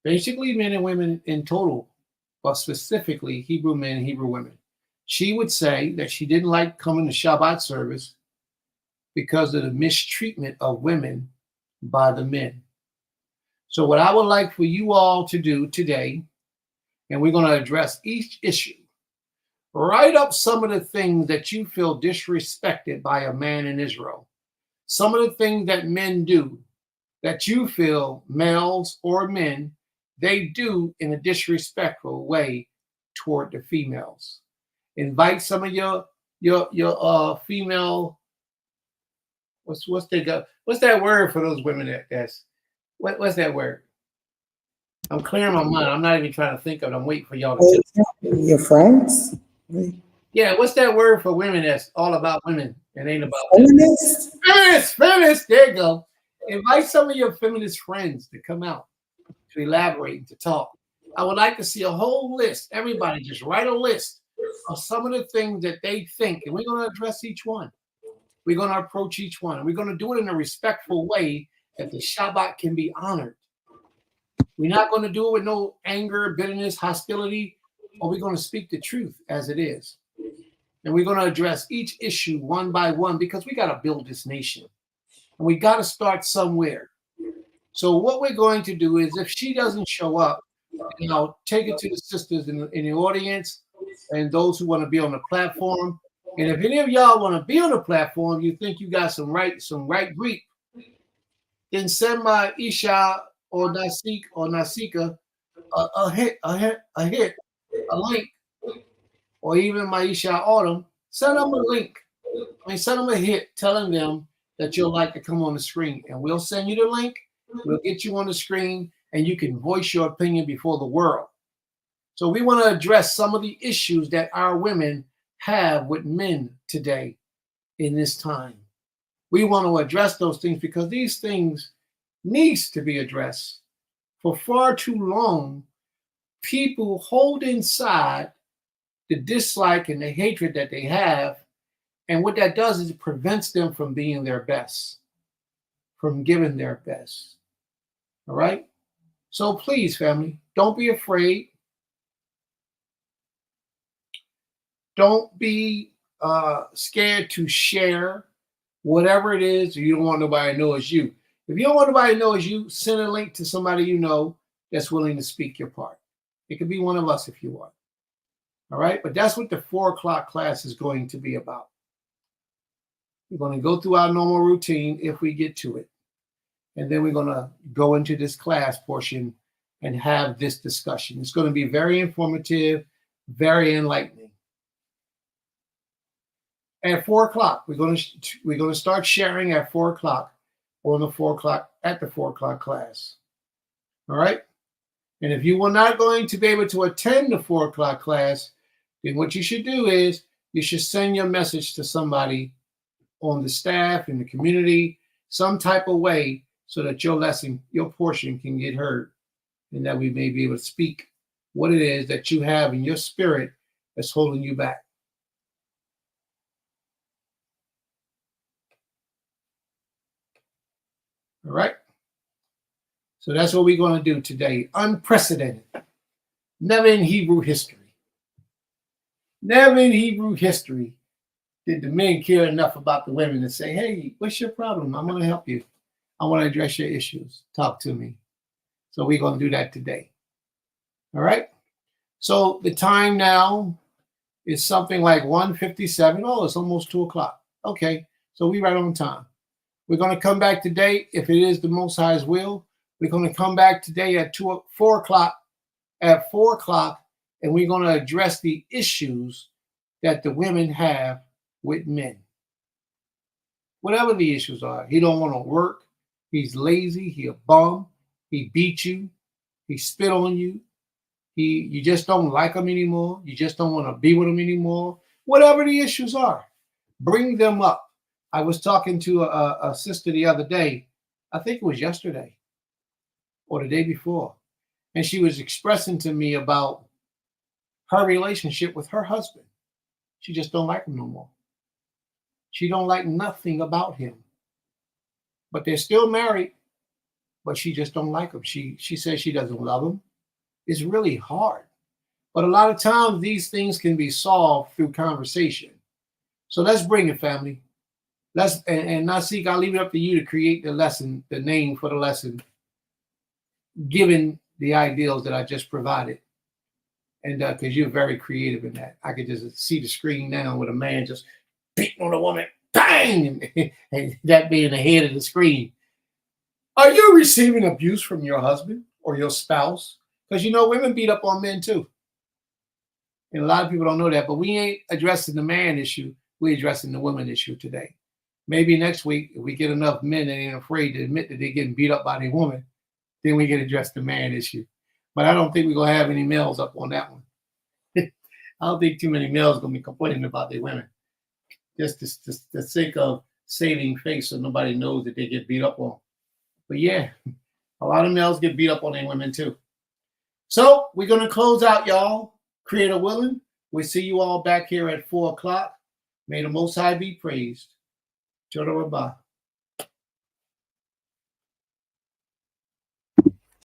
Basically, men and women in total, but specifically Hebrew men and Hebrew women. She would say that she didn't like coming to Shabbat service because of the mistreatment of women by the men. So what I would like for you all to do today, and we're going to address each issue, write up some of the things that you feel disrespected by a man in Israel. Some of the things that men do that you feel, males or men, they do in a disrespectful way toward the females. Invite some of your female, what's that word for those women that's What's that word? I'm clearing my mind. I'm not even trying to think of it. I'm waiting for y'all to tell me. Your friends? Yeah, what's that word for women that's all about women and ain't about Feminist? Feminist. There you go. Invite some of your feminist friends to come out to elaborate and to talk. I would like to see a whole list. Everybody just write a list of some of the things that they think, and we're going to address each one. We're going to approach each one. And we're going to do it in a respectful way that the Shabbat can be honored. We're not going to do it with no anger, bitterness, hostility, or we're going to speak the truth as it is. And we're going to address each issue one by one because we got to build this nation. And we got to start somewhere. So what we're going to do is if she doesn't show up, take it to the sisters in the audience and those who want to be on the platform. And if any of y'all want to be on the platform, you think you got some right Greek, then send my Isha or Naseekh or Naseekah a link, or even my Isha Autumn, send them a link. Send them a hit telling them that you'll like to come on the screen. And we'll send you the link. We'll get you on the screen and you can voice your opinion before the world. So we want to address some of the issues that our women have with men today in this time. We want to address those things because these things needs to be addressed. For far too long, people hold inside the dislike and the hatred that they have. And what that does is it prevents them from being their best, from giving their best. All right? So please, family, don't be afraid. Don't be scared to share whatever it is you don't want nobody to know it's you. If you don't want nobody to know it's you, send a link to somebody you know that's willing to speak your part. It could be one of us if you want. All right? But that's what the 4 o'clock class is going to be about. We're going to go through our normal routine if we get to it. And then we're going to go into this class portion and have this discussion. It's going to be very informative, very enlightening. At 4 o'clock, we're going to start sharing at 4 o'clock at the 4 o'clock class. All right? And if you are not going to be able to attend the 4 o'clock class, then what you should do is you should send your message to somebody on the staff, in the community, some type of way so that your lesson, your portion can get heard and that we may be able to speak what it is that you have in your spirit that's holding you back. All right? So that's what we're going to do today. Unprecedented. Never in Hebrew history. Never in Hebrew history did the men care enough about the women to say, hey, what's your problem? I'm going to help you. I want to address your issues. Talk to me. So we're going to do that today. All right? So the time now is something like 1:57. Oh, it's almost 2 o'clock. Okay. So we're right on time. We're going to come back today, if it is the Most High's will. We're going to come back today at 4 o'clock. At 4 o'clock, and we're going to address the issues that the women have with men. Whatever the issues are. He don't want to work. He's lazy. He a bum. He beat you. He spit on you. You just don't like him anymore. You just don't want to be with him anymore. Whatever the issues are, bring them up. I was talking to a sister the other day. I think it was yesterday or the day before. And she was expressing to me about her relationship with her husband. She just don't like him no more. She don't like nothing about him. But they're still married, but she just don't like him. She says she doesn't love him. It's really hard. But a lot of times these things can be solved through conversation. So let's bring it, family. And Naseekh, I'll leave it up to you to create the lesson, the name for the lesson, given the ideals that I just provided. And because you're very creative in that. I could just see the screen now with a man just beating on a woman, bang, and that being the head of the screen. Are you receiving abuse from your husband or your spouse? Because women beat up on men too. And a lot of people don't know that, but we ain't addressing the man issue. We're addressing the woman issue today. Maybe next week, if we get enough men that ain't afraid to admit that they're getting beat up by their woman, then we can address the man issue. But I don't think we're gonna have any males up on that one. I don't think too many males gonna be complaining about their women. Just the sake of saving face so nobody knows that they get beat up on. But yeah, a lot of males get beat up on their women too. So we're gonna close out, y'all. Creator willing. We'll see you all back here at 4 o'clock. May the Most High be praised. Toda Rabbah.